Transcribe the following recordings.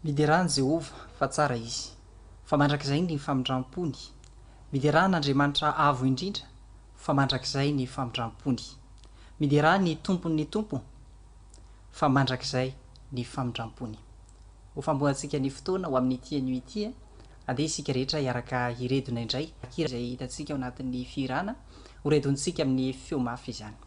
Midy rano Jehova fa tsara izy, fa mandrakizay ny famindram-pony. Midy ran'Andriamanitra avo indrindra, fa mandrakizay ny famindram-pony. Midy ny tompon'ny tompo, fa mandrakizay ny famindram-pony. Ho famboatsika ny fotoana ho amin'ity anio ity, andeha isika rehetra hiaraka hiredona indray kira izay hitantsika ao anatin'ny firana, horedontsika amin'ny feo mafy izany.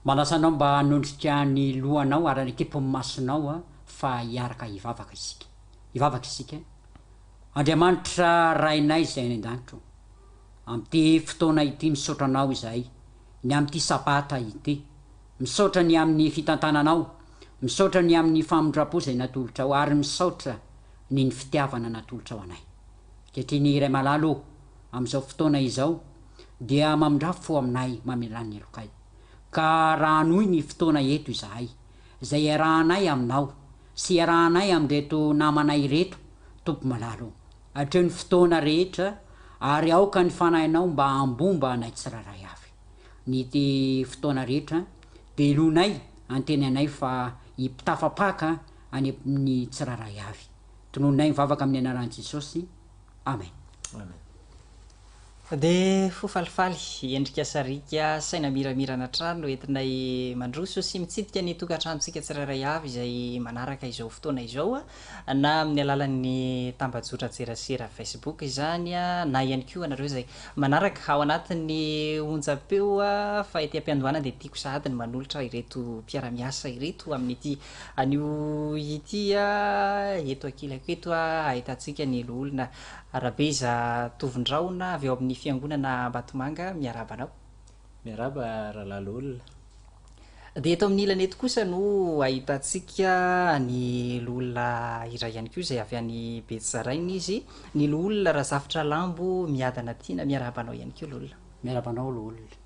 Malasanao mba hanondrika ny lohanao ary ekepon'ny masonao fa hiaraka hivavaka isika. Andriamanitra rainay izay any an-danitro, amty fotoana ity misaotra anao izahay, ny amty sabata ity, misaotra ny amin'ny fitantananao, misaotra ny amin'ny famondrapo izay natolotra ao, ary misaotra ny fitiavana natolotra ao anay. Ketry ny iray malalo amin'izao fotoana izao dia mamondrafo aminay mamelany elokay. Ka raha noy ny fotoana eto izahay, izay iarahanay aminao sy iarahanay amin'reto namanay reto, tompo malalo, hatreo ny fotoana rehetra, ary aoka ny fanahinao mba ambomba anay tsiraray avy. Ny fotoana rehetra de ilonay antenanay fa hipitafapaka any amin'ny tsiraray avy. Tononay mivavaka amin'ny anaran'i Jesosy. Amen. De fofalifaly endrika sarika saina miramirana trano entinay mandroso sy mitsidika ny tokantranontsika tsiraray avy izay manaraka izao fotoana izao, na amin'ny alalan'ny tambajotra tserasera Facebook izany na ihany koa anareo izay manaraka ao anatin'ny onjam-peo fa ety am-piandohana de tiako sahady ny manolotra ireto mpiara-miasa ireto amin'ity anio ity eto akilako eto ahitantsika ny olona Arabeza Tovindraona avy ao amin'ny fiangonana Batomanga, miarabanao. Miaraba rahalalolona. De eto amin'ny ilany eto kosa no ahitantsika ny lolona iray ihany koa izay avy any Betsarainy izy, ny lolona Razafitra Lambo miadana tiana, miarabanao ihany koa lolona. Miarabanao lolona.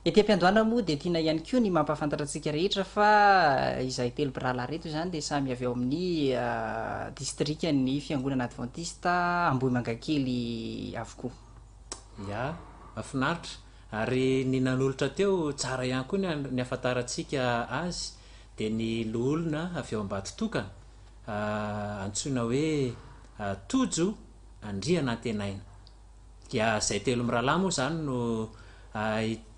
ety ampiandoana moa de tiana ihany koa ny mampahafantatra antsika rehetra fa izay telo birala reto zany de samy avy eo amin'ny distrika ny fiangonana adventiste Ambohimangakely avokoa. Ya mahafinaritra ary ny nanolotra teo tsara ihany koa ny afantarantsika azy de ny loolona avy eo Ambatotokana antsoina hoe Tojo Andriana Antenaina. Dia zay telo mirahalahy moa zany no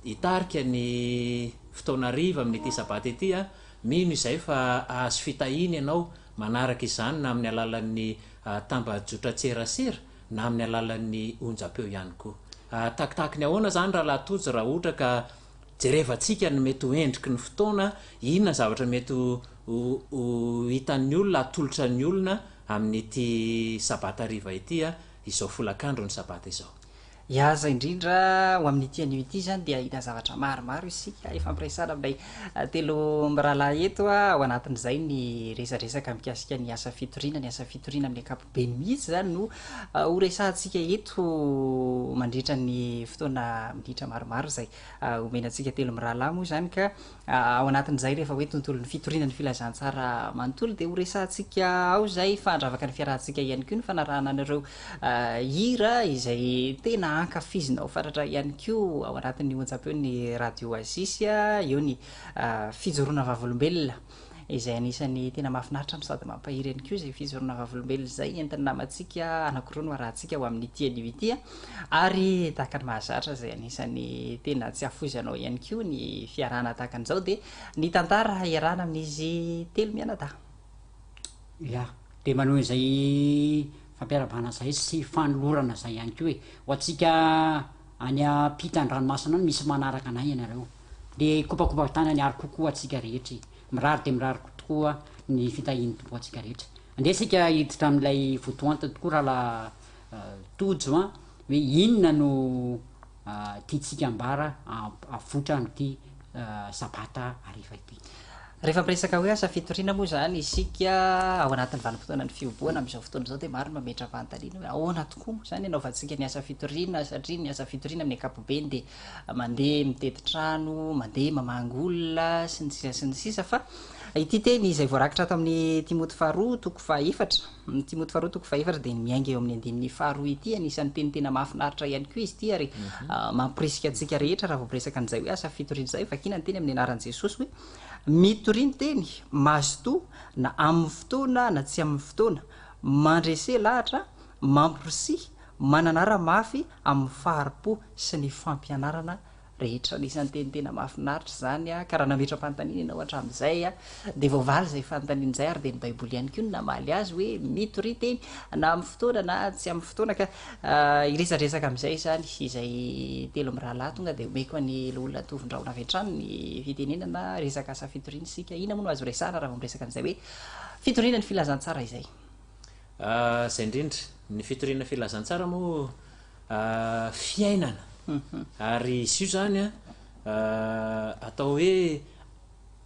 hitarika ny fotoana riva amin'ity sabata ity mino izay fa azo fitahiny ianao manaraka izany na amin'ny alalan'ny tambajotra-tserasera na amin'ny alalan'ny onjam-peo ihany koa. Takitaky ny ahoana zany raha lahatojo raha ohatra ka jerevantsika ny mety ho endriky ny fotoana, inona zavatra mety ho hitan'ny olona, atolotra ny olona amin'ity sabata riva ity izao folakandro ny sabata izao. Iaza indrindra ho amin'ny ity anio ity zany dia ahita zavatra maromaro isika ifampiresana aminay telo mirahalahy eto ao anatin'izay ny resaresaka mikasika ny asa fitoriana amin'ny ankapobeny mihitsy zany no horesahantsika eto mandritra ny fotoana miditra maromaro zay omenantsika telo mirahalahy moa zany ka ao anatin'izay rehefa hoe tontolo ny fitoriana ny filazantsara manontolo de horesahantsika ao zay fandravaka ny fiarahantsika ihany koa ny fanarahana anareo hira izay tena ankafizinao fatratra ihany koa ao anatin'ny onjam-peo ny radio Azisy eo ny fijoroana vavolombelona izay anisan'ny tena mahafinaritra no sady mampahiry ihany koa izay fijoroana vavolombelona izay entin'ny namantsika anankiroa no arahantsika ao amin'ny ity anio ity ary tahaka ny mahazatra izay anisan'ny tena tsy afozanao ihany koa ny fiarahana tahaka an'izao de ny tantara iarahana amin'izy telo mianadahy. Ya de manao izay fampiarabana zay sy fanolorana zay ihany koa ho atsika any ampitan-dranomasina misy manaraka anay ianareo de kopakopa tany any ary kokoa atsika rehetra mirary de mirary tokoa ny fitahiany tokoa atsika rehetra andesika hiditra amin'ilay votoanta tokoa raha la tojo hoe inona no tiatsika ambara avotra n'ity sabata ariva ity. Rehefa miresaka hoe asa fitoriana moa zany isika ao anatin'ny vanim-potoana ny fioboana amin'izao fotoana izao de maro mametra fanontaniana hoe ahoana tokoa moa zany anaovantsika ny asa fitoriana satria ny asa fitoriana amin'ny ankapobeny de mandeha mitety trano, mandeha mamangy olona sy ny sisa fa ity teny izay voarakitra ato amin'ny Timoty faharoa toko fahaefatra Timoty faharoa toko fahaefatra de miainga eo amin'ny andinin'ny faharoa ity anisan'ny teny tena mahafinaritra ihany koa izy ity ary mampirisika antsika rehetra raha vao miresaka an'izay hoe asa fitoriana izay vakina ny teny amin'ny anaran'i Jesosy hoe mitoriany teny mazotoa na amin'ny fotoana na tsy amin'ny fotoana, mandrese lahatra, mampirisy, mananara mafy amin'ny faharipo sy ny fampianarana rehetra. Anisan'ny teny tena mahafinaritra zany ka raha nametra fanontaniana ianao hatramin'izay de voavaly zay fanontaniana izay ary de ny baiboly ihany koa no namaly azy hoe mitory teny na amin'ny fotoana na tsy amin'ny fotoana ka iresadresaka amin'izay zany izay telo mirahalahy tonga de omeko ny olona tovindraona avy hatrany ny fitenenana resaka asa fitoriana isika ina moa no azo resana raha vao miresaka an'izay hoe fitoriana ny filazantsara izay. Zay indrindra ny fitoriana filazantsara moa fiainana ary izy io zany atao hoe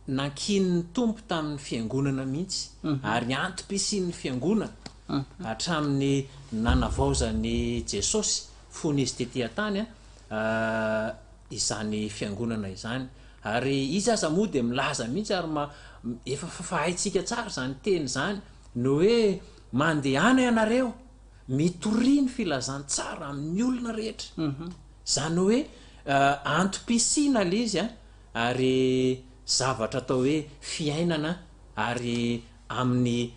nankin'ny tompo tamin'ny fiangonana mihitsy ary antom-pisian'ny fiangonana hatramin'ny nanavaozan'ny Jesosy fony izy tetỳ tany izany fiangonana izany ary izy aza moa de milaza mihitsy ary efa fahaitsika tsara zany teny zany no hoe mandehana ianareo mitoriany filazantsara amin'ny olona rehetra zany hoe antom-pisina le izy ary zavatra atao hoe fiainana ary amin'ny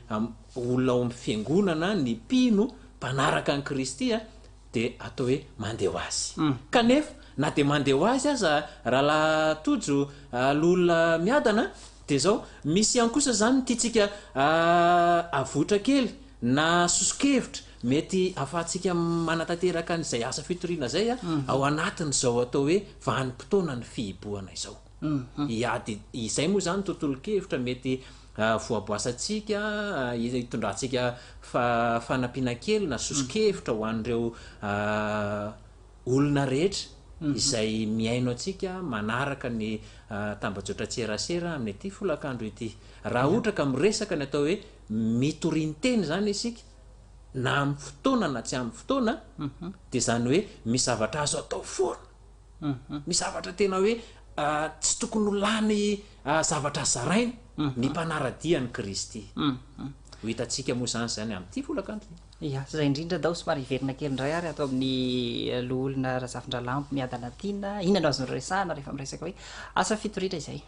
olona ao amin'ny fiangonana ny mpino mpanaraka an'i Kristy de atao hoe mandeha ho azy kanefa na de mandeha ho azy aza raha la tojo l'olona miadana de zao misy ihany kosa zany tiatsika avotra kely na sosokevitra mety ahafahantsika manatanteraka an'izay asa fitoriana zay ao anatin'izao atao hoe vanim-potoana ny fihiboana izao. De izay moa zany tontolo-kevitra mety voaboasantsika hitondrantsika fanampiana kely na sosokevitra ho an'ireo olona rehetra izay miaino atsika manaraka ny tambajotra-tserasera amin'ny ity folakandro ity. Raha ohatra ka miresaka ny atao hoe mitoriany teny zany isika na amin'ny fotoana na tsy amin'ny fotoana de zany hoe misy zavatra azo atao foana misy zavatra tena hoe tsy tokony ho lany zavatra zaraina ny mpanaradiany Kristy ho hitantsika moa zany amin'ity volakandro ya zay indrindra dao somary iverina kely indray ary atao amin'ny loolona razafin-dralampo miadana tiana inona no azony resahana rehefa miresaka hoe asa fitoritra izay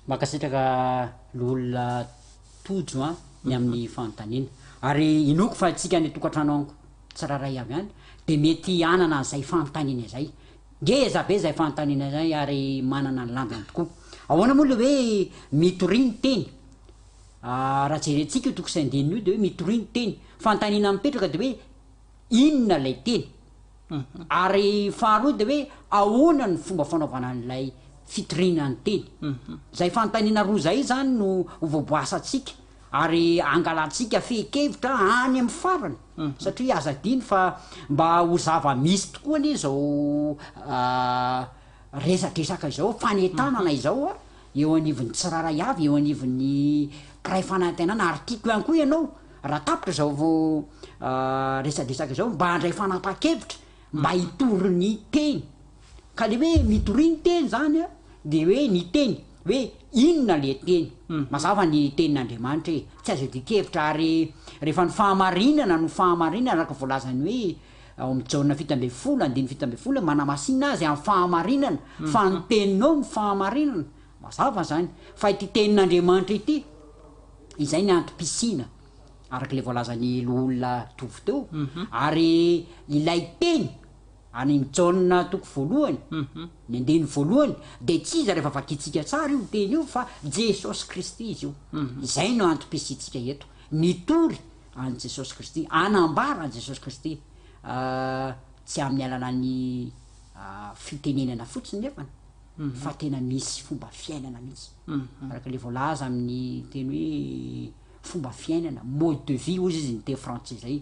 makasitraka loolona tojo a ny amin'ny fanontaniana ary inoko fa tsika ny tokantrano tsiraray avy any de mety anana an'izay fanontaniana zay ngeza be zay fanontaniana zay ary manana ny landany tokoa ahoana moa le hoe mitoriny teny raha jerentsika io toko sy andinina io de hoe mitoriny teny fanontaniana mipetraka de hoe inona lay teny ary faharoa de hoe ahoana ny fomba fanaovana an'ilay fitorina ny teny zay fanontaniana roa zay zany no hovoaboasatsika ary angalantsika fekevitra any amin'ny farany satria azadiny fa mba ho zava-misy tokoa anie zao resatresaka izao fanetanana izao a eo anivon'ny tsiraray avy eo anivon'ny mpiray fanantenana ary tiako ihany koa ianao raha tapitra zao vo resadresaka izao mba handray fanapa-kevitra mba hitory ny teny ka le hoe mitory ny teny zany a de hoe ny teny hoe inona le teny mazava ny tenin'Andriamanitra e tsy azo dikevitra ary rehefa ny fahamarinana no fahamarinana araka voalazany hoe ao amin'ny jaona 7 andiny 7 manamasina azy amin'ny fahamarinana fa ny teninao ny fahamarinana mazava zany fa ity tenin'Andriamanitra ity izay ny antom-pisina araka le voalazany loolona tovy teo ary ilay teny any mijaona toko voalohany ny andeny voalohany de tsy iza rehefa vakitsika tsara io teny io fa Jesosy Kristy izy io izay no antom-pisitsika eto nitory any Jesosy Kristy anambara any Jesosy Kristy tsy amin'ny alalany fitenenana fotsiny nefany fa tena misy fomba fiainana mihitsy araka le voalaza amin'ny teny hoe fomba fiainana mode de vie ozy izy ny teny frantsay zay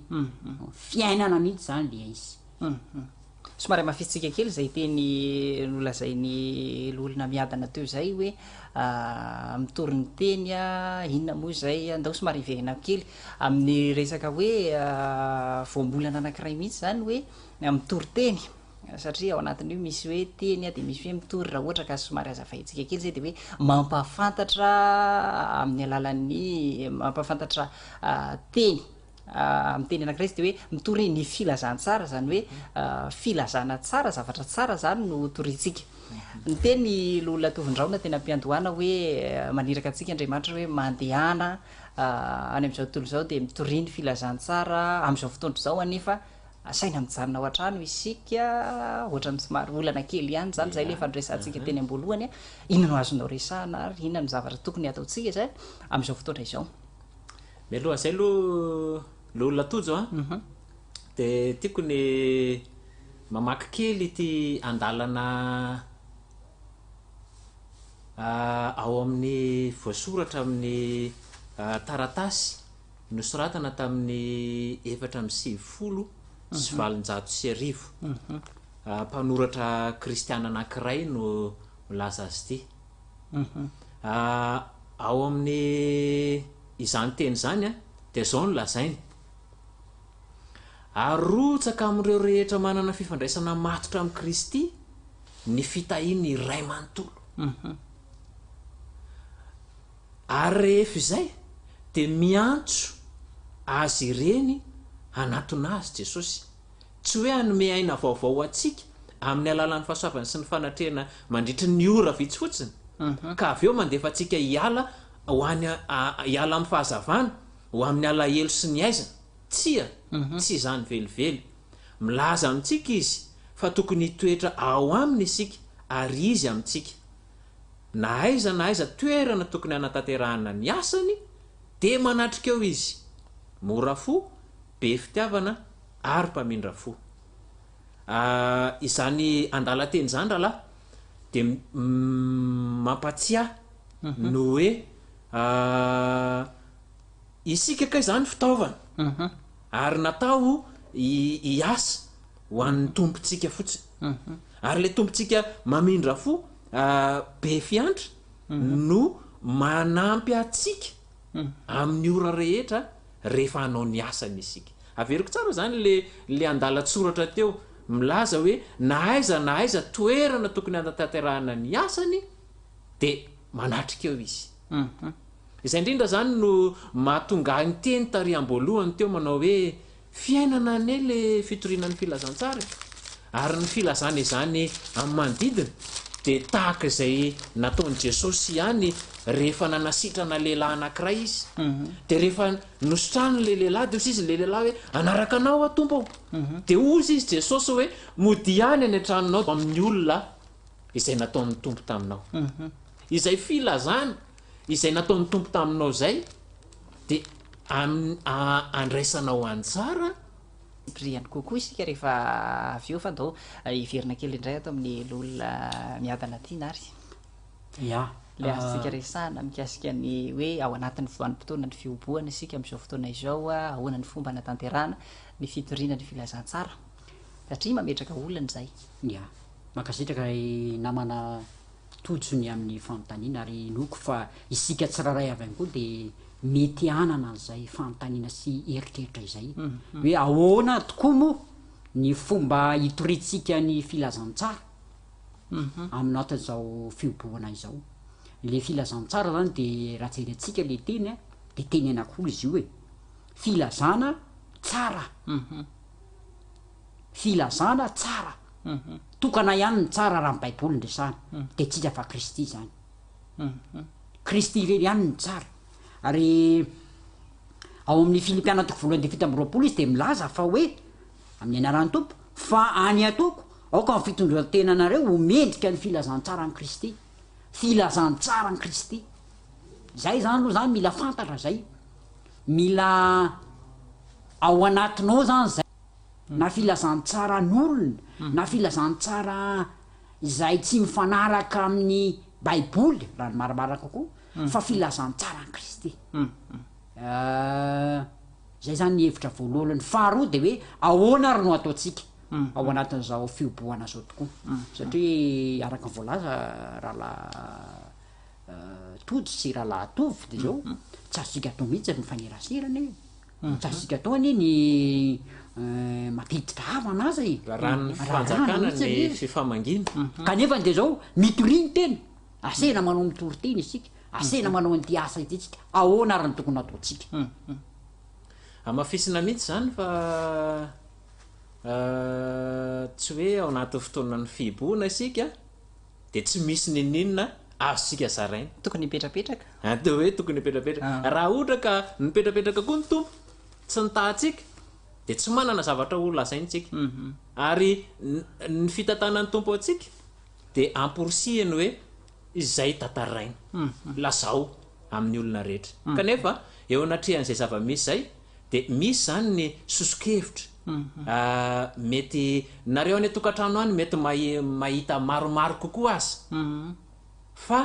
fiainana mihitsy zany le izy somary mafitsika kely zay teny nolazainy lolona miadana teo zay hoe mitory ny teny a inona moa zay andao somary iverina kely amin'ny resaka hoe voambolana anankiray mihitsy zany hoe mitory teny satria ao anatin'io misy hoe teny a de misy hoe mitory raha ohatra ka somary azavaitsika kely zay de hoe mampafantatra amin'ny alalan'ny mampafantatra teny amin'ny teny anankiray izy de hoe mitory ny filazantsara zany hoe filazana tsara zavatra tsara zany no toritsika ny teny lolona tovindraona tena ampiandohana hoe maniraka antsika Andriamanitra hoe mandehana any amin'izao tontolo zao de mitory ny filazantsara amin'izao fotoandro zao anefa saina mijanona ao an-trano isika ohatra ny somary olana kely ihany zany zay le fandresantsika teny am-boalohany a inona no azonao resahana ary inona no zavatra tokony ataotsika zay amin'izao fotoandra izao mialoha zay aloha lolona tojo a de tiako ny mamaky kely ity andalana ao amin'ny voasoratra amin'ny taratasy nosoratana tamin'ny 4 sy 7 mpanoratra kristiana anankiray no milaza azy ity ao amin'ny izany teny zany a de zao no lazainy arotsaka amin'ireo rehetra manana fifandraisana matotra amin'i Kristy ny fitahiny iray manontolo ary rehefa izay de miantso azy ireny hanatona azy Jesosy tsy hoe hanome aina vaovao atsika amin'ny alalan'ny fahasoavana sy ny fanatrehana mandritry ny ora vitsy fotsiny ka avy eo mandefa atsika hiala ho any hiala amin'ny fahazavana ho amin'ny alahelo sy ny aizana tsy zany velively milaza amintsika izy fa tokony hitoetra ao aminy isika ary izy amintsika na aiza toerana tokony hanatanterahana ny asany de manatrika eo izy mora fo be fitiavana ary mpamindra fo izany andala teny zany rahalahy de mampatsiahy no hoe isika kay zany fitaovana ary natao hiasa ho an'ny tompontsika fotsiny ary le tompontsika mamindra fo be fiantra no manampy atsika amin'ny ora rehetra rehefa hanao ny asany isika averiko tsara zany le andalatsoratra teo milaza hoe na aiza toerana tokony anatanterahana ny asany de manatrika eo izy. Izay indrindra zany no mahatonga ny teny tariam-boalohany teo manao hoe fiainana ane le fitorinan'ny filazantsara ary ny filazana izany amin'ny manodidina de tahaka izay nataon'i Jesosy ihany rehefa nanasitrana lehilahy anankiray izy de rehefa nosotrano le lehilahy de ozy izy le lehilahy hoe anaraka anao a tompo de ozy izy Jesosy hoe modiany any an-tranonao amin'ny olona izay nataon'ny tompo taminao. Izay filazana izay nataon'ny tompo taminao zay de andraisanao antsara riany kokoa isika rehefa avy eo fa dao iverina kely indray atao amin'ny olona miadana tiana ary le azontsika resahana mikasika ny hoe ao anatin'ny vanim-potoana ny fioboana isika amin'izao fotoana izao ahoana ny fomba natanterahana ny fitoriana ny filazantsara satria mametraka olona zay makasitraka namana totsony amin'ny fanontaniana ary noko fa isika tsiraray avy any koa de mety anana zay fanontaniana sy eritreritra izay hoe ahoana tokoa moa ny fomba hitoritsika ny filazantsara aminata zao fioboana izao. Le filazantsara zany de raha jerentsika le teny de teny anak'olo izy io hoe filazana tsara filazana tsara tokana ihany ny tsara raha ny baiboly ndresana de tsika fa Kristy zany Kristy ireny ihany ny tsara. Ary ao amin'ny Filipiana toko voalohany de fito amby roapolo izy de milaza fa hoe amin'ny anaran'ny tompo fa any atoko aoka amin'ny fitondran-tena anareo homendrika ny filazantsara ny Kristy filazantsara ny Kristy zay zany aloha zany mila fantatra zay mila ao anatinao zany zay na filazantsara n'olona na filazantsara izay tsy mifanaraka amin'ny baiboly raha ny marimarina kokoa fa filazantsara ny Kristy zay zany ny hevitra voalohany. Faharoa de hoe ahoana ary no ataotsika ao anatin'izao fioboana zao tokoa satria araka voalaza rahala tody sy rahala tovy de zao tsy azontsika atao mihitsy ny fanerasirana tsy azontsika atao any ny matiditra havana aza raha ny fanjakana ny fifamangina kanefa de zao mitoriny tena asena manao mitory-teny isika asena manao an'ity asa ity tsika ahoana ary ny tokony ataotsika amafisina mihitsy zany fa tsy hoe ao anatin'ny fotoana ny fiboana isika de tsy misy ninina azosika zaraina tokony hipetrapetraka de hoe tokony hipetrapetraka raha ohatra ka nipetrapetraka koa ny tompo tsy nitahtsika de tsy manana zavatra ho lazaintsika ary ny fitantanan'ny tompo atsika de amporisihany hoe izay tataraina lazao amin'ny olona rehetra kanefa eo anatrehan'izay zava-misy zay de misy zany ny soso-kevitra mety nareo any tokantrano any mety mahita maromaro kokoa azy fa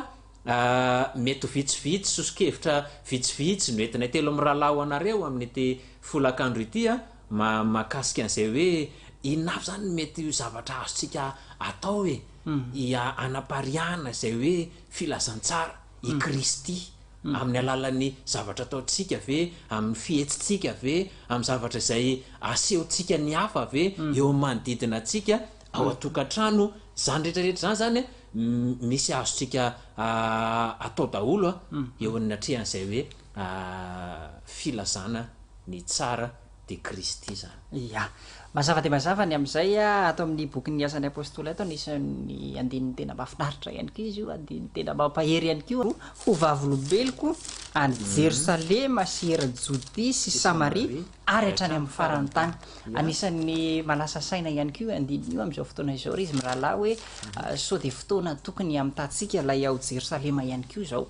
mety vitsivitsy soso-kevitra vitsivitsy no entina telo amin'ny rahalao anareo amin'ity folakandro ity makasika an'izay hoe inona avy zany mety zavatra azotsika atao hoe anapariana izay hoe filazantsara i Kristy amin'ny alalan'ny zavatra ataotsika ve amin'ny fihetsintsika ve amin'ny zavatra izay asehontsika ny hafa ve eo manodidina atsika ao atokantrano zany rehetrarehetra zany misy azotsika atao daholo eo anatrehan'izay hoe filazana ny tsara de Kristy zany mazava de mazava ny am'izay atao amin'ny bokyny asan'ny apôstoly atao nisan'ny andininy tena mahafinaritra ihany ko izy io andininy tena mampahery ihany ko ho vavolombeloko any Jerosalema sy Jodea sy Samaria ary hatrany amin'ny farany tany anisan'ny malasa saina ihany ko andininy io am'izao fotoana izao ry izy mirahalahy hoe sao de fotoana tokony amin'ntatsika lay ao Jerosalema ihany ko zao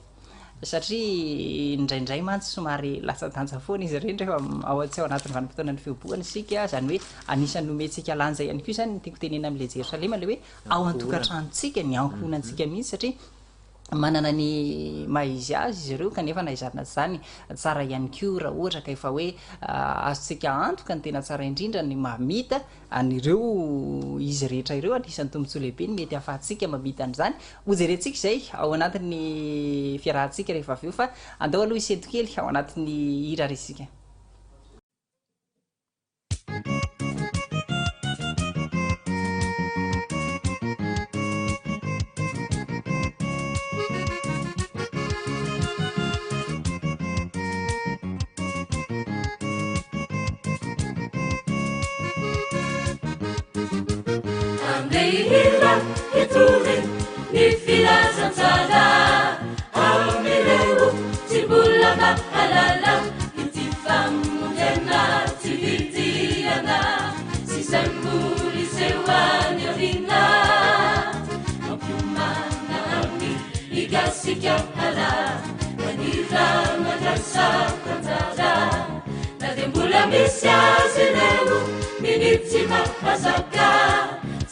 satria indraindray mantsy somary lasa-danja foana izy ireny rehefa tsy ao anatin'ny vanim-potoana ny fioboana isika zany hoe anisan'ny nomentsika lanja ihany ko zany tiako tenena amin'le Jerosalema le hoe ao an-tokantranontsika ny ankonantsika mihitsy satria manana ny maizy azy izy ireo kanefa naizarina zany tsara ihany ko raha ohatra ka efa hoe azotsika antoka ny tena tsara indrindra ny mamita anireo izy rehetra ireo anisan'ny tombontsoa lehibe ny mety ahafahantsika mamita an'izany ho jerentsika izay ao anatin'ny fiarahantsika rehefa avy eo fa andao aloha iseto kely ao anatin'ny hira resika andehira etory ny filazantsara amireo tsy mbola mahalala ity famonjena tsy vidiana sisay mboly sehoany orina mampiomana amin'ny igasika ala manira mandraisako anjara na de mbola misy azy reo minitsy mahazaka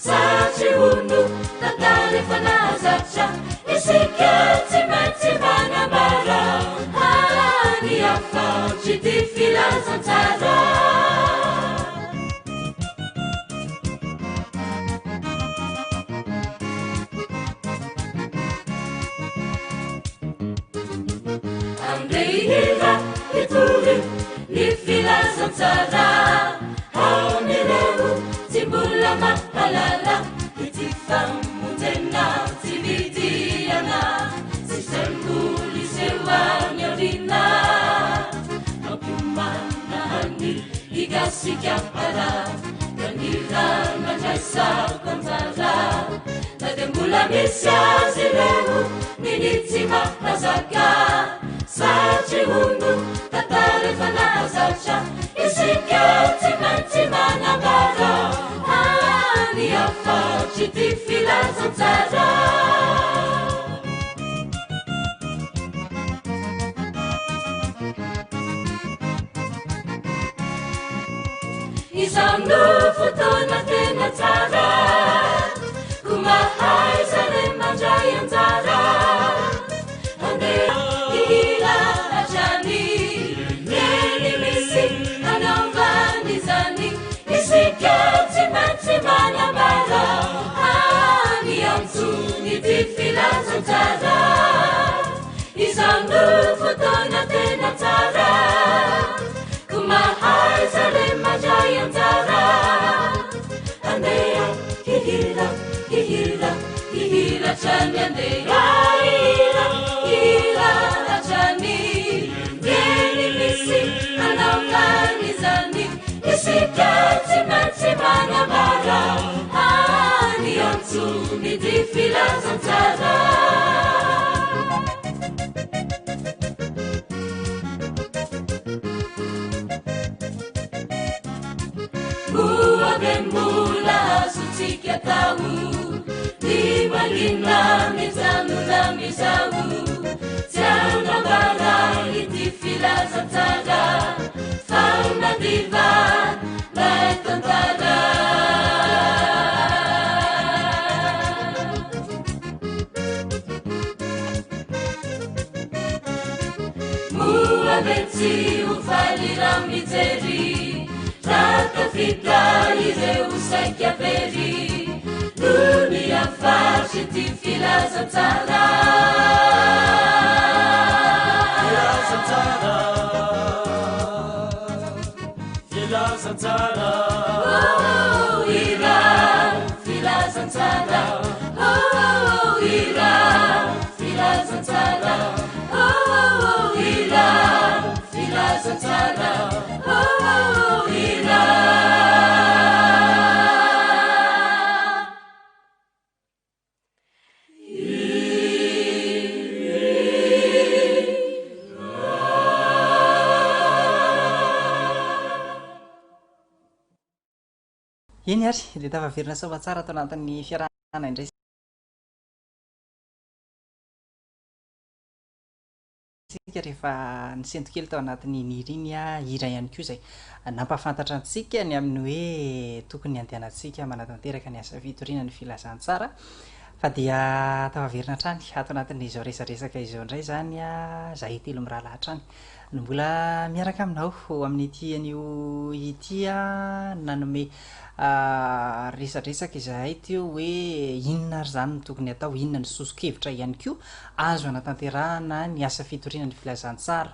satry ono tantara efa nazatra isika tsy maintsy manambara any afaotry ty filazantsara andehira etory ny filazantsara amireo tsy mbola mahalala ity famonjena tsy vidiana sisay mboly sehoany orina mampiomana any igasika ara kanira mandraisako anjara na de mbola misy azy reo minitsy mahazaka satry ono tantara efa nazatra isika tsy maintsy manambara any afaotry ty filazantsara izano fotoana tena tsara ko mahay zare mandray anjara andeha ihira atrany eny misy anaovany zany isika tsy maintsy manambara any antsony ty filazantsara izano fotoana tena tsara ko mahay zare mandray anjara andeha ihira trany andeha ihira atrany eny misy anaovany zany isika tsy maintsy manambara any antsony ty filazantsara moabe mola azotsika tao ny malina mijanona mizao tsy anambara ity filazantsara faunadiva lay tantara moabentsy ufalira mijery ratafika ireo saika very nony afatsy ty filazantsara filazantsara ira filazantsara ira filazantsara ira filazantsara ira iny ary de tavaverina soa tsara atao anatin'ny fiarahana indray sika rehefa nisento kely tao anatin'ny niriny a hira ihany koa zay nampafantatra antsika ny amin'ny hoe tokony andehanantsika manatanteraka ny asa fitoriana ny filazantsara fa dia tavaverina trany ato anatin'izao resaresaka izao indray zany a zahay telo miraha lahatra any no mbola miaraka aminao amin'ny ity an'io ity a nanome resadresaka izahay teo hoe inona ary zany no tokony atao inona ny sosokevitra ihany koa azo anatanterahana ny asa fitoriana ny filazantsara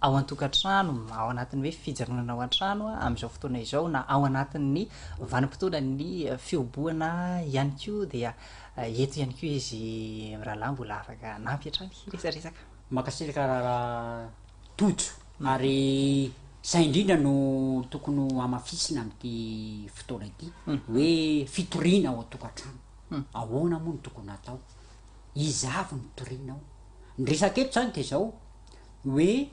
ao an-tokantrano ao anatin'ny hoe fijanonana ao an-trano amin'izao fotoana izao na ao anatin'ny vanim-potoana ny fioboana ihany koa dia eto ihany koa izy rahalahy mbola afaka nampy hatrany resaresaka makasiraka raha tojo ary zay indrindra no tokony amafisina am'ty fotoana ity hoe fitoriana ao an-tokantrano ahoana moa no tokony atao izavy nytorinao nydresaketo zany de zao hoe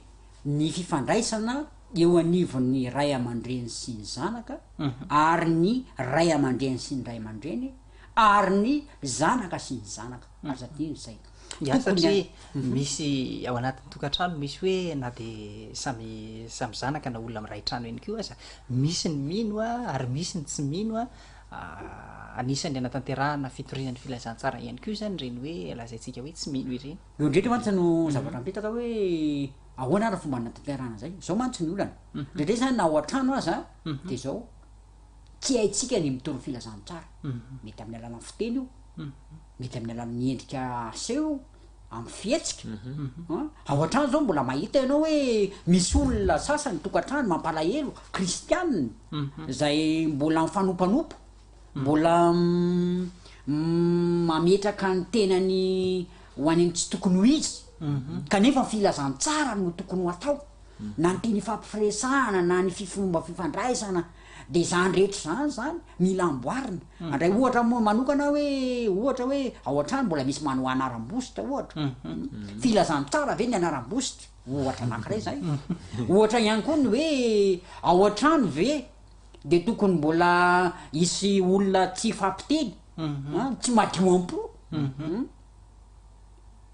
ny fifandraisana eo anivon'ny ray aman-dreny sy ny zanaka ary ny ray aman-dreny sy ny ray aman-dreny ary ny zanaka sy ny zanaka azadiny zay ia satria misy ao anatin'ny tokantrano misy hoe na de samy zanaka na olona miray trano eny ko aza misy ny mino a ary misy ny tsy mino a anisan'ny anatanterahana fitorinan'ny filazantsara ihany ko zany reny hoe alazaintsika hoe tsy mino ireny eo ndretra mantsy no zavatra mipetaka hoe ahoana ara fomba natanterahana zay zao mantsy ny olana ndrendre zany na ao an-trano aza de zao tsy haitsika ny mitoro filazantsara mety amin'ny alalan'ny fiteny io mety amin'ny alalan'ny endrika aseo amy fietsika ao an-trano zao mbola mahita ianao hoe misy olona sasany tokantrano mampalahelo kristianina zay mbola mifanompanopo mbola mametraka ny tenany ho any tsy tokony ho izy kanefa ny filazantsara no tokony ho atao na ny teny fampifiresahana na ny fifomba fifandraisana de zany rehetra zany mila amboarina andray ohatra manokana hoe ohatra hoe ao an-trano mbola misy manao anaram-bositra ohatra filazantsara ve ny anaram-bositra ohatra anankiray zay ohatra ihany koa ny hoe ao an-trano ve de tokony mbola isy olona tsy fampiteny tsy madio am-po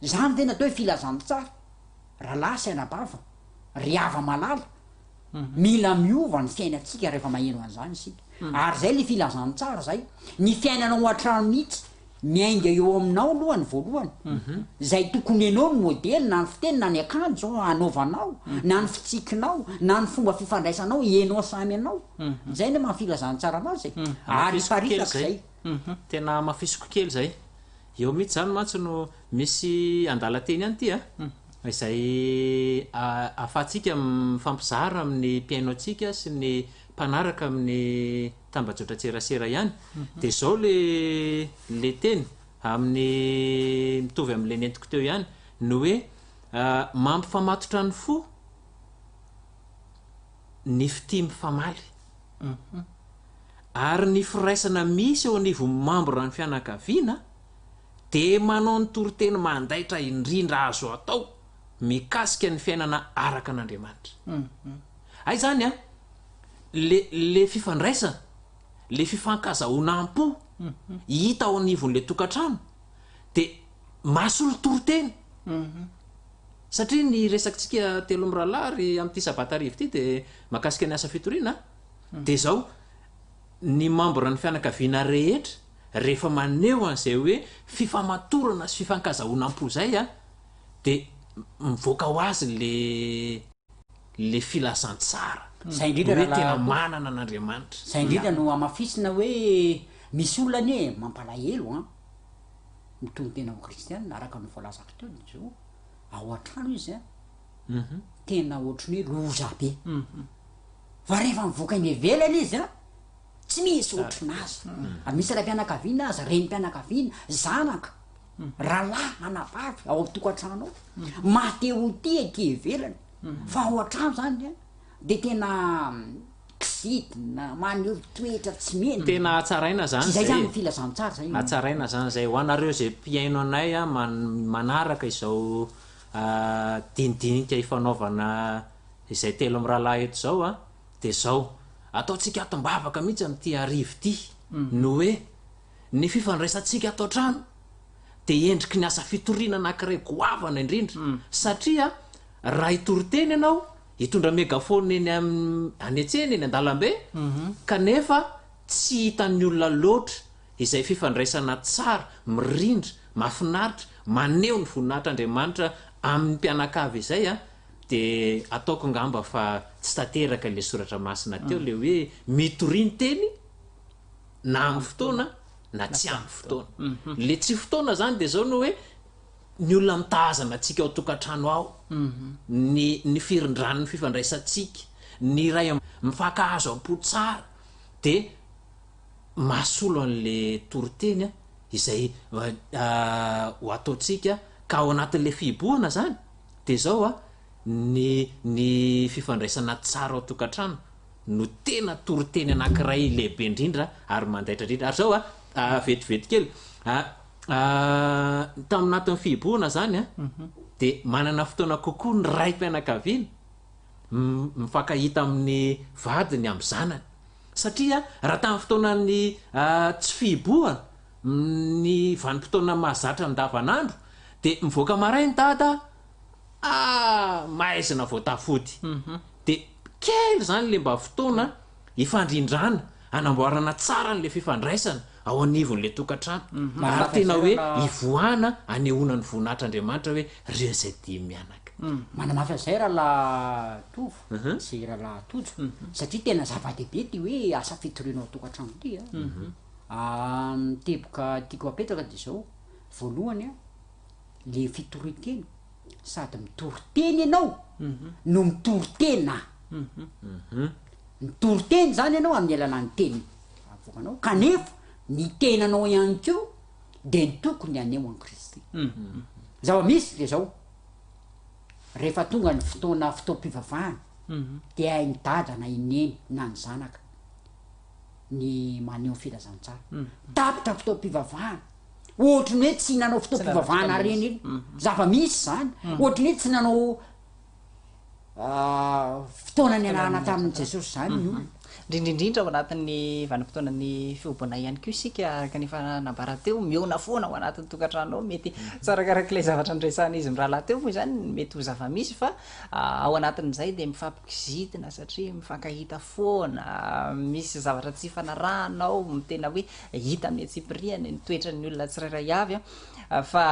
zany tena atao hoe filazantsara raha lasy anabava ryava malala mila miova ny fiainatsika rehefa maheno an'izany isika ary zay le filazantsara zay ny fiainanao an-trano mihitsy miainga eo aminao alohany voalohany zay tokony anao ny modely na ny fiteny na ny akanjo anaovanao na ny fitsikinao na ny fomba fifandraisanao enao samy anao zay ny mahafilazantsara anazy ary farisaka zay tena mafisoko kely zay eo mihitsy zany mantsy no misy andalateny any ty izay afahantsika mifampizara amin'ny mpiaino atsika sy ny mpanaraka amin'ny tambajotra-tserasera ihany de zao le teny amin'ny mitovy am'le nentiko teo ihany no hoe mampifamatotra ny fo ny fity mifamaly ary ny firaisana misy eo anivo membre ny fianakaviana de manao ny toriteny mandaitra indrindra azo atao mikasika ny fiainana araka an'Andriamanitra ay zany le fifandraisana le fifankazahoana-po hita ao anivon'le tokantrano de masolo toriteny satria ny resakitsika telo miralary am'ty sabatarivo ty de makasika ny asa fitoriana de zao ny membre ny fianakaviana rehetra rehefa maneo an'izay hoe fifamatorana sy fifankazahoana-po zay de mivoaka ho azy le filazantsara zay indrindra hoe tena manana an'Andriamanitra zay indrindra no amafisina hoe misy olona anie mampalahelo mitony tena ho kristianina araka ny voalazako teo zao ao an-trano izy tena ohatrany hoe loza be fa rehefa mivoaka iny ivelany izy tsy misy ohatrinazy ary misy raha mpianakaviana azy reny mpianakaviana zanaka rahalahy anavavy ao amin'ny tokantrano ao mateo ty ety ivelany fa ao an-trano zany de tena kisidina maneho toetra tsy mena tena atsaraina zany zay zany filazantsara zay atsaraina zany zay ho anareo zay mpiaino anay manaraka izao dinidinika ifanaovana izay telo amy rahalahy eto zao de zao ataotsika atombavaka mihitsy am'ty arivo ty no hoe ny fifandraisantsika atao trano de endriky ny asa fitoriana anankiray goavana indrindra satria raha hitoriteny ianao hitondra megafone eny any atseny eny an-dalambe kanefa tsy hitan'ny olona loatra izay fifandraisana tsara mirindra mahafinaritra maneho ny voninahitr'Andriamanitra amin'ny mpianakavy izay de ataoko ngamba fa tsy tanteraka le soratra masina teo le hoe mitoriny teny na amin'ny fotoana na tsy amin'ny fotoana le tsy fotoana zany de zao no hoe ny olona mitahazana atsika ao tokantrano ao ny firindrany fifandraisantsika ny ray mifankahazo am-po tsara de mahasolo an'le toriteny izay ho ataotsika ka ao anatin'le fibohana zany de zao ny fifandraisana tsara ao tokantrano no tena toriteny anankiray lehibe indrindra ary mandaitra indrindra ary zao vetivety kely taminatin'ny fihiboana zany a de manana fotoana kokoa ny ray mpianakaviana mifankahita amin'ny vadiny amin'ny zanany satria raha tamin'ny fotoanany tsy fihiboana ny vanim-potoana mahazatra ny davanandro de mivoaka maray ny dada mahaizina voatafody de kely zany le mba fotoana ifandrindrana anamboarana tsara n'le fifandraisana ao anivon'le tokantrano ary tena hoe ivoana anehoana ny voninahitryandriamanitra hoe reo zay dimy mianaka manamafy zay rahala tovo sy rahala tojo satria tena zava-dehibe ty hoe asa fitorianao tokantrano ty miteboka tiako apetraka de zao voalohany a le fitoriteny sady mitoriteny ianao no mitoritena mitoriteny zany ianao amin'ny alalany teny avokanao kanefa ny tenanao ihany keo de ny tokony aneho an Kristy zava-misy le zao rehefa tonga ny fotoana fotoam-pivavahana de ai ny dada na ineny na ny zanaka ny maneho filazantsara tapitra fotoam-pivavahana ohatry ny hoe tsy nanao fotoam-pivavahana reny iny zava-misy zany ohatry ny hoe tsy nanao fotoana ny anahana tamin'ny Jesosy zany ny olona indrindrindrindra ao anatin'ny vanim-potoanany fiobona ihany ko isika araka nefa nambara teo miona foana ao anatin'ny tokantrano ao mety tsarakarak'ilay zavatra nresana izy mirahalahy teo moa zany mety ho zava-misy fa ao anatin'izay de mifampikizitina satria mifankahita foana misy zavatra tsy fanarahanao tena hoe hita amin'ny atsipiriany ny toetrany olona tsirairay avy fa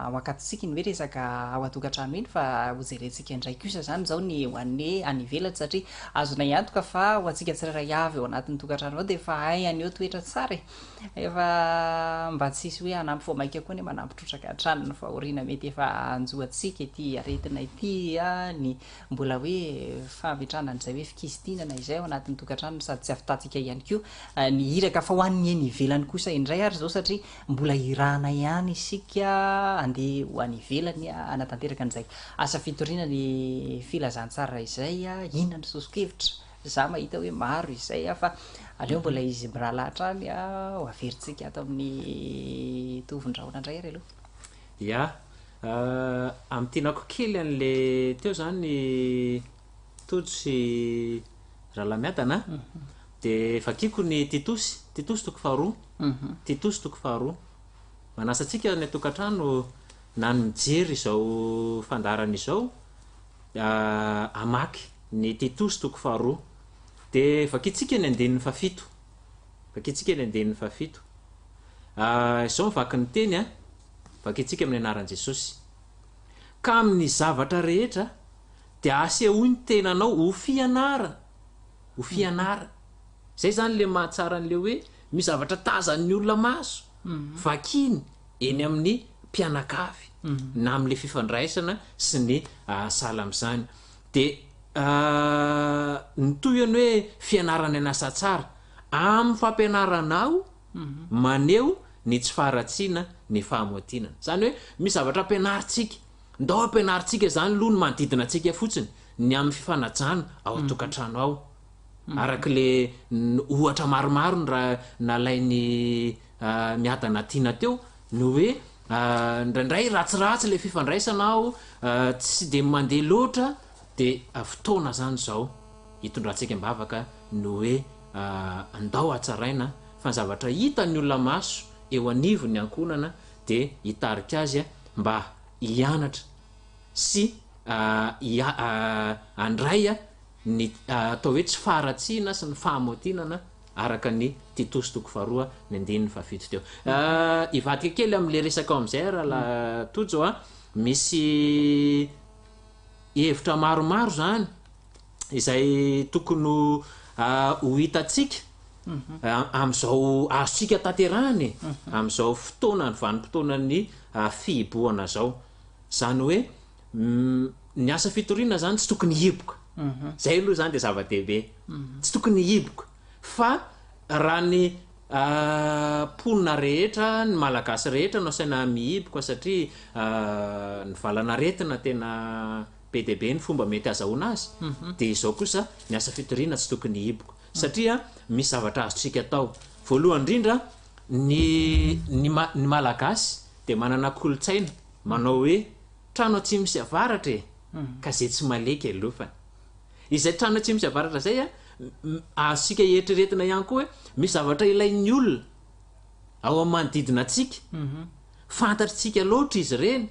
wakatitsika ny hoe resaka ao atokantrano iny fa hojerentsika indray kosa zany zao ny hoan'ny anivelatra satria azona iantoka fa ho atsika tsirairay avy ao anatin'ny tokantrano ao de fa ay aneo toetra tsara efa mba tsisy hoe anampy fo maika koa ny manampitrotraka tranony fa orina mety efa anjoatsika ity aretina ity ny mbola hoe favitranan' zay hoe fikisitinana izay ao anatin'ny tokantrano sady tsy afitatsika ihany ko ny hiraka fa hoan'ny eny ivelany kosa indray ary zao satria mbola irana ihany isika andeha ho any ivelany anatanteraka an'izay asa fitoriana ny filazantsara izay inona ny sosokevitra za mahita hoe maro izay fa aleo mbola izy mirahalahy any ho averintsika ato amin'ny tovondraona indray ary aloha ya am'tinako kely an'le teo zany tojo sy rahalamiadana de fakiko ny titosy toko faharoa manasatsika ny tokantrano na ny mijery izao fandarana izao amaky ny titosy toko faharoa de vakitsika ny andenin'ny fafito izao mivaky ny teny vakitsika amin'ny anaran'i Jesosy ka amin'ny zavatra rehetra de asehoy ny tenanao ho fianara zay zany le mahatsara an'le hoe misy zavatra tazan'ny olona maso vakiny eny amin'ny mpianakavy na amin'le fifandraisana sy ny sala am'izany de nytoyany hoe fianarana ny asa tsara amin'ny fampianaranao maneho ny tsy faharatsiana ny fahamotinana zany hoe misy zavatra ampianaritsika ndao ampianaritsika zany aloha ny manodidina atsika fotsiny ny amin'ny fifanajana ao atokantrano ao arak'le ohatra maromaro ny raha nalainy miadana tiana teo no hoe ndraindray ratsiratsy le fifandraisana ao tsy de mandeha loatra de fotoana zany zao hitondratsika mbavaka no hoe andao atsaraina fa ny zavatra hita ny olona maso eo anivo ny ankonana de hitarika azy mba hianatra sy andray ny atao hoe tsy faharatsiana sy ny fahamotinana araka ny titosy toko faharoa ny andininy fafito teo ivadika kely am'le resaka ao am'izay raha tojo misy hevitra maromaro zany izay tokony ho hitatsika am'izao azotsika tanterahany am'izao fotoana ny vanim-potoanany fihiboana zao zany hoe ny asa fitoriana zany tsy tokony hiboka zay aloha zany de zava-dehibe tsy tokony hiboka fa raha ny ponina rehetra ny malagasy rehetra no saina mihiboka satria ny valana retina tena be dehibe ny fomba mety azahoana azy de izao kosa ny asa fitoriana tsy tokony hiboka satria misy zavatra azotsika atao voalohany indrindra ny malagasy de manana kolotsaina manao hoe trano tsy misy avaratra ka zay tsy maleky alofany izay trano tsy misy avaratra zay asika eritreretina ihany koa hoe misy zavatra ilain'ny olona ao amin'ny manodidina atsika fantatritsika loatra izy reny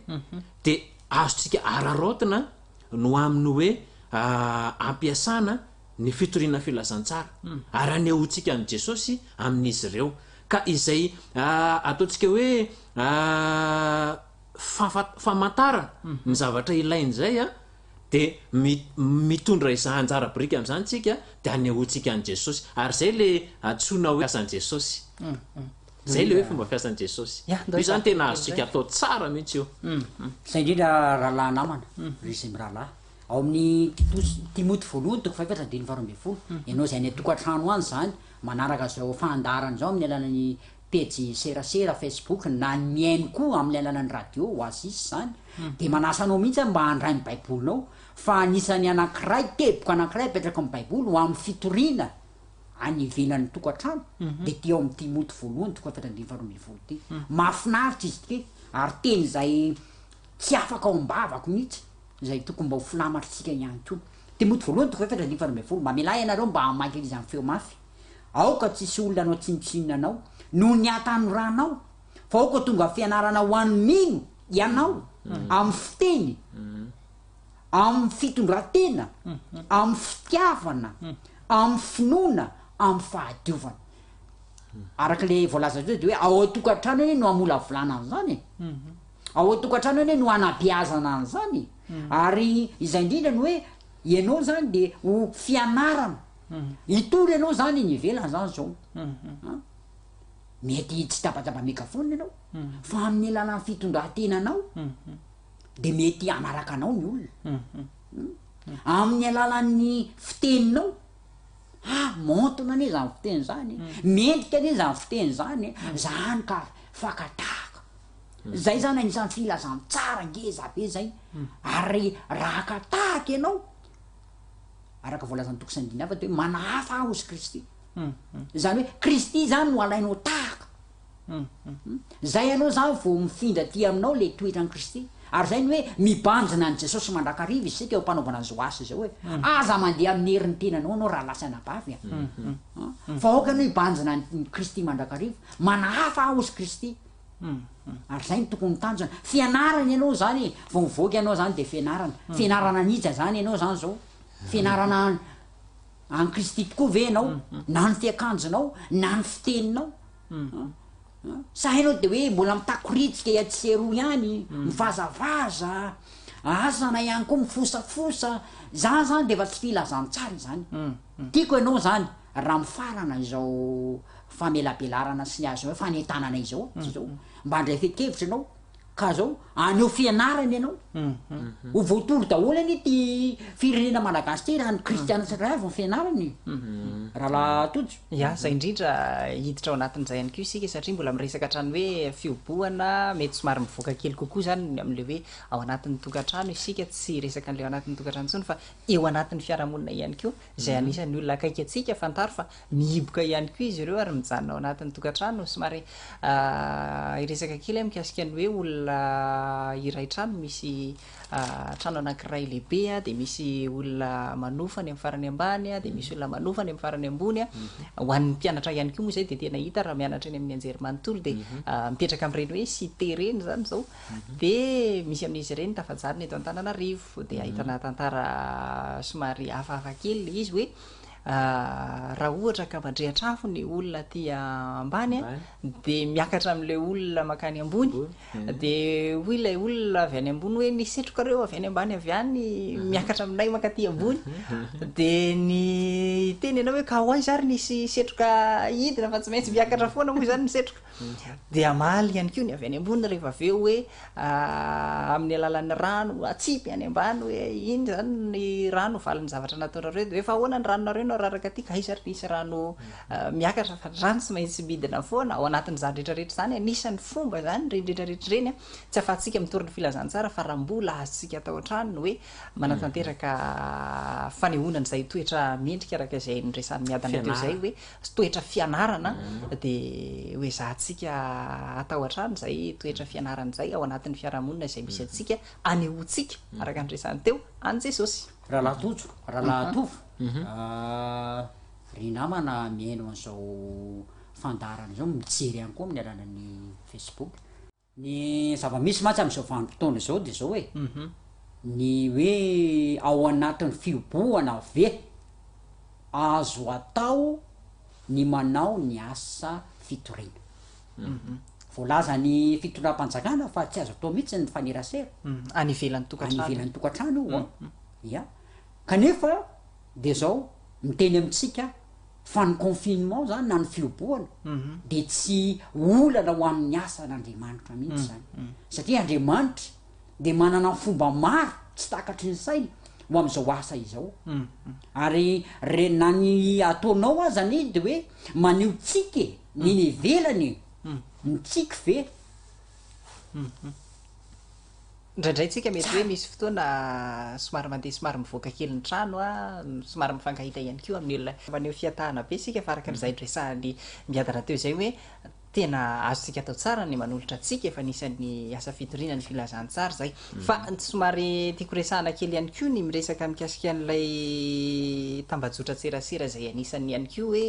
de azotsika ararotina no amin'ny hoe ampiasana ny fitoriana filazantsara ary anehoantsika an' Jesosy amin'izy ireo ka izay ataontsika hoe famantarana ny zavatra ilain'izay de mitondra izay anjara brika am'izany tsika de anehoantsika an' Jesosy ary zay le atsona hoe fiasan' Jesosy zay le hoe fomba fiasan' Jesosy io zany tena azotsika atao tsara mihitsy io zay indrindra rahalahy namana rizimy rahalahy ao amin'ny Timoty voalohany toko faefatra andiny faharoa ambin'ny folo ianao zay any atokantrano any zany manaraka zao fandarana zao amin'ny alalan'ny pejy serasera Facebook na ny miaino koa amin'ny alalan'ny radio oasis zany de manasanao mihitsy mba handray ny baibolinao fa anisany anankiray teboka anankiray apetraka amin'ny baiboly ho amin'ny fitoriana any ivelan'ny tokantrano de ty ao amin'ny Timoty voalohany toko faefatra andiny faharoa ambin'ny folo ty mahafinaritra izy ty ary teny zay tsy afaka ao am-bavako mihitsy zay tokony mba ho filamatritsika ihany koa Timoty voalohany toko faefatra andiny faharoa ambin'ny folo mba milay ianareo mba hamaky izy amin'ny feo mafy aoka tsisy olona anao tsinitsinina anao no ny atanoranao fa aoka tonga fianarana ho an'ny mino ianao amin'ny fiteny amin'ny fitondratena amin'ny fitiavana amin'ny finoana amin'ny fahadiovana arak'le voalaza de hoe ao atokantrano eny no amola volana an'izany ao atokantrano eny no anabeazana an'izany ary izay indrindra ny hoe ianao zany de ho fianarana itory ianao zany ny ivelana zany zao mety tsy tabatabameka foana ianao fa amin'ny alalan'ny fitondrantenanao de mety anaraka anao ny olona amin'ny alalan'ny fiteninao montona ane zany fiteny zany mendrika ane zany fiteny zany zany ka fakataka zay zany anisan'ny filazany tsara ngeza be zay ary raha katahaka ianao araka voalazany toko sandiny hafa de hoe manahafa aosy Kristy zany hoe Kristy zany no alainao tahaka zay ianao zany vao mifindra ty aminao le toetrany Kristy ary zay ny hoe mibanjina an' Jesosy mandrakariva isika eo mpanaovana zoasy zao hoe aza mandeha amin'ny herin'ny tenanao anao raha lasa nabavy fa aoka anao hibanjina ny Kristy mandrakariva manahafa aosy Kristy ary zay ny tokony tanjona fianarana ianao zany vao mivoaka ianao zany de fianarana nija zany ianao zany zao fianarana any Kristy tokoa ve ianao na ny fiakanjonao na ny fiteninao sa hainao de hoe mbola mitakoritsika iatseroa ihany mivazavaza asana ihany koa mifosafosa zany zany de efa tsy filazantsara zany tiako ianao zany raha mifarana izao famelabelarana sy ny azo hoe fanetanana izao zao mba andray fetikevitra ianao ka zao aneo fianarana ianao ho voatory daholo any ty firenena malagasy ty raha ny kristiana tsirairay vao fianarany raha la tojo ya zay indrindra hiditra ao anatin'izay ihany ko isika satria mbola miresaka hatrany hoe fioboana mety somary mivoaka kely kokoa zany am'le hoe ao anatin'ny tokantrano isika tsy resaka an'le ao anatin'ny tokantrano tsony fa eo anatin'ny fiarahamonina ihany koa zay anisan'ny olona akaiky atsika fantaro fa mihiboka ihany koa izy ireo ary mijanona ao anatin'ny tokantrano somary iresaka kely mikasika ny hoe olona iray trano misy trano anankiray lehibe de misy olona manofany amin'ny farany ambany de misy olona manofany amin'ny farany ambony ho an'ny mpianatra ihany koa moa zay de tena hita raha mianatra eny amin'ny anjery manontolo de mipetraka amin'ireny hoe cité reny zany zao de misy amin'izy ireny tafajariny eto Antananarivo de ahitana tantara somary hafahafa kely le izy hoe raha ohatra ka mandrehatra afo ny olona ty ambany de miakatra am'le olona makany ambony de hoy ilay olona avy any ambony hoe nisetrokareo avy any ambany avy any miakatra aminay makaty ambony de ny teny ianao hoe ka hoay zary nisy setroka hidina fa tsy maintsy miakatra foana moa zany nisetroka de amaly ihany koa ny avy any ambony rehefa aveo hoe amin'ny alalan'ny rano atsipy any ambany hoe iny zany ny rano valin'ny zavatra nataonareo de efa ahoana ny ranonareo anao raraka ty ka isary nisy rano miakatra fa rano tsy maintsy midina foana ao anatin'izany rehetrarehetra zany anisan'ny fomba zany reny rehetrarehetra reny tsy afahantsika mitorony filazantsara fa raha mbola azontsika atao an-trano hoe manatanteraka fanehonan' izay toetra mendrika araka izay nresany miadana teo zay hoe toetra fianarana dia hoe zahantsika atao an-trano zay toetra fianaran'izay ao anatin'ny fiarahamonina izay misy antsika anehoantsika araka nresany teo any jesosy raha lahatojo raha lahatovo ry namana miaino an'izao fandarana zao mijery ihany koa amin'ny alalan'ny Facebook ny zava-misy matsy amin'izao vanim-potoana zao de zao hoe ny hoe ao anatin'ny fioboana ve azo atao ny manao ny asa fitoriana voalaza ny fitondram-panjakana fa tsy azo atao mihitsy ny fanerasera any ivelan'ny tokantrano any ivelan'ny tokantrano io ia kanefa de zao miteny amintsika fa ny confinement zany na ny fioboana de tsy olana ho amin'ny asa n'Andriamanitra mihitsy zany satria Andriamanitra de manana fomba maro tsy takatry ny saina ho am'izao asa izao ary na ny ataonao azany de hoe maneho tsika ny ivelany ny tsika ve indraindray tsika mety hoe misy fotoana somary mandeha somary mivoaka kely ny trano somary mifangahita ihany koa amin'ny olona maneho fiatahana be sika fa araka n'izay ndresahany miadana teo zay hoe tena azontsika atao tsara ny manolotra atsika efa nisan'ny asa fitoriana ny filazantsara zay fa somary tiako resahana kely ihany koa ny miresaka mikasika an'ilay tambajotra tserasera zay anisan'ny ihany koa hoe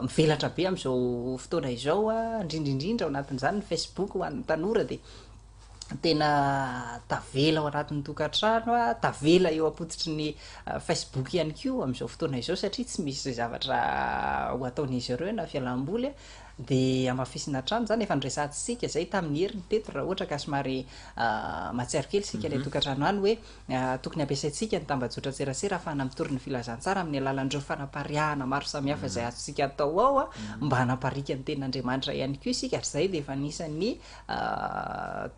mivelatra be am'izao fotoana izao indrindraindrindra ao anatin'izany ny Facebook ho an'ny tanora de tena tavela ao anatin'ny tokantrano tavela eo apotitry ny Facebook ihany koa am'izao fotoana izao satria tsy misy zavatra ho ataon'izy ireo na fialamboly de amafisina trano zany efa nresantsika zay tamin'ny heriny teto raha ohatra ka somary matsiaro kely sika le tokantrano any hoe tokony ampiasaitsika ny tambajotra tserasera ahafahana mitoriny filazansara amin'ny alalan'ireo fanapariahana maro samihafa zay azontsika atao ao mba hanaparika ny tenin'Andriamanitra ihany koa isika ary zay de efa nisan'ny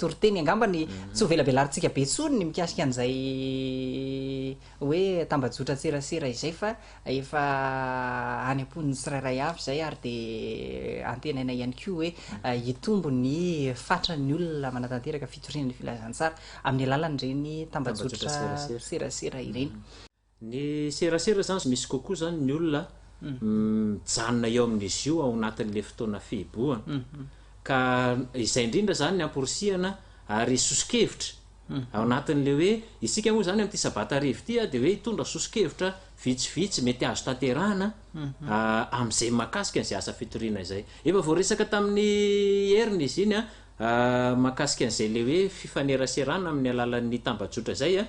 toroteny angambany tsy ho velabelarintsika be tsony ny mikasika an'izay hoe tambajotra tserasera izay fa efa any amponiny tsirairay avy zay ary de antenaina ihany koa hoe hitombo ny fatran'ny olona manatanteraka fitoriana ny filazantsara amin'ny alalan'ireny tambajotra serasera ireny ny serasera zany misy kokoa zany ny olona mijanona eo amin'izy io ao anatin'le fotoana fihiboana ka izay indrindra zany ny amporisihana ary sosikevitra ao anatin'le hoe isika moa zany am'ty sabata rivo ty de hoe hitondra sosikevitra vitsivitsy mety azo tanterahana am'izay makasika an'izay asa fitoriana izay efa voaresaka tamin'ny heriny izy iny makasika an'izay le hoe fifaneraserana amin'ny alalan'ny tambajotra zay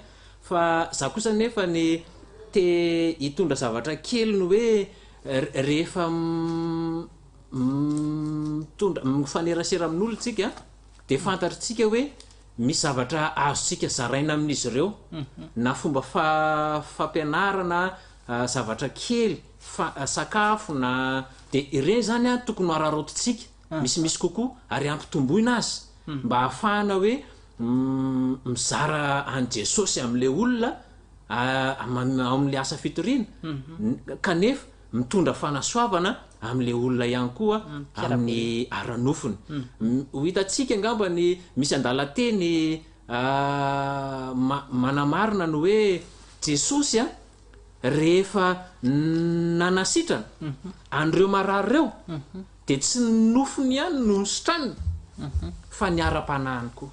fa za kosa nefa ny te hitondra zavatra kely ny hoe rehefa mifanerasera amin'olo tsika de fantatritsika hoe misy zavatra azontsika zaraina amin'izy ireo na fomba fampianarana zavatra kely sakafo na de ireny zany tokony ararototsika misimisy kokoa ary ampitomboina azy mba ahafahana hoe mizara an Jesosy am'le olona am'le asa fitoriana kanefa mitondra fanasoavana am'le olona ihany koa amin'ny aranofony ho hitatsika angambany misy andalateny manamarina ny hoe Jesosy rehefa nanasitrana an'ireo marary reo de tsy nofony ihany no nositrany fa ny ara-panahany koa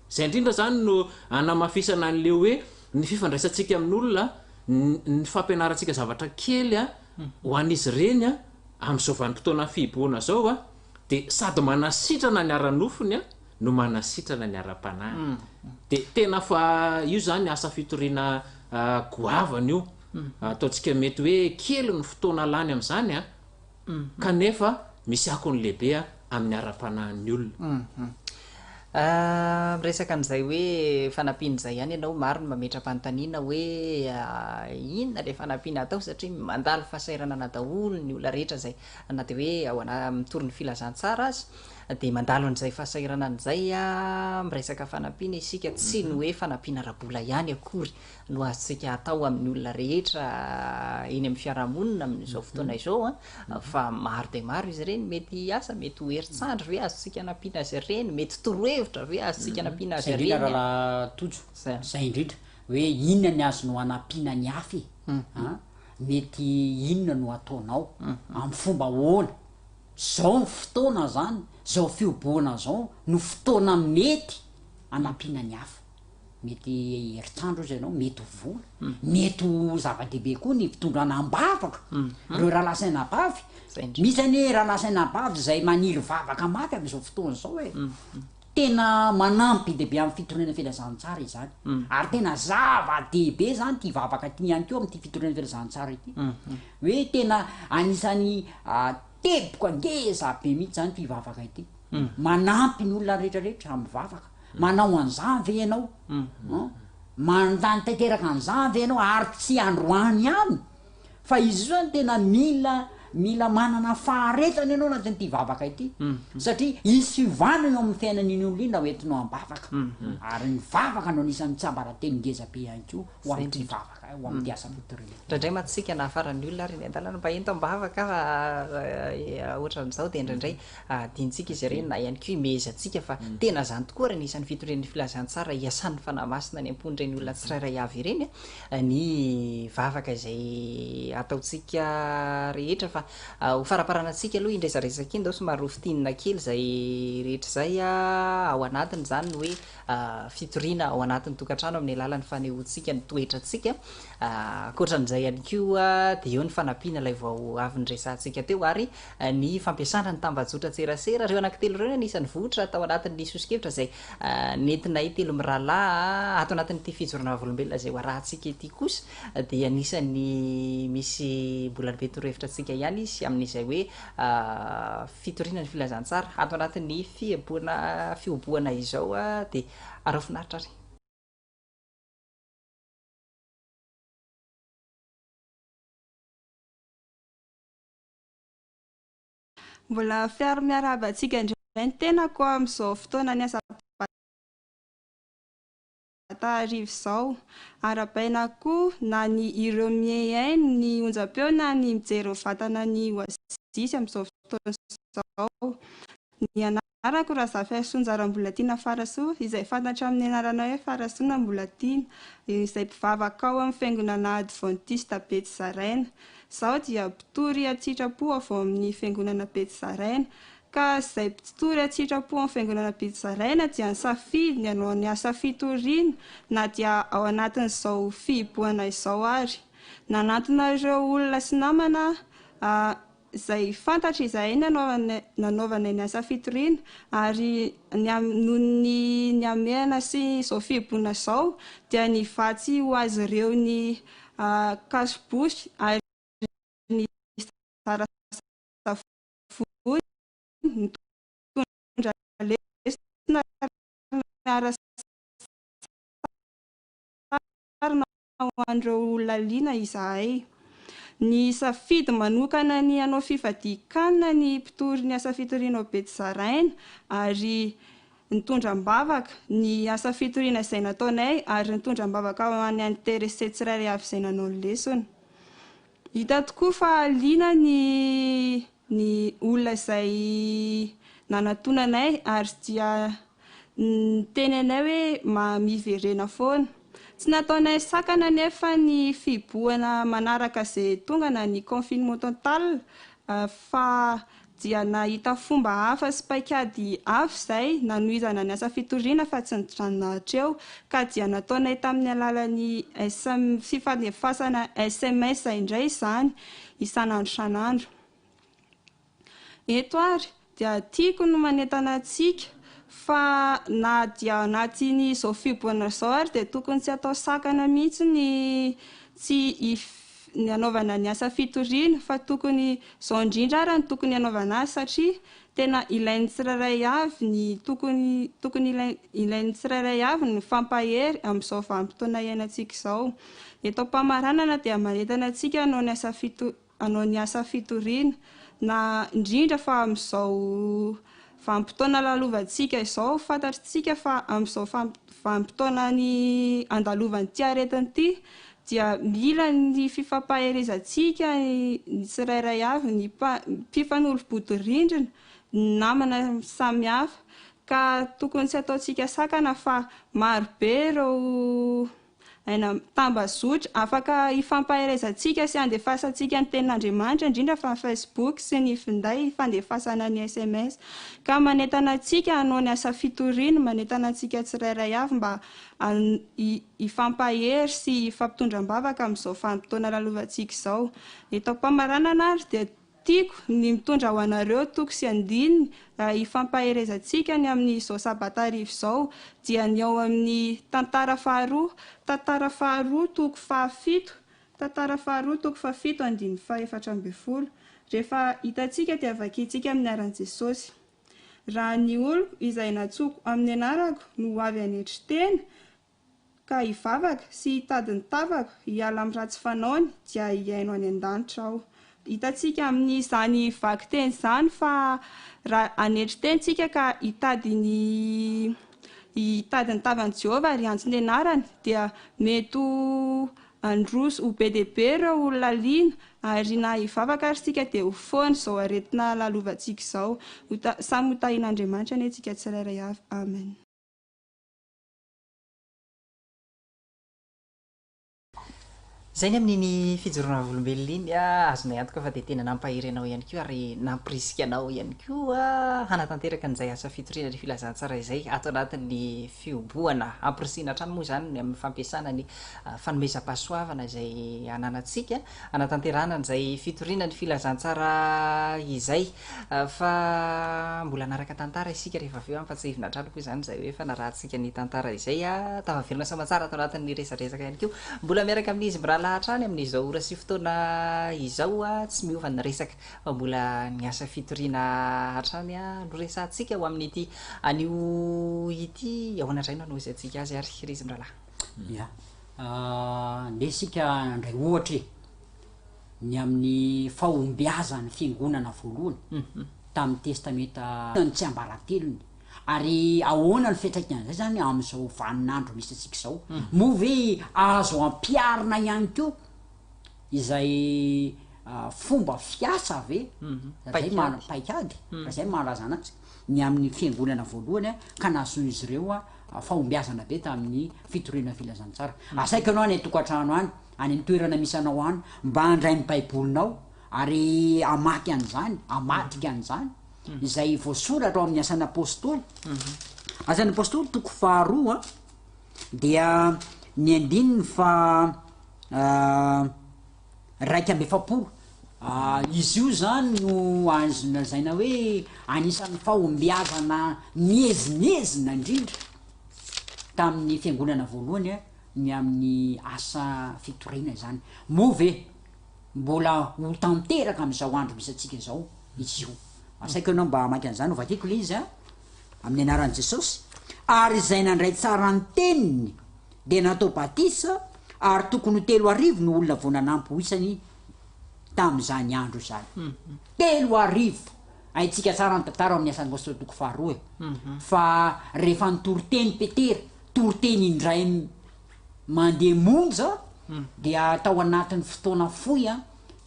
zay indrindra zany no anamafisana an'le hoe ny fifandraisantsika amin'olona ny fampianarantsika zavatra kely ho an'izy reny am'izao vanim-potoana fihiboana zao de sady manasitrana ny ara-nofony no manasitrana ny ara-panahany de tena fa io zany asa fitoriana goavana io ataontsika mety hoe kely ny fotoana lany am'izany kanefa misy akony lehibe amin'ny ara-panahin'ny olona miresaka an'izay hoe fanampian'izay ihany ianao maro ny mametra-panontaniana hoe inona le fanampiana atao satria mandalo fahasairana na daholo ny olona rehetra zay na de hoe ao mitory ny filazantsara azy de mandalo an'izay fahasairana an'izay a miresaka fanampiana isika tsy ny hoe fanampiana rabola ihany akory no azontsika atao amin'ny olona rehetra eny amin'ny fiarahamonina amin'izao fotoana izao a fa maro de maro izy ireny mety asa mety ho herintsandro ve azontsika nampiana azy ireny mety torohevitra ve azontsika nampiana azy ireny raha tojo zay indrindra hoe inona ny azo no anampiana ny afy mety inona no ataonao amin'ny fomba hoana zao ny fotoana zany zao fioboana zao no fotoana mety anampiana ny hafa mety herintsandro izy ianao mety ho vola mety ho zava-dehibe koa ny fitondrana am-bavaka reo raha lasaina bavy misy anie raha lasaina bavy zay maniry vavaka mafy am'izao fotoana zao e tena manampy dehibe amin'ny fitorena filazantsara izany ary tena zava-dehibe zany ty vavaka ty ihany keo am'ty fitorena filazantsara ity hoe tena anisan'ny teboka ngeza be mihitsy zany ty vavaka ity manampy ny olona rehetrarehetra amin'ny vavaka manao an'izany ve ianao mandany tanteraka an'izany ve ianao ary tsy androany any fa izy io zany tena mila manana faharetany ianao anatin'ity vavaka ity satria isy fivana eo amin'ny fiainan'iny olona hoentinao am-bavaka ary ny vavaka no anisan'ny tsambarateny ngeza be ihany ko ho amin'ity vavaka ho amin'ny asa fitorena indraindray matsika nahafaran'ny olona ary ny andalana mba ento am-bavaka ohatran'izao de indraindray diantsika izy ireny na ihany ko imezatsika fa tena zany tokoa raha nisan'ny fitoren'ny filazantsara iasan'ny fanamasina ny ampondreny olona tsirairay avy ireny ny vavaka izay ataotsika rehetra fa ho faraparanatsika aloha indraisaresaka iny dao somary rofitinina kely zay rehetra zay ao anatiny zany hoe fitoriana ao anatin'ny tokantrano amin'ny alalan'ny fanehoantsika ny toetratsika akoatran'izay ihany koa de eo ny fanampiana ilay vao avy nyresantsika teo ary ny fampiasana ny tambajotra tserasera reo anankitelo reo anisan'ny vohitra atao anatin'ny sosikevitra zay nentinay telo mirahalahy ato anatin'ity fijorana volombelona zay ho arahantsika ity kosa de anisan'ny misy mbola be torohevitra atsika ihany izy amin'izay hoe fitoriana ny filazantsara ato anatin'ny fioboana izao de arao finaritra ary mbola fiaro-miaraba atsika indray ny tenako amin'izao fotoana ny asa taharivo izao arabaina koa na ny ireo miehainy ny onjam-peo na ny mijery vatana ny oazisy amin'izao fotoana izao ny anarako raha Zafy Sonjaram-bola tiana Farasoa izay fantatra amin'ny anarana hoe Farasoana mbola tiana izay mpivavaka ao amin'ny fiangonana Adventiste Betizaraina zao dia mpitory an-tsitrapo avao amin'ny fiangonana Betizaraina ka izay mpitory an-tsitrapo amin'ny fiangonana Betizaraina dia nisafidy ny hanao ny asa fitoriana na dia ao anatin'izao fihiboana izao ary nanantona ireo olona sy namana izay fantatra izahay nanaovana ny asa fitoriana ary noho ny amehana sy izao fihiboana izao dia nivatsy ho azy ireo ny kasibosy ary ny sarasavoy mitondra lesona arasarina ho an'ireo olona liana izahay ny safidy manokana ny hanao fifadikanana ny mpitory ny asa fitoriana ao Betizaraina ary nitondram-bavaka ny asa fitoriana izay nataonay ary nitondram-bavaka ao any Teresay tsirairay avy izay nanao ny lesona hita tokoa fa liana ny olona izay nanatonanay ary dia tenenay hoe miverena foana tsy nataonay sakana nefa ny fiboana manaraka izay tonga na ny confinement total fa dia nahita fomba hafa sy paikady hafa izay nanohizana ny asa fitoriana fa tsy nitranona hatreo ka dia nataonay tamin'ny alalan'ny fifandefasana SMS indray izany isan'andro isan'andro eto ary dia tiako no manentana antsika fa na dia anatin'ny izao fiboana izao ary dia tokony tsy atao sakana mihitsy ny anaovana ny asa fitoriana fa tokony izao indrindra ary ny tokony anaovana azy satria tena ilain'ny tsirairay avy ny tokony ilain'ny tsirairay avy ny fampahery amin'izao vanim-potoana iainantsika izao eto am-pamaranana dia manentana antsika hanao ny asa fitoriana na indrindra fa amin'izao vanim-potoana lalovantsika izao fantatritsika fa amin'izao vanim-potoana ny andalovan'ny ty aretiny ty dia mila ny fifampaherezantsika ny tsirairay avy ny mpifanolobodi-rindrina namana samihafa ka tokony tsy ataontsika sakana fa marobe ireo tambazotra afaka ifampaherezantsika sy andefasantsika ny tenin'Andriamanitra indrindra fa ny Facebook sy ny finday fandefasana ny SMS ka manentana antsika hanao ny asa fitoriana manentana antsika tsirairay avy mba ifampahery sy ifampitondram-bavaka amin'izao vanim-potoana lalovantsika izao. Eto am-pamaranana ary dia tiako ny mitondra ho anareo toko sy andininy ifampaherezantsika ny amin'izao sabatarivo izao dia ny ao amin'ny tantara faharoa toko fahafito andiny fahaefatra ambin'ny folo rehefa hitantsika dia vakintsika amin'ny aran'i Jesosy. Raha ny olo izay natsoko amin'ny anarako no avy anetry tena ka hivavaka sy hitady ny tavako hiala amin'ny ratsy fanaony dia hiaino any an-danitra aho. Hitantsika amin'izany vaky teny izany fa raha anetry tentsika ka hitady ny tavan'i Jehovah ary antso ny anarany dia mety androso ho be dia be ireo olona liana ary na hivavaka ary sika dia ho foana izao aretina lalovantsika izao. Samy hotahin'Andriamanitra ny antsika tsirairay avy. Amen. Zay ny amin'iny fijoroana olombelona iny azonay antoka fa dia tena nampahery anao ihany koa ary nampirisika anao ihany koa hanatanteraka an'izay asa fitoriana ny filazantsara izay ato anatin'ny fioboana ampirisihana hatrany moa zany amin'ny fampiasana ny fanomezam-pahasoavana izay ananantsika hanatanterana an'izay fitoriana ny filazantsara izay fa mbola naraka tantara isika rehefa avy eo ampatsahivina hatrany koa izany izay hoe fa narahantsika ny tantara izay tavavirina samatsara ato anatin'ny resaresaka ihany koa mbola miaraka amin'izy hatrany amin'izao ora sy fotoana izao tsy miova ny resaka fa mbola ny asa fitoriana hatrany no resantsika ho amin'ity anio ity ao anadraino anao izay antsika azy ary rizy miralahy. Ya nde sika ndray ohatra ny amin'ny fahombiazany fiangonana voalohany tamin'ny testamenta ny tsy ambaratelony ary ahoana ny fiantraikany zay zany amin'izao vaninandro misy atsika izao moa ve azo ampiarina ihany koa izay fomba fiasa ve paikady zay mahalaza anazy ny amin'ny fiangonana voalohany ka nahazoizy ireo fahombiazana be tamin'ny fitoriana filazantsara asaika anao any tokantrano any any toerana misy anao any mba handray ny baibolinao ary amaky an'izany amatika an'izany izay voasoratra ao amin'ny asan'ny apôstôly asan'ny apôstôly toko faharoa dia ny andininy fa raiky amby efapolo izy io zany no azona zaina hoe anisan'ny fahombiazana miezinezina indrindra tamin'ny fiangonana voalohany ny amin'ny asa fitoriana zany moa ve mbola ho tanteraka amin'izao andro misy atsika izao izy io asaika anao mba amaky an'izany ovakiko le izy amin'ny anaran'i Jesosy ary izay nandray tsara ny teniny de natao batisa ary tokony 3 no olona vao nanampy ho isany tamin'izany andro zany 3 aintsika tsara ny tantara amin'ny asan'ny apôstôly toko faharoa fa rehefa nitory teny Petera tory teny indray mandeha monja dia atao anatin'ny fotoana foy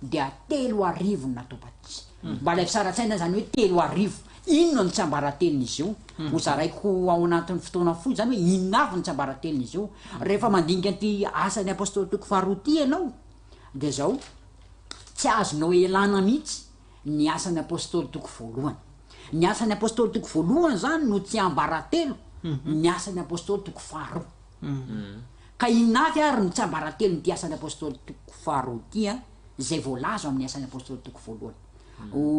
dia 3 natao batisa mba lay fisaratsaina zany hoe 3 inona no tsy ambarateliny izy io ho zaraiko ao anatin'ny fotoana foy zany hoe inona avy no tsy ambarateliny izy io rehefa mandinika an'ity asan'ny apôstôly toko faharoa ty ianao de zao tsy azonao elana mihitsy ny asan'ny apôstôly toko voalohany ny asan'ny apôstôly toko voalohany zany no tsy ambaratelo ny asan'ny apôstôly toko faharoa ka inona avy ary no tsy ambaratelo ny ty asan'ny apôstôly toko faharoa ty zay voalazo amin'ny asan'ny apôstôly toko voalohany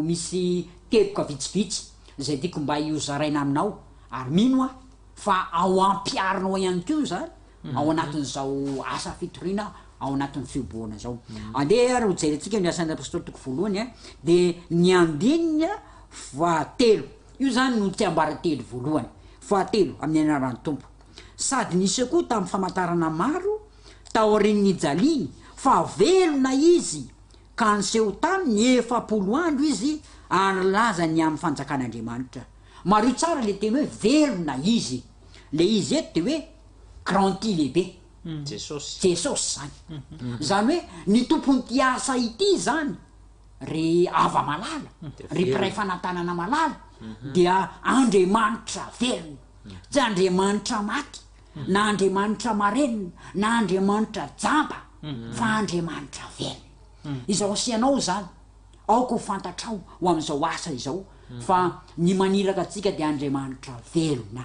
misy teboka vitsivitsy zay tiako mba iozaraina aminao ary mino fa ao ampiarinao ihany ko zany ao anatin'izao asa fitoriana ao anatin'ny fioboana zao andeha ary ho jerentsika ny asan'ny apôstôly toko voalohany de ny andininy fahatelo io zany no tsy ambaratelo voalohany fahatelo amin'ny anaran'ny tompo sady nisy koa tamin'ny famantarana maro taorian'ny jaliny fa velona izy ka niseho taminy 7 andro izy anlaza ny amin'ny fanjakan'Andriamanitra maro tsara le teny hoe velona izy le izy eto de hoe garanti lehibe jesosy zany zany hoe ny tompony ty asa ity zany ry ava malala ry mpiray fanantanana malala dia andriamanitra velona tsy andriamanitra maty na andriamanitra marenina na andriamanitra jamba fa andriamanitra velona izao asianao zany aoko ho fantatrao ho am'izao asa izao fa ny maniraka atsika de andriamanitra velona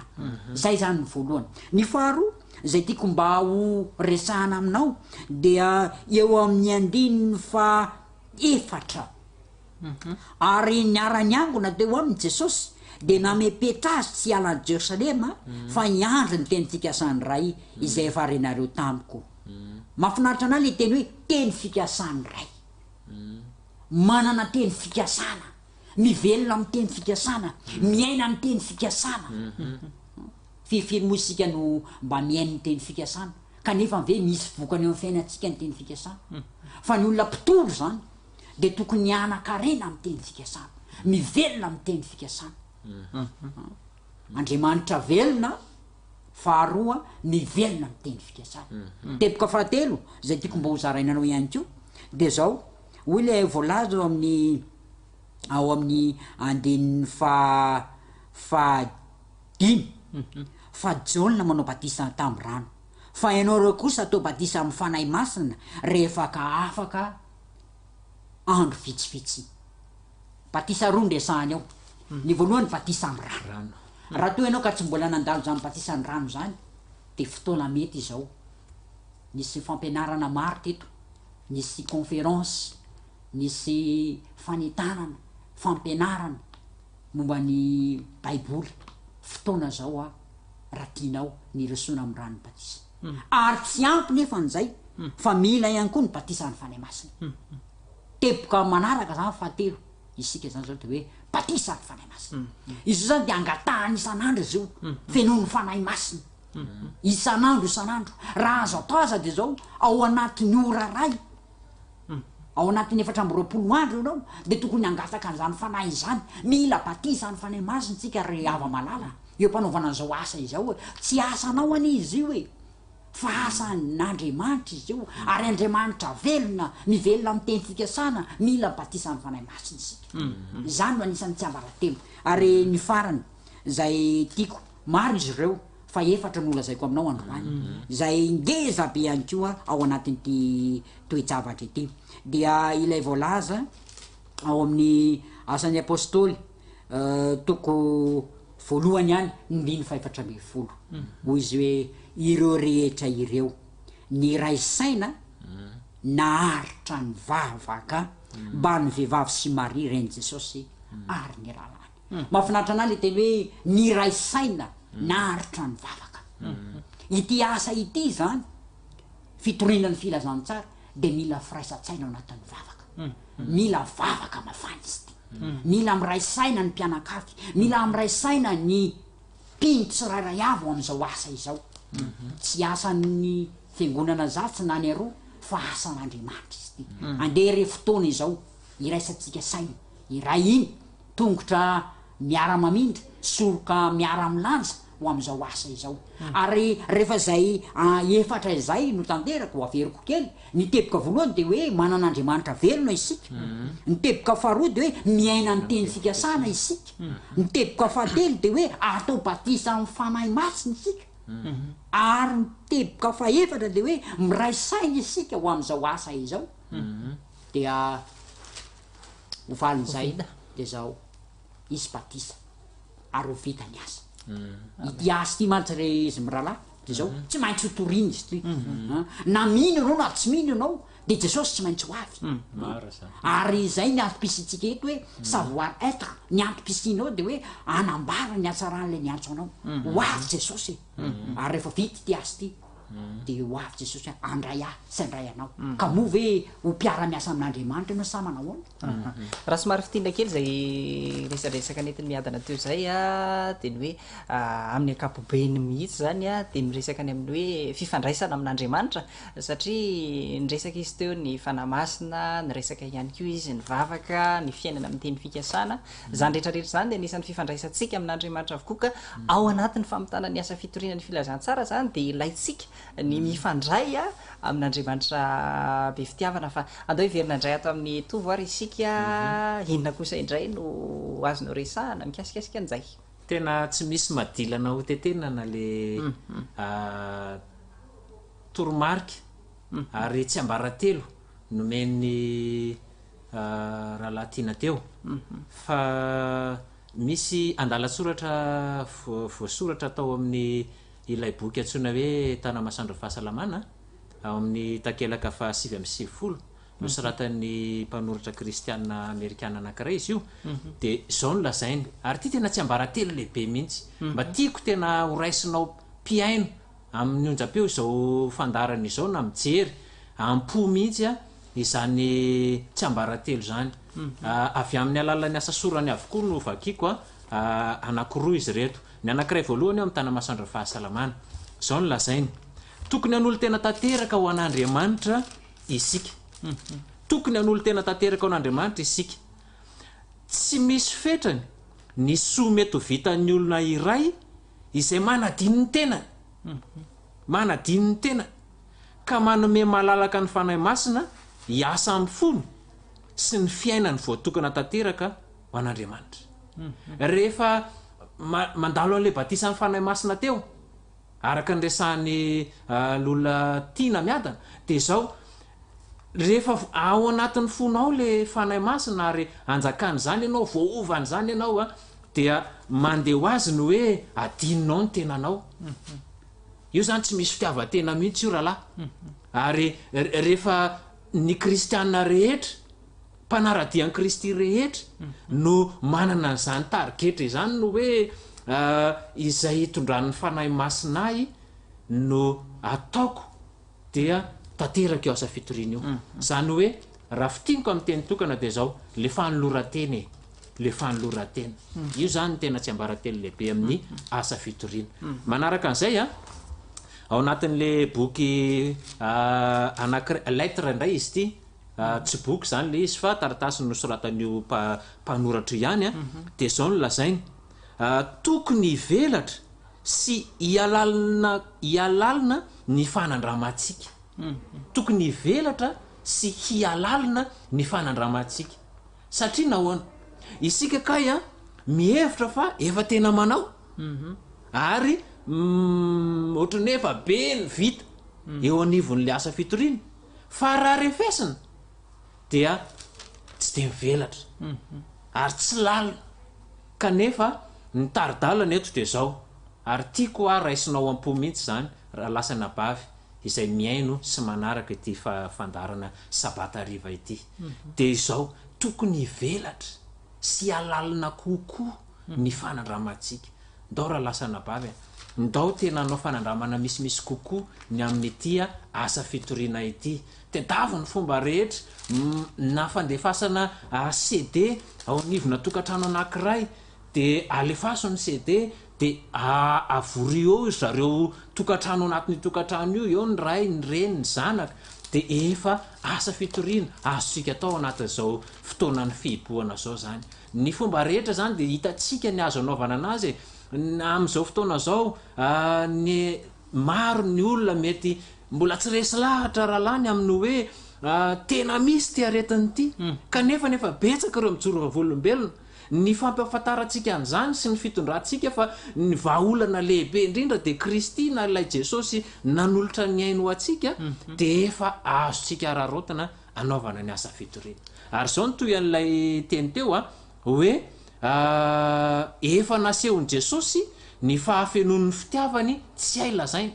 zay zany ny voalohany. Ny faharoa zay tiako mba ho resahana aminao dia eo amin'ny andininy fa efatra ary niara-ny angona teo aminy Jesosy de namepetra azy tsy hiala Jerosalema fa hiandry ny teny fikasany ray izay efa renareo tamiko. Mahafinaritra anahy le teny hoe teny fikasany ray, manana teny fikasana, mivelona amin'ny teny fikasana, miaina amin'ny teny fikasana. Firy moa isika no mba miaina ny teny fikasana kanefa ve misy vokany eo amin'ny fiainantsika ny teny fikasana? Fa ny olona mpitoro zany de tokony hianan-karena amin'ny teny fikasana, mivelona amin'ny teny fikasana. Andriamanitra velona, faharoa mivelona amin'ny teny fikasana. Teboka fahatelo zay tiako mba ho zarainanao ihany koa de zao hoy le voalaza ao amin'ny andininy fahadimy fa Jaona manao batisa tamin'ny rano fa ianao reo kosa atao batisa amin'ny fanahy masina rehefa ka afaka andro vitsivitsy. Batisa roa ndresahany ao. Ny voalohany batisa amin'ny rano. Raha toa ianao ka tsy mbola nandalo zany batisa ny rano zany de fotoana mety izao. Nisy fampianarana maro teto, nisy conférence, nisy fanitanana, fampianarana momba ny baiboly. Fotoana zao raha tianao ny resona amin'ny rano batisa. Ary tsy ampy nefa an'izay fa mila ihany koa ny batisa ny fanahy masina. Teboka manaraka zany fahatelo isika zany zao de hoe batisa ny fanahy masina. Izy zany de angatahany isan'andro izy io fenoy ny fanahy masina isan'andro. Raha azo atao aza de zao ao anatin'ny ora ray, ao anatin'ny 420 andro ianao de tokony angataka an'izany fanahy zany. Mila batisa ny fanahy masina tsika ry ava malala eo mpanaovana zao asa izao. Tsy asanao any izy io fa asan'Andriamanitra izy io, ary Andriamanitra velona, mivelona amin'ny teny fikasana, mila batisa ny fanahy masina isika. Zany no anisan'ny tsy ambara-telo. Ary ny farany zay tiako maro izy ireo fa efatra no lazaiko aminao androany zay ngeza be ihany koa ao anatin'ity toe-javatra ity dia ilay voalaza ao amin'ny asan'ny apôstôly toko voalohany ihany ny 4:20 hoy izy hoe ireo rehetra ireo ny ray saina naharitra ny vavaka mba ny vehivavy sy Maria reny Jesosy ary ny ralany. Mahafinaritra anahy le teny hoe ny ray saina naharitra ny vavaka. Ity asa ity zany fitorinan'ny filazantsara de mila firaisan-tsaina ao anatin'ny vavaka. Mila vavaka mafana izy ty. Mila miray saina ny mpianakavy, mila miray saina ny mpino tsirairay avy ao am'izao asa izao. Tsy asan'ny fiangonana zatsy na ny aroa fa asan'Andriamanitra izy ty. Andeha re fotoana izao iraisantsika saina, iray iny tongotra miara-mamindra, soroka miara-milanja ho am'izao asa izao. Ary rehefa zay efatra izay no tanteraka ho averiko kely. Ny teboka voalohany de hoe manan'Andriamanitra velona isika. Ny teboka faharoa de hoe miaina ny teny fikasana isika. Ny teboka fahatelo de hoe atao batisa amin'ny fanahy masina isika. Ary ny teboka fahaefatra de hoe miray saina isika ho am'izao asa izao. Dia ho valin'izay de zao izy batisa ary ho vita ny asa. Ity asa ty mantsy re izy miralahy de zao tsy maintsy ho toriny izy ty. Na mino ianao na tsy mino ianao de Jesosy tsy maintsy ho avy. Ary zay ny antom-pisitsika eto hoe savoir être. Ny antom-pisinao de hoe anambara ny atsaran'le niantso anao ho avy Jesosy. Ary rehefa vita ty asa ty de ho avy Jesosy hoe andray ahy sy andray anao ka moa ve ho mpiara-miasa amin'Andriamanitra ianao sa manao ahoana raha somary fitindra kely zay resadresaka netiny miadana teo zay a de ny hoe amin'ny ankapobeny mihitsy zany a de miresaka ny amin'ny hoe fifandraisana amin'Andriamanitra satria nyresaka izy teo ny fanamasina ny resaka ihany koa izy ny vavaka ny fiainana amin'ny teny fikasana zany rehetrarehetra zany de anisan'ny fifandraisantsika amin'Andriamanitra avokoa ka ao anatin'ny famitana ny asa fitoriana ny filazantsara zany de ilaitsika ny mifandray a amin'Andriamanitra be fitiavana fa andao hiverina indray ato amin'ny tovoary isika inona kosa indray no azonao resahana mikasikasika an'izay tena tsy misy madilana ho tetenana le toromarika ary tsy ambaratelo nomeny rahalahy tiana teo fa misy andalatsoratra voasoratra tao amin'ny ilay boky antsoina hoe tana masandro fahasalamana ao amin'ny takelaka fa 7:70 nosoratan'ny mpanoratra kristiana amerikana anankiray izy io de zao no lazainy ary ty tena tsy ambaratelo lehibe mihitsy mba tiako tena horaisinao piaino amin'ny onjam-peo izao fandarana izao na mijery ampo mihitsy a izany tsy ambaratelo zany avy amin'ny alalan'ny asa sorany avokoa no vakiako a anankiroa izy reto ny anankiray voalohany eo amin'ny tana masandro fahasalamana zao no lazainy tokony an'olo tena tanteraka ho an'Andriamanitra isika tokony an'olo tena tanteraka ho an'Andriamanitra isika tsy misy fetrany ny soa mety ho vitan'ny olona iray izay manadiny ny tenany manadiny ny tenany ka manome malalaka ny fanahy masina hiasa amin'ny fony sy ny fiainany voatokana tanteraka ho an'Andriamanitra rehefa mandalo an'le batisa ny fanahy masina teo araka ny resahan'ny lolona tiana miadana de zao rehefa ao anatin'ny fonao le fanahy masina ary anjakany zany ianao voaovany zany ianao a dia mandeha ho azy no hoe adininao ny tenanao io zany tsy misy fitiavatena mihitsy io rahalahy ary rehefa ny kristianina rehetra mpanaradian'ny Kristy rehetra no manana n'izany tarigetra izany no hoe izay hitondran'ny fanahy masinahy no ataoko dia tanteraka eo asa fitoriana io zany hoe raha fitiniko amin'ny teny tokana de zao le fanolorateny le fanoloratena io zany tena tsy ambaratelo lehibe amin'ny asa fitoriana manaraka an'izay a ao anatin'le boky anankiray lettre indray izy ty tsy boky zany le izy fa taratasy nosoratan'io mpanoratra ihany a de zao no lazainy tokony hivelatra sy hialalina ny fanandramantsika tokony hivelatra sy hialalina ny fanandramantsika satria nahoana isika kay a mihevitra fa efa tena manao ary ohatrany efa be ny vita eo anivon'le asa fitoriana fa raha refesina dia tsy de mivelatra ary tsy lalina kanefa ny taridalana eto de zao ary tiako a raisinao am-po mihitsy zany raha lasana bavy izay miaino sy manaraka ity fandarana sabata riva ity de zao tokony hivelatra sy alalina kokoa ny fanandramantsika ndao raha lasana bavy ndao tena anao fanandramana misimisy kokoa ny amin'ny tia asa fitoriana ity tedavo ny fomba rehetra na fandefasana CD ao anivona tokantrano anankiray de alefaso ny CD de avory eo zareo tokantrano anatin'ny tokantrano io eo ny ray ny reny ny zanaka de efa asa fitoriana azosika atao anatin'izao fotoanany fihibohana zao zany ny fomba rehetra zany de hitatsika ny azo anaovana anazy amin'izao fotoana zao ny maro ny olona mety mbola tsy resy lahatra rahalany amin'ny hoe tena misy ty aretiny ity kanefa nefa betsaka ireo mijoro vavolombelona ny fampafantarantsika an'izany sy ny fitondrantsika fa ny vahaolana lehibe indrindra de Kristy na ilay Jesosy nanolotra ny aino atsika de efa azontsika rarotana anaovana ny asa fitoriana ary zao ny toy an'ilay teny teo a hoe efa nasehon'i Jesosy ny fahafenon'ny fitiavany tsy hay lazaina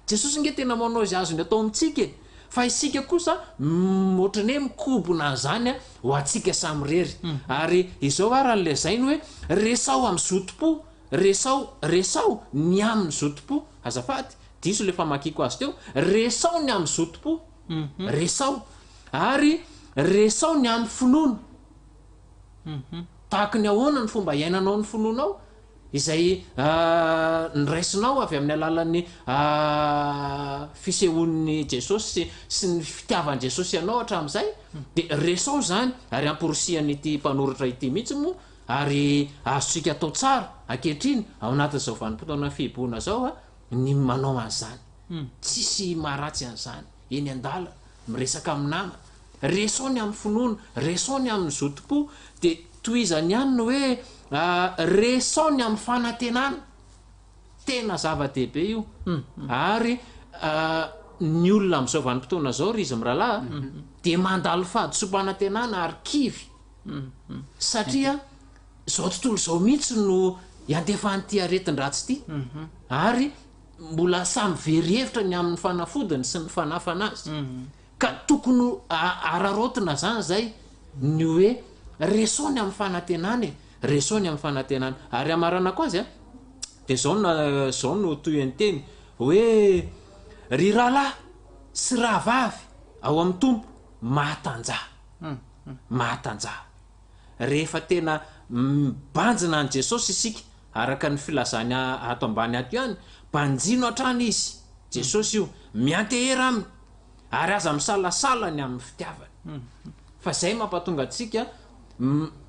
Jesosy nge tena manao izy azony atao amintsika fa isika kosa ohatrany hoe mikobona zany ho atsika samy rery ary izao ara n'lezainy hoe resao amin'ny zotom-po resao ny amin'ny zotom-po azafady diso le famakiko azy teo resao ny amin'ny zotom-po resao ary resao ny amin'ny finoana tahaka ny ahoana ny fomba iainanao ny finoanao izay nyraisinao avy amin'ny alalan'ny fisehon'ny Jesosy sy ny fitiavan'i Jesosy ianao hatramin'izay dia resao zany ary amporosian'ity mpanoratra ity mihitsy moa ary azontsika atao tsara ankehitriny ao anatin'izao vanim-potoana fihiboana zao ny manao an'izany tsisy maharatsy an'izany eny an-dala miresaka amin'ny nama resao ny amin'ny finoana resao ny amin'ny zotom-po dia toizany ihany ny hoe resao ny amin'ny fanantenana tena zava-dehibe io ary ny olona amin'izao vanim-potoana zao ry izy mirahalahy dia mandalo fahadisom-panantenana ary kivy satria zao tontolo zao mihitsy no iandefan'ity aretin-dratsy ity ary mbola samy very hevitra ny amin'ny fanafodiny sy ny fanafana azy ka tokony ararotina zany zay ny hoe resao ny amin'ny fanantenana resao ny amin'ny fanantenana ary amarana ko azy dia zao no toy ny teny hoe ry rahalahy sy rahavavy ao amin'ny tompo mahatanjaha rehefa tena banjina an' Jesosy isika araka ny filazany ato ambany ato ihany banjino hatrany izy Jesosy io miantehera aminy ary aza misalasala ny amin'ny fitiavany fa zay mampatonga atsika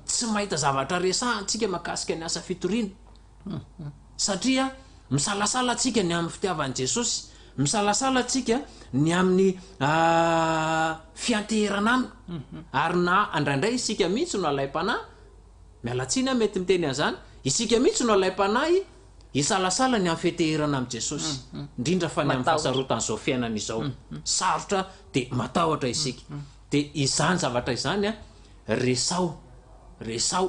tsy mahita zavatra resahantsika makasika ny asa fitoriana satria misalasala atsika ny amin'ny fitiavan'i Jesosy misalasala atsika ny amin'ny fianteherana aminy ary na andraindray isika mihitsy no alaim-panahy mialatsiny mety miteny an'izany isika mihitsy no alaim-panahy isalasala ny amin'ny fiteherana amin'ny Jesosy indrindra fa ny amin'ny fahasarotan'izao fiainana izao sarotra dia matahotra isika dia izany zavatra izany resao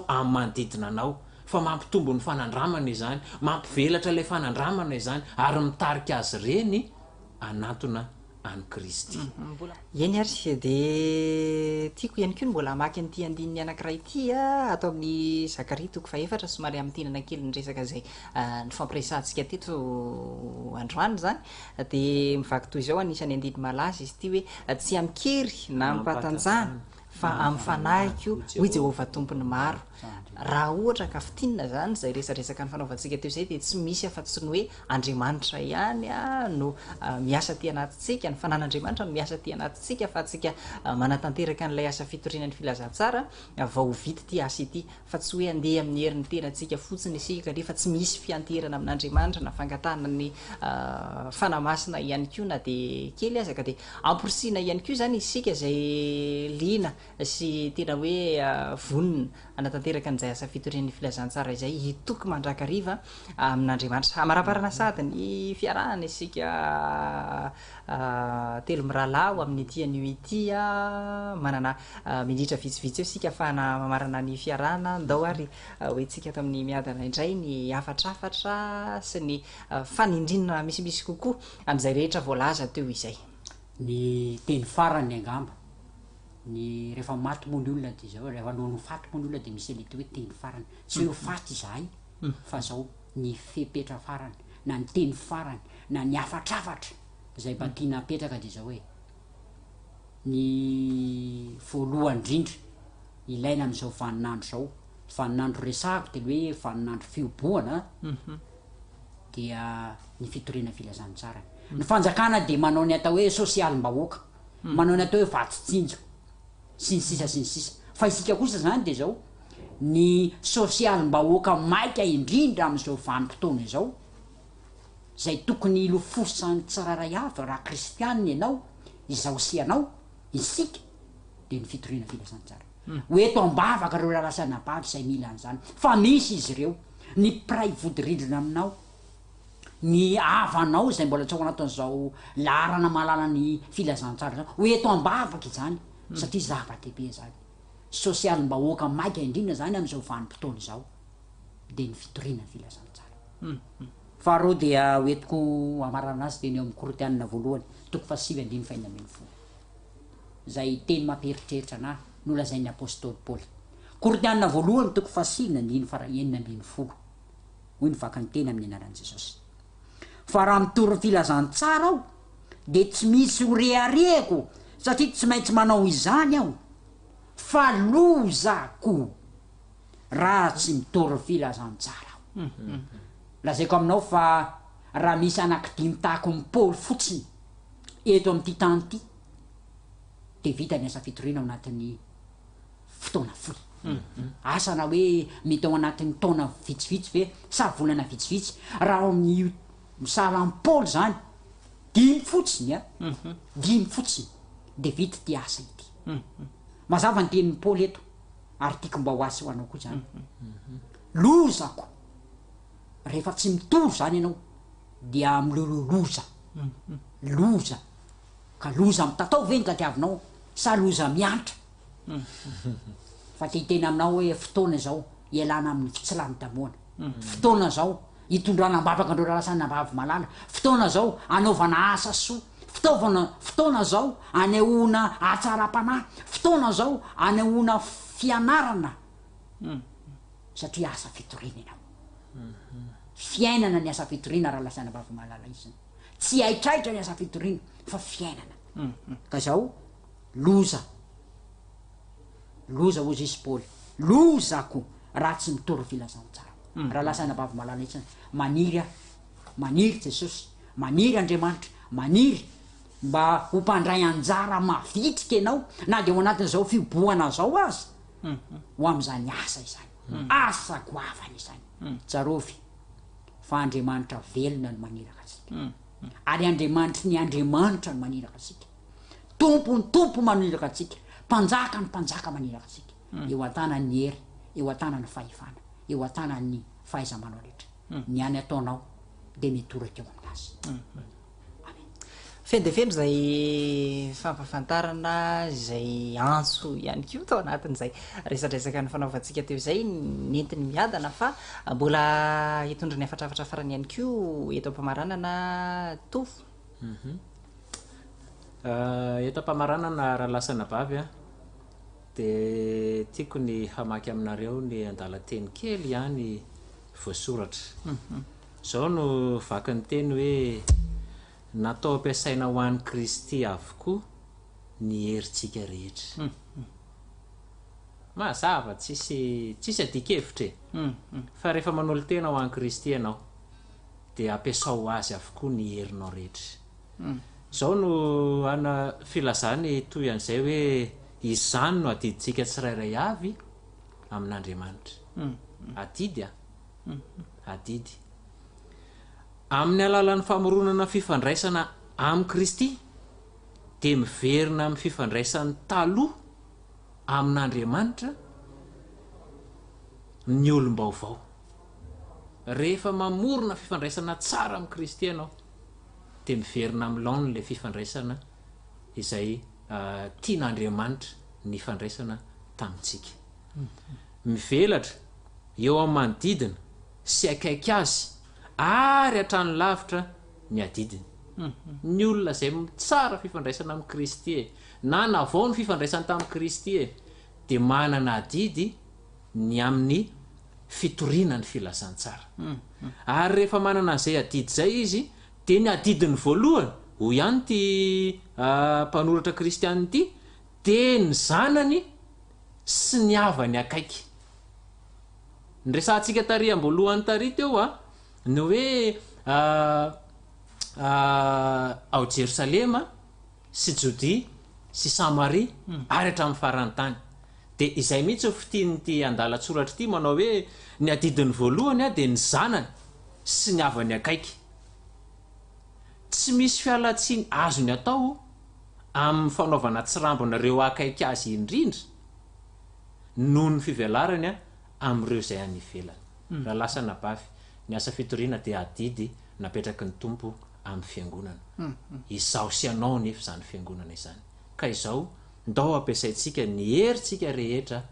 amin'ny manodidina anao fa mampitombo ny fanandramana izany mampivelatra ilay fanandramana izany ary mitarika azy reny anatona any Kristy eny ary dia tiako ihany koa mbola maky an'ity andininy anankiray ity atao amin'ny Zakaria 4 somary amin'ny tinana kely ny resaka zay ny fampiresantsika teto androany zany dia mivaky toy izao anisany andiny malaza izy ity hoe tsy amikery na ampatanjahana fa amin'ny fanahiko hoy Jehovah tompony maro raha ohatra ka fitinina zany zay resaresaka ny fanaovantsika teo zay dia tsy misy afa-tsy ny hoe Andriamanitra ihany no miasa ty anatintsika ny fanan'Andriamanitra no miasa ty anatintsika fa tsika manatanteraka n'ilay asa fitoriana ny filazantsara vao vity ty asa ity fa tsy hoe andeha amin'ny herin'ny tenantsika fotsiny isika kanefa tsy misy fianterana amin'Andriamanitra na fangatahana ny fanamasina ihany koa na dia kely aza ka dia amporisiana ihany koa zany isika zay liana sy tena hoe vonina anatanteraka n'izay asa fitorian'ny filazantsara izay hitoky mandrakariva amin'Andriamanitra amaraparana sady ny fiarahana isika telo mirahalahy amin'ny ity anio ity manana minitra vitsivitsy eo sika ahafahana mamarana ny fiarahana ndao ary hoentsika ato amin'ny miadana indray ny afatrafatra sy ny fanindrinana misimisy kokoa amin'izay rehetra voalaza teo izay ny teny farany angamba ny rehefa maty moa ny olona dia zao rehefa lohany faty moa ny olona dia misy lety hoe teny farany tsy hoe faty izahay fa zao ny fepetra farany na ny teny farany na ny afatrafatra zay mba tiana apetraka dia zao hoe ny voalohany indrindra ilaina amin'izao vaninandro zao vaninandro resahako dia hoe vaninandro fioboana dia ny fitoriana filazantsara ny fanjakana dia manao ny atao hoe sosialim-bahoaka manao ny atao hoe vatitsinjo sy ny sisa fa isika kosa zany dia zao ny sosialim-bahoaka maika indrindra amin'izao vanim-potoana izao zay tokony ilofosany tsiraray avy raha kristianina ianao izao sy anao isika dia ny fitoriana filazantsara hoe eto ambavaka reo rahalasana bavy izay mila an'izany fa misy izy ireo ny piray vodirindrina aminao ny avanao zay mbola tsy ao anatin'izao laharana malala ny filazantsara zao hoe eto ambavaka izany satria zava-dehibe zany sosialim-bahoaka maika indrindra zany amin'izao vanim-potoana izao dia ny fitoriana filazantsara faharoa dia hoentiko amarana azy dia ny eo amin'ny Korinthianina voalohany 9:5 zay teny mamperitreritra anahy nolazain'ny apôstôly Paoly Korinthianina voalohany 9:9 hoy ny vakany teny amin'ny anaran'i Jesosy fa raha mitory filazantsara aho de tsy misy ho reharehako satria tsy maintsy manao izany aho fa lozako raha tsy mitory filazantsara aho lazaiko aminao fa raha misy anankidimy tahako mipôly fotsiny eto am'ty tany ty de vita ny asa fitoriana ao anatin'ny fotoana foy asana hoe mety ao anatin'ny taona vitsivitsy ve sa volana vitsivitsy raha ao amin'ny misalampôly zany dimy fotsiny a dimy fotsiny de vita ty asa ity mazava ny tenin'ny pôly eto ary tiako mba ho asy ho anao koa zany lozako rehefa tsy mitory zany ianao dia amilololoza loza ka loza mitatao veny ka tiavinao sa loza miantra fa titena aminao hoe fotoana zao ialana amin'ny fitsilamy-damoana fotoana zao hitondrana mbavaka andreo rahalasany ambavy malala fotoana zao anaovana asa soa fotoana zao anehoana atsara-panahy fotoana zao anehoana fianarana satria asa fitoriana ianao fiainana ny asa fitoriana raha lasana ambavy malala izany tsy aitraitra ny asa fitoriana fa fiainana ka zao loza ozy isy pôly lozako raha tsy mitory filazantsara raha lasana ambavy malala izany maniry jesosy maniry andriamanitra maniry mba ho mpandray anjara mavitrika ianao na de ho anatin'izao fiboana zao azy ho am'izany asa izany asa goavana izany tsarovy fa andriamanitra velona no maniraka atsika ary andriamanitra ny andriamanitra no maniraka atsika tompo ny tompo maniraka atsika mpanjaka ny mpanjaka maniraka atsika eo an-tanany hery eo an-tanany fahefana eo an-tanany fahaiza-manao rehetra ny any ataonao de mitoraka eo aminazy feno de feno zay fampafantarana zay antso ihany ko tao anatin'zay resadresaka ny fanaovantsika teo zay nentiny miadana fa mbola hitondra ny afatrafatra farany ihany ko eto ampamaranana tofo eto ampamaranana raha lasana bavy a de tiako ny hamaky aminareo ny andalateny kely ihany voasoratra zao no vaky ny teny hoe natao ampiasaina ho an'ny Kristy avokoa ny herintsika rehetra mazava tsisy adikevitra fa rehefa manolo tena ho an'ny Kristy ianao de ampiasao azy avokoa ny herinao rehetra zao no ana filazany toy an'izay hoe izany no adiditsika tsirairay avy amin'Andriamanitra adidy adidy amin'ny alalan'ny famoronana fifandraisana amin'ny Kristy de miverina amin'ny fifandraisany taloha amin'Andriamanitra ny olom-baovao rehefa mamorona fifandraisana tsara amin'ny Kristy ianao de miverina amin'ny laony le fifandraisana izay tian'Andriamanitra ny fandraisana tamintsika mivelatra eo amin'ny manodidina sy akaiky azy ary hatrany lavitra ny adidiny ny olona zay tsara fifandraisana amin'ny Kristy na navao ny fifandraisana tamin'ny Kristy de manana adidy ny amin'ny fitoriana ny filazantsara ary rehefa manana an'izay adidy zay izy de ny adidiny voalohany ho ihany ty mpanoratra kristiany ity de ny zanany sy ny avany akaiky nyresantsika tary amboalohany tary teo no hoe ao Jerosalema sy Jodia sy Samaria ary hatramin'ny farany tany de izay mihitsy ho fitianyty andalatsoratra ity manao hoe ny adidiny voalohany de ny zanany sy ny avany akaiky tsy misy fialatsiny azony atao amin'ny fanaovana tsirambonareo akaiky azy indrindra noho ny fivelarany amin'ireo zay any ivelany raha lasana bavy ny asa fitoriana de adidy napetraky ny tompo amin'ny fiangonana izao sy anao nefa zany fiangonana izany ka izao ndao ampiasaitsika ny herintsika rehetra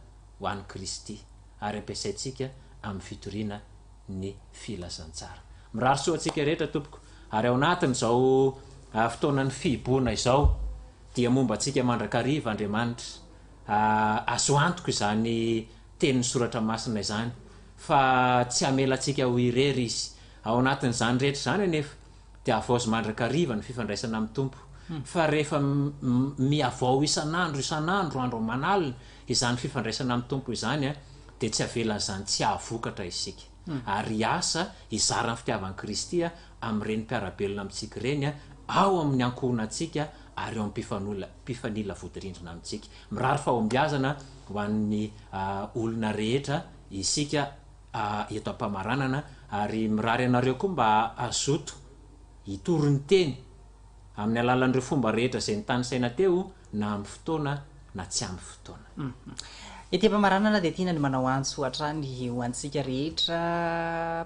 ho an'ny Kristy ary ampiasaitsika amin'ny fitoriana ny filazantsara mirary soa atsika rehetra tompoko ary ao anatin'izao fotoanany fihiboana izao dia momba atsika mandrakariva Andriamanitra azo antoko izany tenin'ny soratra masina izany fa tsy amela atsika ho irery izy ao anatin'izany rehetra zany anefa dia avozy mandrakariva ny fifandraisana amin'ny tompo fa rehefa miavao isan'andro andro manalina izany fifandraisana amin'ny tompo izany a dia tsy avelan'izany tsy ahavokatra isika ary asa izara ny fitiavan'i Kristy a amin'ireny mpiarabelona amintsika ireny a ao amin'ny ankohonantsika ary eo amin'ny mpifanila vodirindrina amintsika mirary fahombiazana ho an'ny olona rehetra isika eto am-pamaranana ary mirary anareo koa mba azoto hitory ny teny amin'ny alalan'ireo fomba rehetra izay nitany saina teo na amin'ny fotoana na tsy amin'ny fotoana. Ety am-pamaranana dia tiana ny manao antso hatrany ho antsika rehetra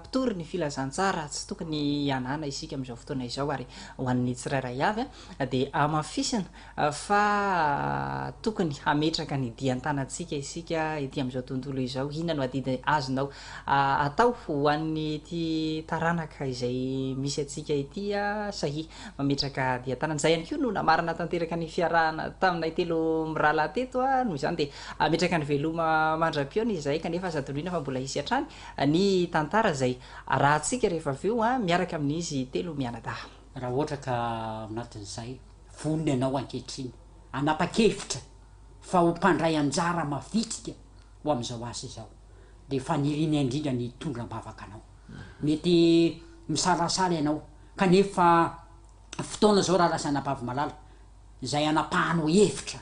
mpitory ny filazantsara tsy tokony hanana isika amin'izao fotoana izao ary ho an'ny tsirairay avy dia amafisana fa tokony hametraka ny dian-tanantsika isika ety amin'izao tontolo izao. Inona no adidy azonao atao ho an'ny ty taranaka izay misy atsika ety sahy mametraka dian-tanana izay ihany koa no namarana tanteraka ny fiarahana taminay telo mirala teto noho izany dia ametraka ny veloma mandra-piona izay kanefa zadolina fa mbola isy hatrany ny tantara izay rahantsika rehefa avy eo miaraka amin'izy telo mianadaha. Raha ohatra ka anatin'izay vonona ianao ankehitriny anapa-kevitra fa ho mpandray anjara mavitrika ho amin'izao asa izao dia faniriana indrindra ny tondram-bavaka anao mety misalasala ianao kanefa fotoana zao raha lasa anabavy malala izay anapahanao hevitra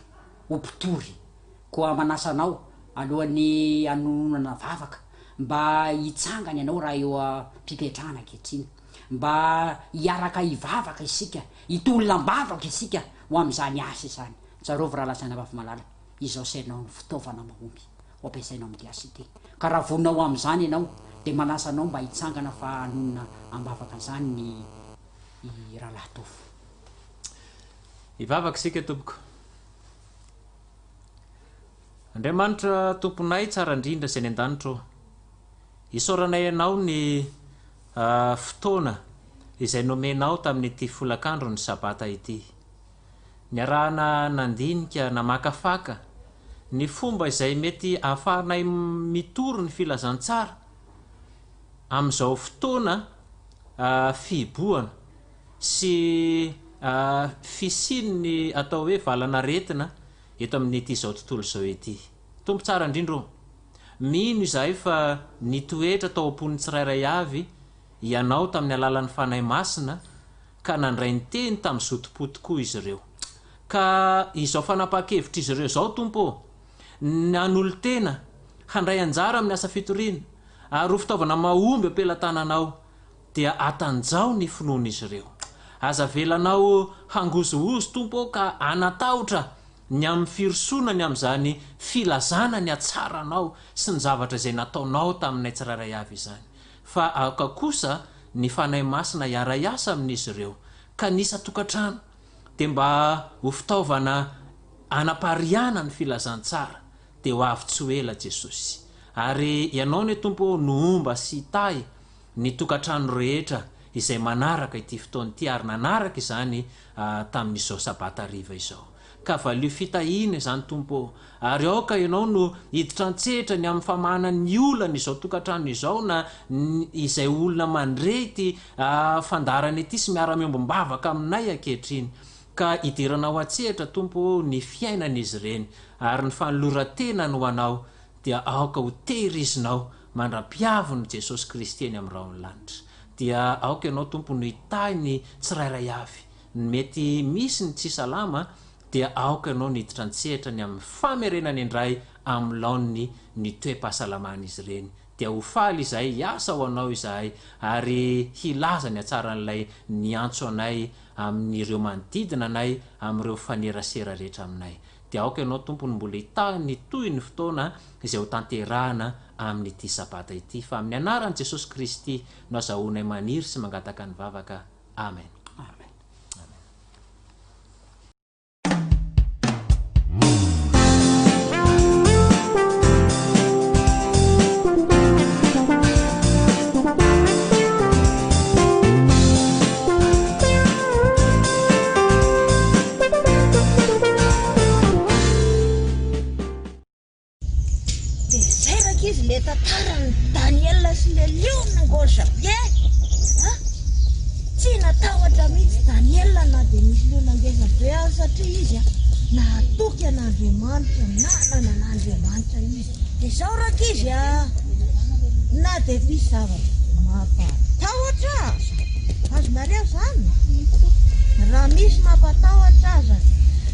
ho mpitory koa manasanao alohan'ny anononana vavaka mba hitsangany ianao raha eo ampipetrahana ankehitriny mba hiaraka hivavaka isika hitolona-bavaka isika ho amin'izany asa izany tsarovy raha lasa anabavy malala izao sainao ny fitaovana mahomby ho ampiasainao amin'ny asa ity ka raha voninao amin'izany ianao dia manasanao mba hitsangana fa anonona am-bavaka izany ny rahalahy tofo hivavaka isika tompoko. Andriamanitra tomponay tsara indrindra izay ny an-danitra isaoranay ianao ny fotoana izay nomenao tamin'ity folakandro ny sabata ity niarahana nandinika namakafaka ny fomba izay mety ahafahanay mitory ny filazantsara amin'izao fotoana fiboana sy fisiny atao hoe valana retina eto amin'ity izao tontolo izao ety. Tompo tsara indrindra mino izahay fa nitoetra tao am-pon'ny tsirairay avy ianao tamin'ny alalan'ny fanahy masina ka nandray ny teny tamin'ny zotom-po izy ireo ka izao fanapa-kevitra izy ireo zao tompo nanolo tena handray anjara amin'ny asa fitoriana ary ho fitaovana mahomby ampelantananao dia atanjao ny finoana izy ireo. Aza velanao hangozohozo tompo ka anatahotra ny amin'ny firosonany amin'izany filazana ny atsaranao sy ny zavatra izay nataonao taminay tsirairay avy izany fa aoka kosa ny fanahy masina hiara asa amin'izy ireo ka nisa tokantrano dia mba ho fitaovana anapariana ny filazantsara dia ho avy tsy ho ela Jesosy ary ianao ny tompo nohomba sy tay ny tokantrano rehetra izay manaraka ity fotoana ity ary nanaraka izany tamin'izao sabata riva izao ka valio fitahina izany tompo ary aoka ianao no hiditra antsetra ny amin'ny famahanany olana izao tokantrano izao na izay olona mandrety fandarany ity sy miara-miombom-bavaka aminay ankehitriny ka hidiranao atsehatra tompo ny fiainan'izy ireny ary ny fanoloran-tenany ho anao dia aoka ho tehirizinao mandra-piavony Jesosy Kristy eny amin'ny raony lanitra dia aoka ianao tompo no hitahy ny tsirairay avy mety misy ny tsy salama dia aoka ianao niditra antsehatra ny amin'ny famerenany indray amin'ny laony ny toe-pahasalamana izy ireny dia ho faly izahay hiasa ho anao izahay ary hilaza ny atsaran'ilay niantso anay amin'ireo manodidina anay amin'ireo fanerasera rehetra aminay dia aoka ianao tompo no mbola hitahy ny toy ny fotoana izay ho tanterahana amin'ity sabata ity fa amin'ny anaran'i Jesosy Kristy no azahoanay maniry sy mangataka ny vavaka. Amen. Le tantarany Daniel sy le liona ngôza ye tsy mampatahotra mihitsy Daniel na dia misy loanangeza be azy satria izy a nahatoky an'Andriamanitra nanana an'Andriamanitra izy dia izao raka izy a na dia misy zavatra mampatahotra azonareo zany raha misy mampatahotra aza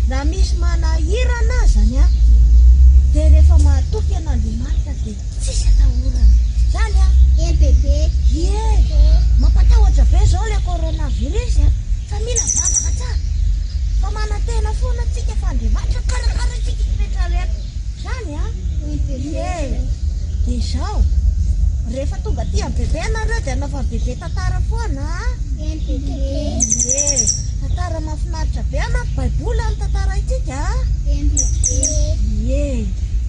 raha misy manahirana azany a dia rehefa mahatoky an'Andriamanitra dia tsisy atahorana zany a bebe mampatahotra be zao le coronavirus a fa mila vavaka tsara fa manantena foana tsika fa Andriamanitra karakaratsika rehetra rehetra zany a dia izao rehefa tonga ty amin'ny bebe anareo dia anaova bebe tantara foana tantara mahafinaritra be anaty baiboly amin'ny tantara itsika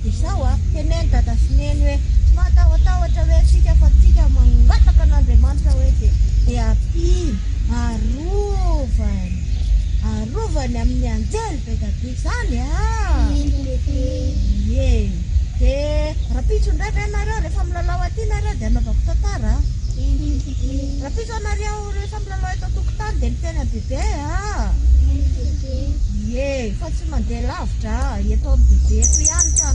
izao a teneny dada sy neny hoe tsy matahotahotra hoe tsika fa tsika mangataka an'Andriamanitra hoe dia ampiny arovany amin'ny anjely be dabe zany dia rapitso indray ve anareo rehefa milalao aty nareo dia anaovako tantara rapitso anareo rehefa milalao eto tokotany dia miteny bebe fa tsy mandeha lavitra eto amin'ny bebe eto ihany fa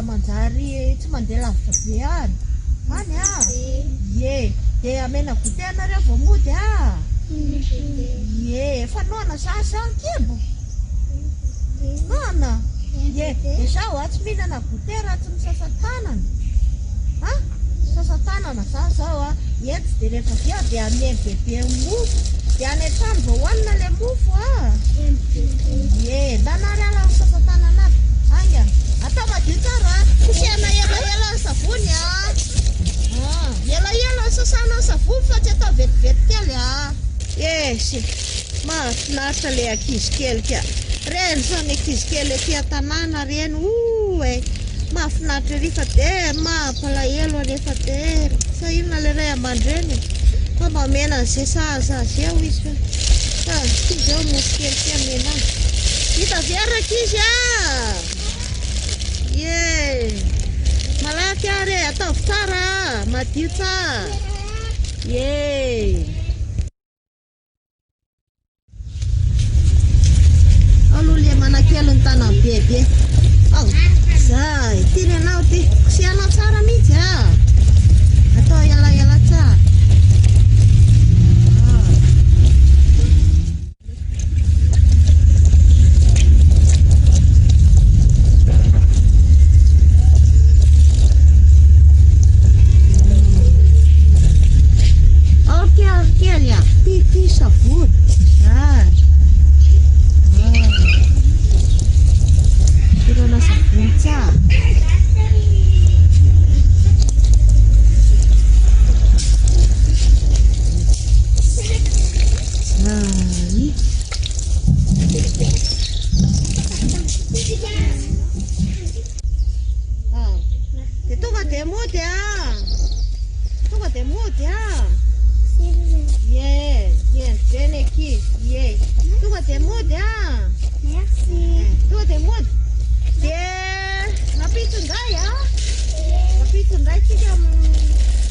manjary tsy mandeha lavitra be ihany any dia amena gote anareo vao mody efa noana sasany kibo noana izao tsy mihinana gote raha tsy misasatanana sasatanana zany zao etsy dia rehefa veo dia ameny bebe mofo dia any an-trano vao hoanina le mofo ndanary ala amin'ny sasatanana anga atao madio tsara kosehana elaela ny savony elaela ny sasana ny savony fa tsy atao vetivety kely mahafinaritra le ankizy kely ka reny zany ankizy kely ety an-tanàna reny mahafinaritra rehefa dia mampalahelo rehefa dia sahirana le ray aman-dreny fa mamena an'izay sahaza azy eo izy fa izy eo mosy kely ty amena azy hita veraka izy malaky ary ataovy tsara madio tsara aloha le manakely ny tana bebe zay tirenao ty kosihanao tsara mihitsy atao elaela tsara kely ty savony tirana savony tsara dia tonga dia mody Jenny Kiss, tonga dia mody tonga dia mody dia napitso indray tsika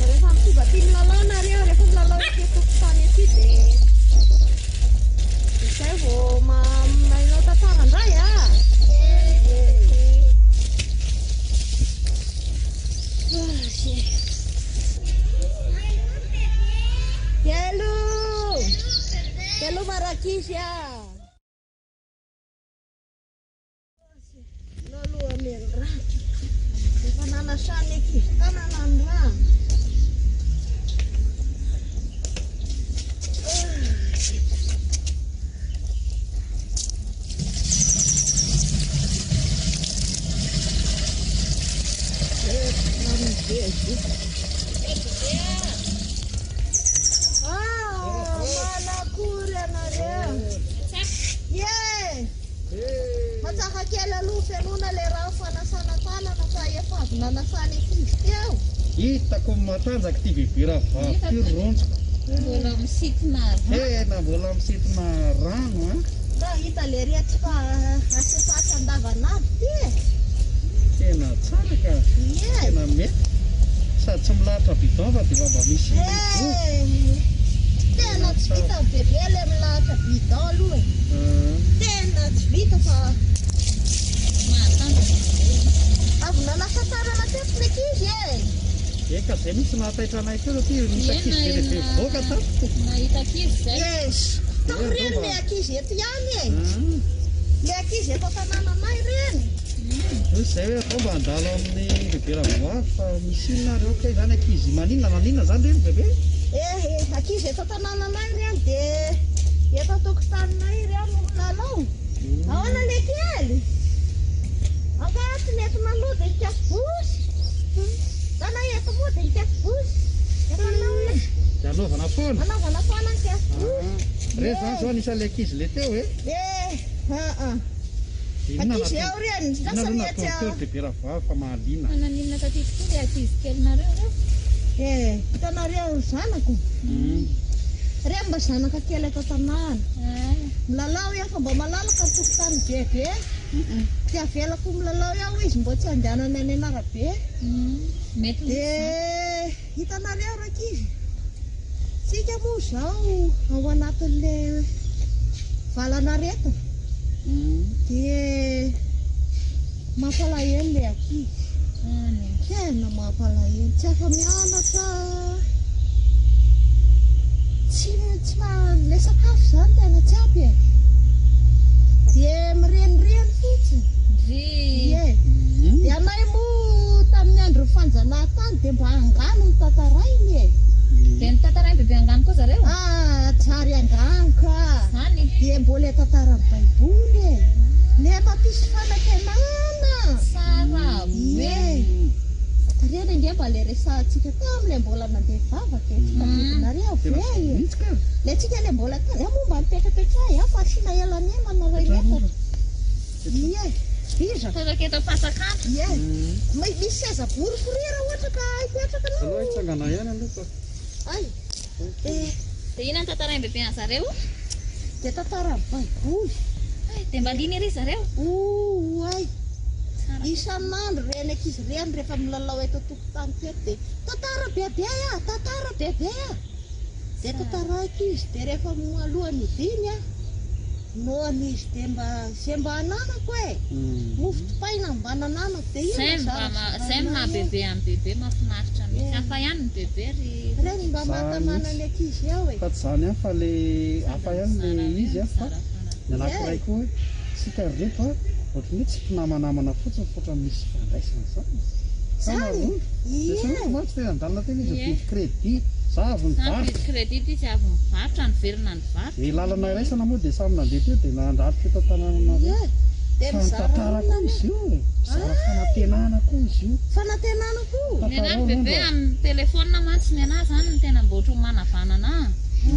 rehefa mitonga ty milalao nareo rehefa milalao tokotany aty dia izay vao mainao tantara indray Hello Marakisha. Lalu ambil rah. Mana sana kita nandra. Hitako matanjaka ty bibira vaty rontsoko. Mbola misitina rano. Mbola misitina rano Da hita le rehetra fa asefatra andavanandro ty. Tena tsara ka. Tena mety. Sady tsy milahatra bidon fa dia mba misy tena tsy vita bebe le milahatra bidon aloha tena tsy vita fa avy nanafatarana teto le kizy eka zay mitsy nahataitra anay teo ty misy ankizy be lehibe voaka tato nahita kizy zay yes taoreny le ankizy eto ihany le ankizy eto tanànanay reny zay hoe fomba andalo amin'ny bebe ravavavy fa misy inonareo ka zany ankizy maninona zany reny bebe ankizy eto tanànanay reny de eto tokotaninay reny lalao ahoana le kely angatiny eto naloha de nikasibosy tanay eto moa de nikasibosy etanao de anaovana foana anaovana foana nikasibosy re zany zao anisan'le ankizy le teo ankizy ao reny inona nataoteo bebe ravavavy fa mahaliana ananinona taty tokoa le ankizy kelinareo reo hitanareo zanako re mba zanaka kely eto tanàna milalao ia fa mba malalaka ny tokotany bebe ty avelako milalao ao izy mbo tsy andehanany any anarabe mety de hitanareo rakizy tsika moa zao ao anatin'le valanareto de mampalahelo le ankizy tena mampalahelo tsy afa mianatra tsy le sakafo zany tena tsy apy de mirenireny fotsiny de anay moa tamin'ny andro fanjanahantany de mba angano ny tantarainy de ny tantarainy bebe angano koa zareo tsary angano ka zany de mbola tantaran'ny baiboly nefa pisy fanantenana sara be reny nge mba le resahantsika tamile mbola nandeha vavaka nareo le tsika le mbola tany momba mipetrapetra fa asina elanelana renefa iza taraketo fasakana misy seza boriforera ohatra ka ipetraka aloha itsangana ihany aloha ay de ina ny tantarainy bebe an zareo de tantaran'ny baiboly de mba liny ery zareo ay isan'andro reny ankizy reny rehefa milalao eto tokotany teto de tantara bebe tantara bebe de tantaraiko izy de rehefa moalohany idiny nohany izy de mba zay mba ananako mofo topaina mba nananako de zay mahabebe amin'ny bebe mahafinaritra mihitsy hafa ihany ny bebe reny mba mahatamana ny ankizy ao fa tsy zany ihany fa le hafa ihany le izy fa ny anankiray koa hoe sika reto ohatrany hoe tsy mpinamanamana fotsiny fotrany misy fandraisana zany de soa tsy tena andalina tena izy vidy crédit za avy vidy crédit izy avy mivarotra ny verina ny varotra de lalana iraisana moa de samy nandeha teo de nandraritra eto tanànana tantara koa izy io zara fanantenana koa izy io fanantenana koa ny anahy bebe amin'ny telefona mantsy ny anahy zany ny tena mboatra ho manavanana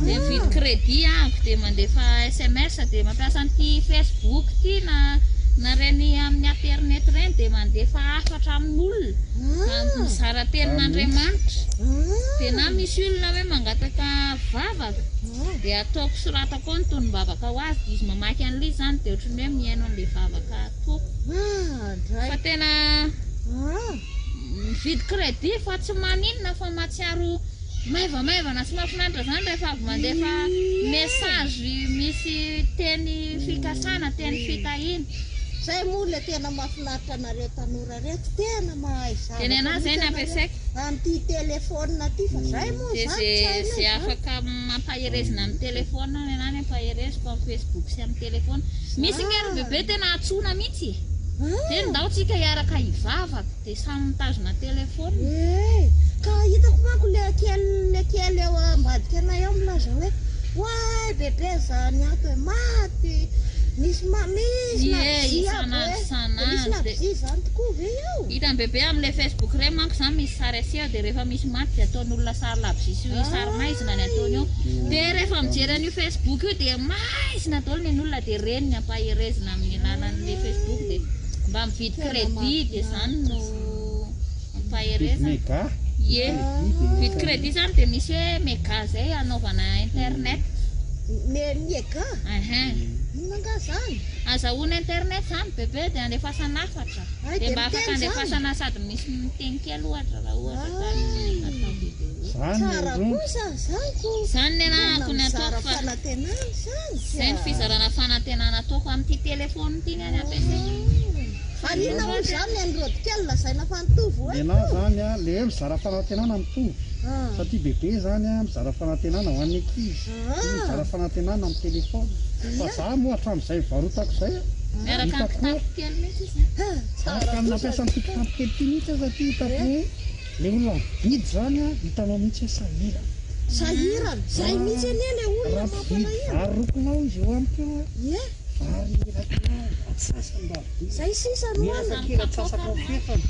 de vidy crédit avy de mandefa SMS de mampiasa an'ity Facebook ty na reny amin'ny internet reny de mandefa afatra amin'olona mizara tenin'Andriamanitra de na misy olona hoe mangataka vavaka de ataoko soratako ny tonom-bavaka ho azy de izy mamaky an'ilay zany de ohatrany hoe mihaino an'le vavaka ataoko fa tena mividy crédit fa tsy maninona fa matsiaro maivamaivana sy mahafinaritra zany rehefa avy mandefa message misy teny fikasana teny fitahina zay moa le tena mahafinaritra anareo tanora reto tena mahay zany teny anazy zay ny ampiasaiko an'ity telefona ty fa zay moa zay afaka mampaherezina amin'ny telefona ny anany ampahereziko amin'ny Facebook sy amin'ny telefona misy ngery bebe tena atsona mihitsy de ndao tsika hiaraka hivavaka de samy mitazona telefona ka hitako manko le kely eo ambadika anay ao milaza hoe way bebe zany ato hoe maty misy nabizia zany tokoa ve eo hitany bebe amin'le Facebook re manko zany misy sary asia de rehefa misy maty de ataon'olona sary labisisy sary maizina ny ataony eo de rehefa mijery an'io Facebook io de maizina daholo ny olona de reny ny ampaherezina amin'ny alalan'le Facebook de mba mividy crédit de zany no ampaherezana vidy crédit zany de misy hoe méga zay anaovana internet mega nanga zany azahoana internet zany bebe de andefasana afatra de mba afaka andefasana sady misy miteny kely ohatra raha ohatra zany atao bebe zany tsara kosa zaniko zany ny anahako ny tsara ataoko fa fanatenana zany zay ny fizarana fanantenana ataoko amin'ity telefôny ity ny any ampiasaiko farina ho zany androdikely lazaina fa nitovy enao zany a le mizara fanantenana mitovy satria bebe zany a mizara fanantenana ho an'ny ankizy mizara fanantenana amin'ny telefôny fa za moa hatramin'izay mivarotako zay miaraka amin'ny kitapo kely mihitsy izy afaka nampiasa ny kitapo kely ty mihitsy satria hitako hoe le olona mividy zany a hitanao mihitsy hoe sahira sahirana zay mihitsy eny le olona raha vidy vary rokonao izy eo amiko ie vary rakonao atsasam-bary zay sisa miaraka kely atsasako fefana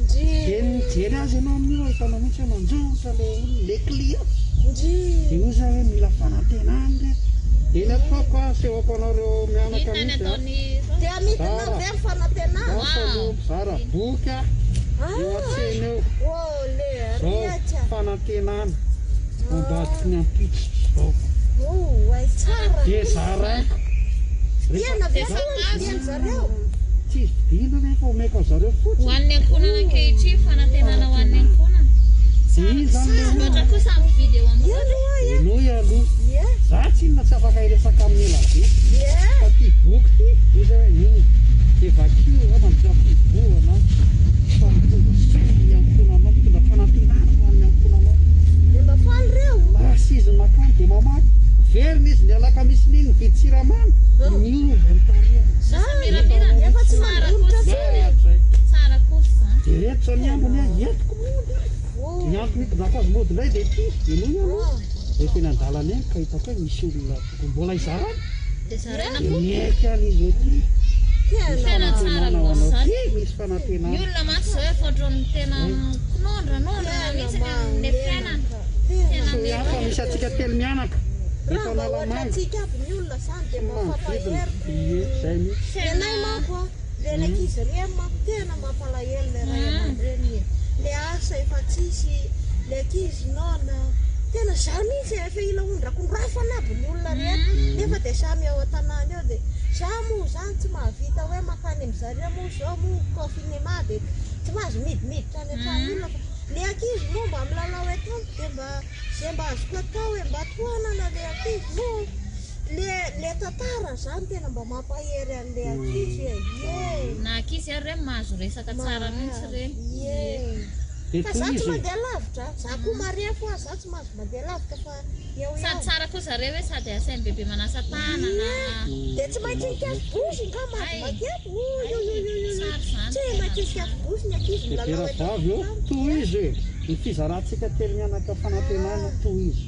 ndry de nijery azy ianao amin'io hitanao mihitsy hoe manjotra le olona le client ndry de oza hoe mila fanantenana eny ataoko a sehoko anareo mianaka inona ny mihitsy ataony de amidina very fanantenana zara boky a eo atsena eo oh le zao riatra fanantenana ambadiky ny ampitso zao oh ay tsara de zaraiko diana diany zareo tsy dina rehefa omeko zareo ho fotsiny an'ny ankonana ankehitriny fanantenana ho an'ny ankonana de zany le ohatra kosa mividy eo amin'ny enoy aloha ie za tsy inona tsy afaka iresaka amin'ny elabe ie fa ty boky ty izy hoe de vakio a mampiza fivoana fa mitondra somy ankonanao mitondra fanantenana ho an'ny ankonanao de mba faly reo lasa izy makany de mamaky verina izy ny alaka misy niny vidy siramamy miovy am'tarea mirapira efa tsy mandronotra zay tsara kosa de reto zany ambony a entiko mody ny antony hitondako azy mody ndray de ty enoy aloha de tena andalany any ka hitako hoe misy olona tokony mbola izarany de zaraina de miaiky any izy hoe ty tena tsara ho loatra anao zany ty misy fanantenana ny olona matsy zao efa ohatrany tena nondrana mihitsy amin'ny fiainana tena hafa misy atsika telo mianaka efa raha mba ohatra nalamanga atsika aby ny olona zany de mba fampahery zay mihitsy tenay manko a le lakizy reny manko tena mampalahelo le ray aman-dreny le asa efa tsisy le ankizy nona tena za mihitsy efa ila ondrakondrafana aby ny olona rehetra nefa de samy ao an-tanàna eo de za moa zany tsy mahavita hoe makany am'zareo moa zao moa confinema de tsy mahazo midimiditra any an-trano olona fa le ankizy moa mba milalao etampo de mba zay mba azoko atao hoe mba toanana le ankizy moa le tantara zany tena mba mampahery an'le ankizy e na ankizy ary reny mahazo resaka tsara mihitsy reny de fa toy za tsy izy mandeha lavitra za koa maria foa za tsy mahazo mandeha lavitra fa eo sady ihany tsara kosa reo hoe sady asainy bebe manasa tanana de tsy maintsy nikafy bosy nga mahazo makefy tsara zany tsy maintsy nikafy bosy ny ankizy de milalao tera vavy eo toy izy hoe ny fizarantsika telo mianaka fanantenana toy izy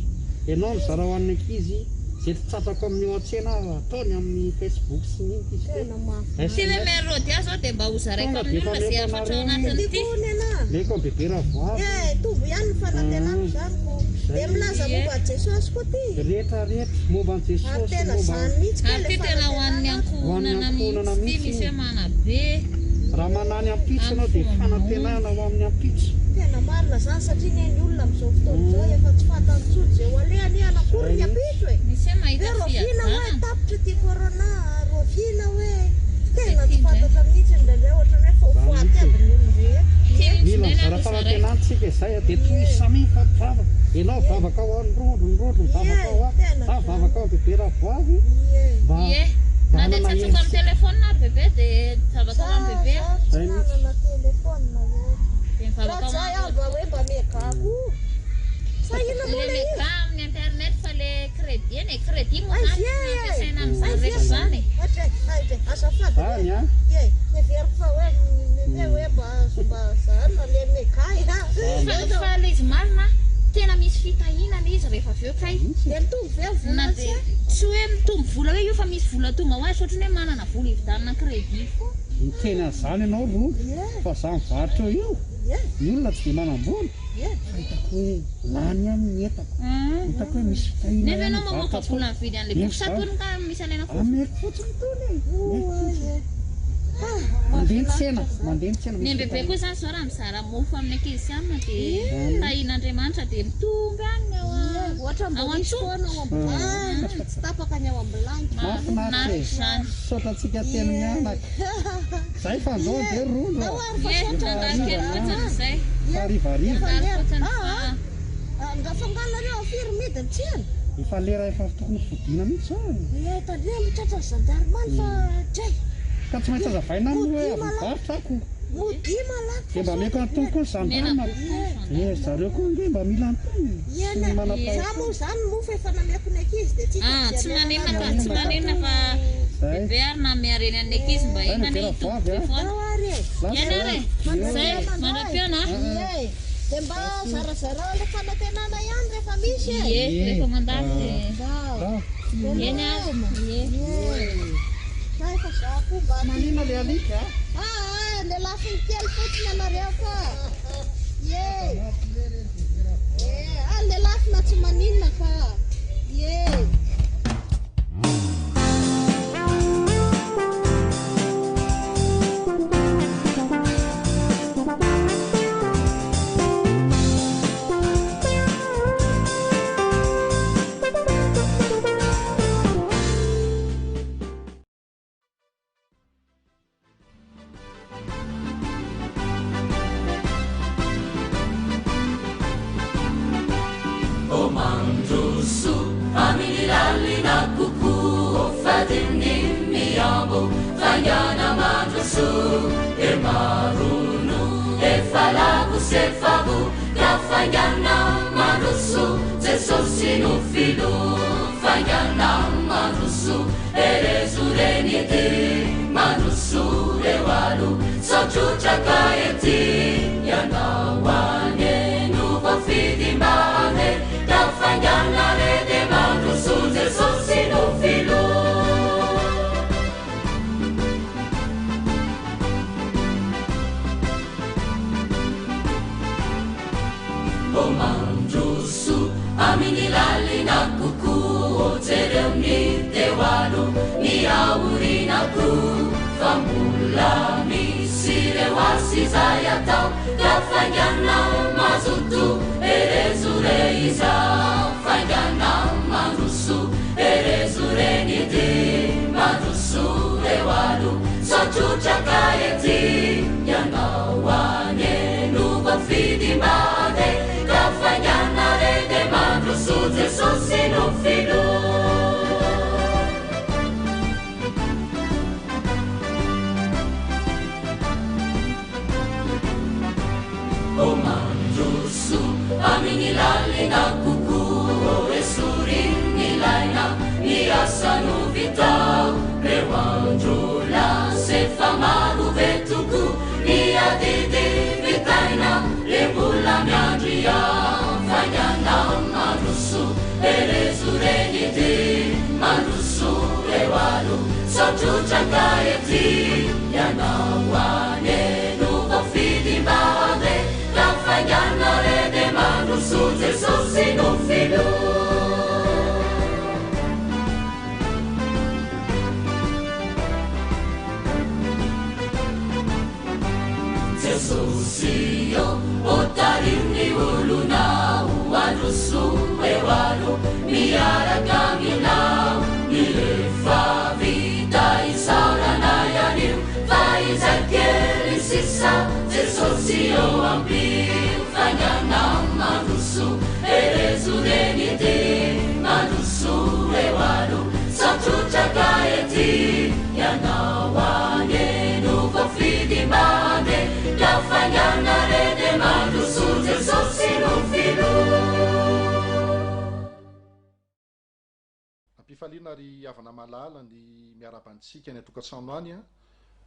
ianao mizara ho an'ny ankizy zay tsatrako amin'ny eo an-tsena ataony amin'ny facebook sy niny izy tena mafy ty hoe merody azy zao de mba hozaraiko amin'ny olona zay afatra ao anatin'ity kony ana meko ny bebe ravavy tombo ihany ny fanantenana zany ko de milaza momba jesosy koa ty rehetra momba an' ary jesosy tena momba zany mihitsy ary ty tena ho an'ny ankonana mihitsy ty misy hoe manabe raha manany ampitso anao de fanantenana ho amin'ny ampitso tena marina zany satria neny olona am'izao fotoana zao efa tsy fantany tsony zay ho alehany anakory ny ampitso e misy hoe mahita hoe rovina hoe fiazana tapitra ty corona rovina hoe tena tsy fantatra mihitsy indraindray ohatrany hoe foafoaty aby ny olondrehetra mila mizara fanantenantsika izay de toy izy samy fampivavaka ianao vavaka ao androndro vavaka ao a za vavaka ao bebe ravavy mba ie na de tsatsako amin'ny telefônina ary bebe de zavaka ao amin'ny bebe tsy nanana telefônina de mivavaka ao zay aho mba hoe mba megako sahina moa le meka amin'ny internet fa le crédit eny e crédit moa zany ampiasaina amin'izany rehetra zany azafady zany a e neveriko fa hoe hoe mba zana le megay fa le izy marina tena misy fitahinana izy rehefa aveo kay de mitombo ve na vola de tsy hoe mitombo vola hoe io fa misy vola tonga ho azy ohatrany hoe manana vola hividanana crédit fo ny tena zany ianao aloha fa za mivarotra eo io ny olona tsy de manambola hitako hoe lany amin'ny etako hitako hoe misy fitahina nefa ianao mamoaka vola mividy an'le boky satony ka misy alaina fo ameko fotsiny tony mandeha ny tsena ny bebe koa zany zao raha mizara mofo amin'ny ankizy amina de tahin'Andriamanitra de mitomby any ohatra ao mbolisfoana ao ambany tsy tapaka ny ao ambilanky mahafinaritra zany sotratsika telo mianaka zay fa nzao de rondo ie tandakelikotsany izay farivariva ary fotsiny fa fangafanganareo firy medatsiana efa lera efa tokony vodina mihitsy zao tadrea mitratra zandarmany fa tray ka tsy maintsy azavaina amin'ny hoe avivarotra ako modi malako de mba meko antony koa ny zandarma zareo koa nge mba mila antony za moa zany mofo efa nameko ny ankizy de tsy maninona fa bebe ary na miareny any ankizy mba inany manam-piona de mba zarazarao le fanantenana ihany rehefa misy rehefa mandalo eny efa za komba manina le alika le lafiny kely fotsiny anareo ka le lafina tsy maninona ka Ampifaliana ry avana malala ny miarabantsika ny atokantrano any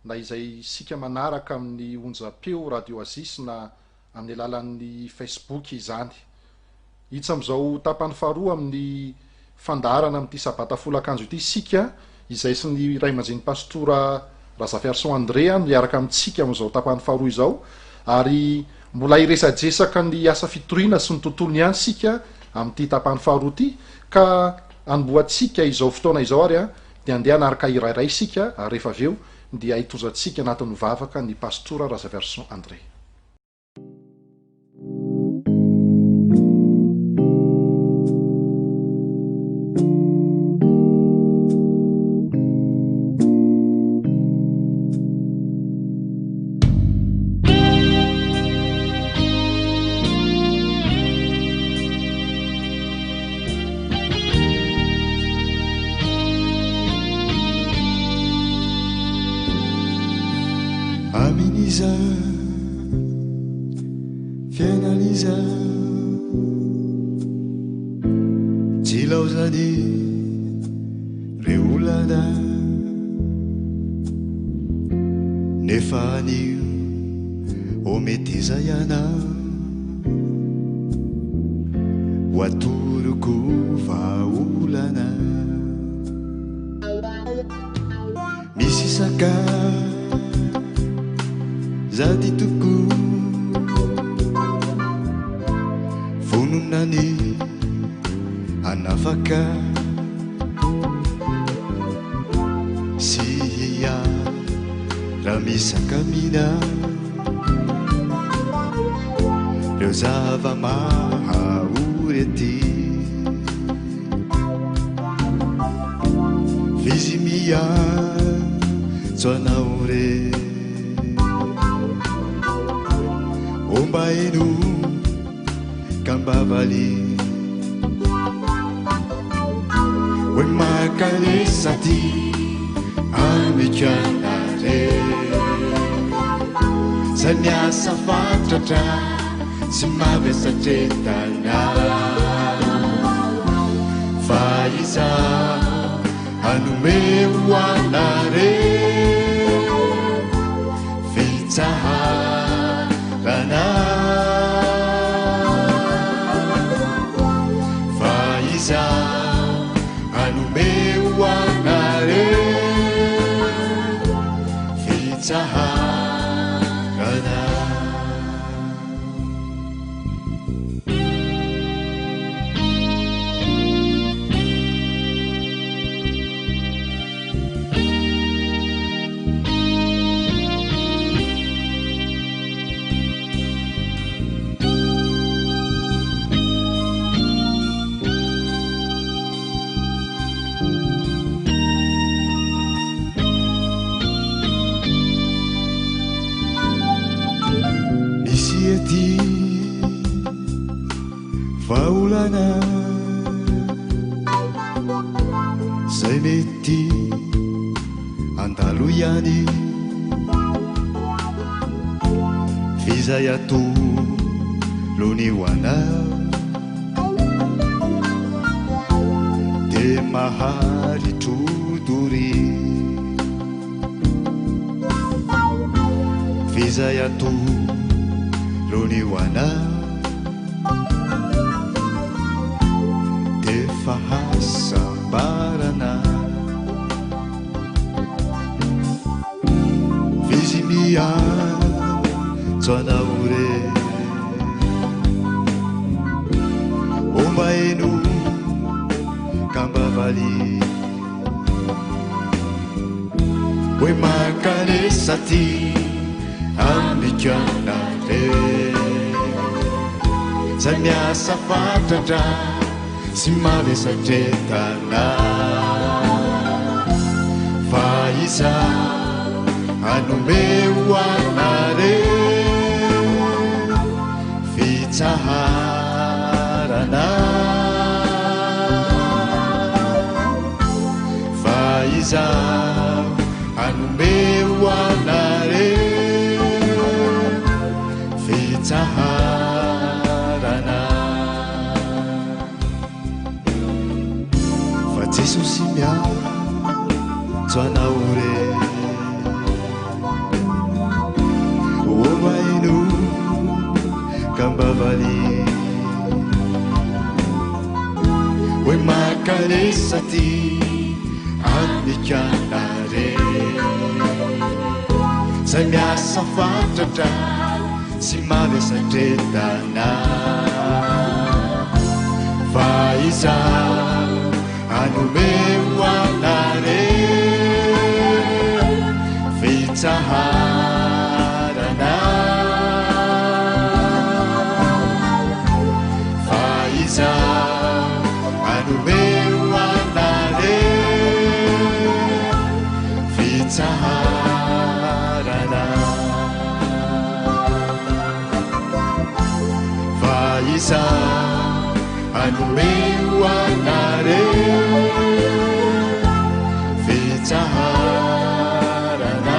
na izay sika manaraka amin'ny onjapeo radio azis na amin'ny alalan'ny Facebook izany. Hitsy am'izao tapany faharoa amin'ny fandarana amin'ity sabata folakanjo ity sika izay sy ny ray aman-dreny pastora Razafiarson Andrea miaraka amintsika amin'izao tapany faharoa izao, ary mbola iresadresaka ny asa fitoriana sy ny tontolony ihany sika amin'ity tapany faharoa ity, ka anomboatsika izao fotoana izao ary dia andeha anaraka irairay sika ary rehefa aveo dia hitozantsika anatin'ny vavaka ny pastora Razafiarson Andrea. Liza, fiaina Liza, tsy laozany re olana nefa anio omety zayana ho atoroko vaolana misy saka zady toko vononany anafaka sia raha misakamina reo zava-mahaorety fizimia tsoanaore omba eno kambavaly hoe makaresati amikanare zay miasa fatratra sy mavesatretana fa iza hanome anare fitsaharana fa iza hanome anare fitsaharana faolana zay mety andalo ihany fizay ato lony hoana de maharitrodori fizay ato lony hoana fahasambarana fizimia tsoanaore omba eno kambavaly hoe makaresati amikanare zay miasa fatratra sy mavesatretana fa iza hanome anare fitsaharana fa iza hanome anare fitsaharana Jesosy mia tsoanaore omaino kambavaly hoe makaresati amikanare zay miasa fatratra sy mavesatretana fa iza hanome anare fitsaharana fa iza hanome anare fitsaharana fa iza hanome anare fitsaharana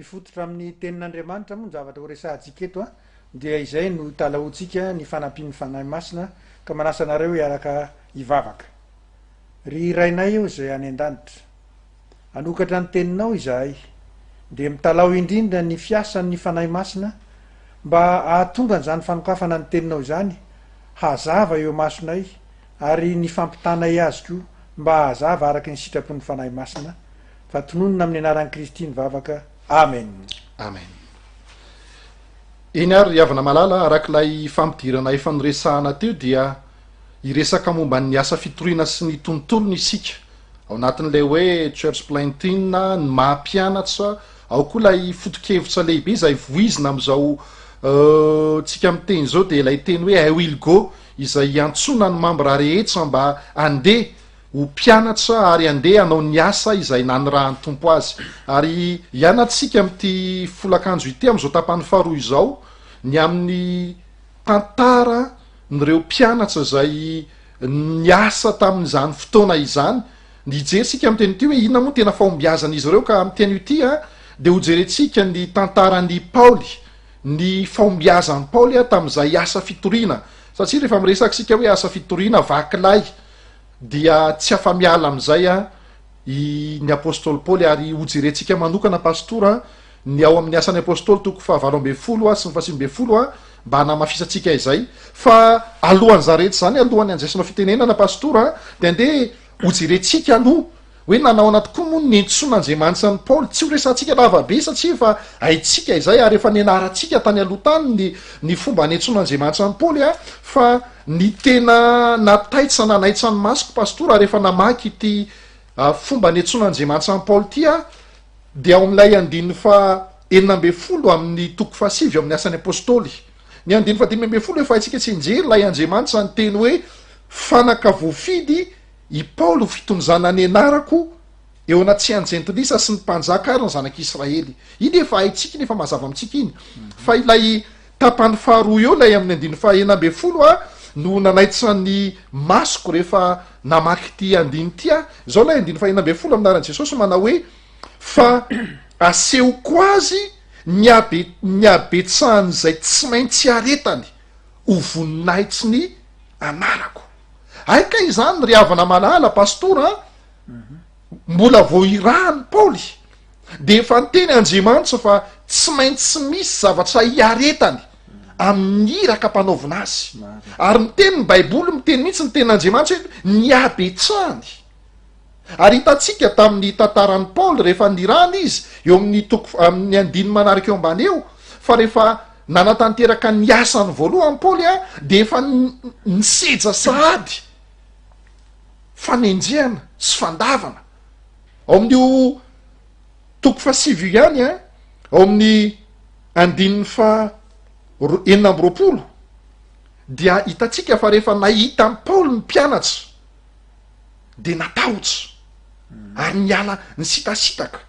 mifototra amin'ny tenin'andriamanitra moa ny zavatra ho resahantsika eto a dia izay no talaontsika ny fanampiny fanahy masina ka manasanareo hiaraka hivavaka ry rainay eo izay any an-danitra anokatra ny teninao izahay dia mitalao indrindra ny fiasan'ny fanahy masina mba ahatonga n'izany fanokafana ny teninao izany hazava eo masonay ary ny fampitanay azy koa mba hazava araky ny sitrapon'ny fanahy masina fa tononona amin'ny anaran'i Kristy nivavaka amen amen iny ary havana malala arak'ilay fampidirana efa niresahana teo dia iresaka momba ny asa fitoriana sy ny tontolony isika ao anatin'ilay hoe church planting ny mahampianatra ao koa lay fotokevitra lehibe izay voizina am'izao tsika amin'ny teny zao de ilay teny hoe I will go izay antsona ny mambra rehetra mba andeha ho mpianatra ary andeha anao ny asa izay nanyrahany tompo azy ary ianatsika am'ty folakanjo ity am'izao tapany faharoa izao ny amin'ny tantara nyreo mpianatra zay ny asa tamin'izany fotoana izany ny jerentsika amin'ny teny ity hoe inona moa tena fahombiazana izy ireo ka amin'ny teny ity a de ho jerentsika ny tantarany Paoly ny fahombiazany Paoly a tamin'izay asa fitoriana satria rehefa miresaka sika hoe asa fitoriana vakilay dia tsy afa-miala am'izay a ny apôstôly Paoly ary ho jerentsika manokana pastora ny ao amin'ny asan'ny apôstôly toko 7:20 sy 5:20 mba hanamafisatsika izay fa alohan'ny zaretra zany alohan'ny anjaisanao fitenenana pastora de andeha ho jerentsika aloha hoe nanao anaty koa moa ny entson'Andriamanitra ny Paoly tsy ho resantsika lavabe satria fa haitsika izay ary efa nianaratsika tany aloha tany ny fomba ny entson'Andriamanitra ny Paoly a fa ny tena nataitsa nanaitsa ny masoko pastora rehefa namaky ity fomba ny entson'Andriamanitra ny Paoly ty a dia ao amin'ilay 9:40 amin'ny toko 7 amin'ny asan'ny apôstôly ny 9:15 efa haitsika tsy injery lay Andriamanitra ny teny hoe fanaka voafidy i Paoly fitonjana ny anarako eo anaty anjentilisa sy ny mpanjaka ary ny zanak'Israely iny efa haitsika nefa mazava amintsika iny fa ilay tapany faharoa eo lay amin'ny 9:40 no nanaitra ny masoko rehefa namaky ty andiny ty a zao lay 9:40 aminaran'i Jesosy manao hoe fa asehoko azy ny abetsahany zay tsy maintsy aretany ho voninaitsy ny anarako aika izany ry havana malala pastora mbola vo irahany Paoly de efa nyteny Andriamanitra fa tsy maintsy misy zavatra iaretany amin'ny iraka mpanaovina azy ary miteny ny baiboly miteny mihitsy ny tenin'Andriamanitra hoe ny abetsahany ary hitatsika tamin'ny tantaran'ny Paoly rehefa nirahany izy eo amin'ny amin'ny andiny manaraka eo ambany eo fa rehefa nanatanteraka ny asany voalohany Paoly a de efa niseja sahady fanenjehana sy fandavana ao amin'io toko 7 ihany a ao amin'ny andininy 9:20 dia hitatsika fa rehefa nahita ny Paoly ny mpianatra de natahotra ary niala ny sitasitaka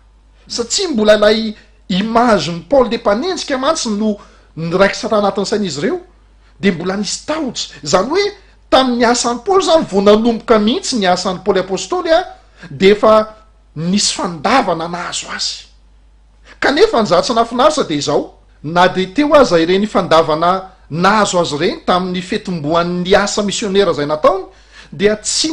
satria mbola lay image ny Paoly de mpanenjika mantsy no niraikisara anatin'ny sain'izy ireo de mbola nisy tahotra zany hoe tamin'ny asan'ny Paoly zany vo nanomboka mihitsy ny asan'ny Paoly apôstôly a de efa nisy fandavana nahazo azy kanefa ny zavatra nafinaritra de izao na de teo aza ireny fandavana nahazo azy ireny tamin'ny fetomboan'ny asa missionnaire zay nataony dia tsy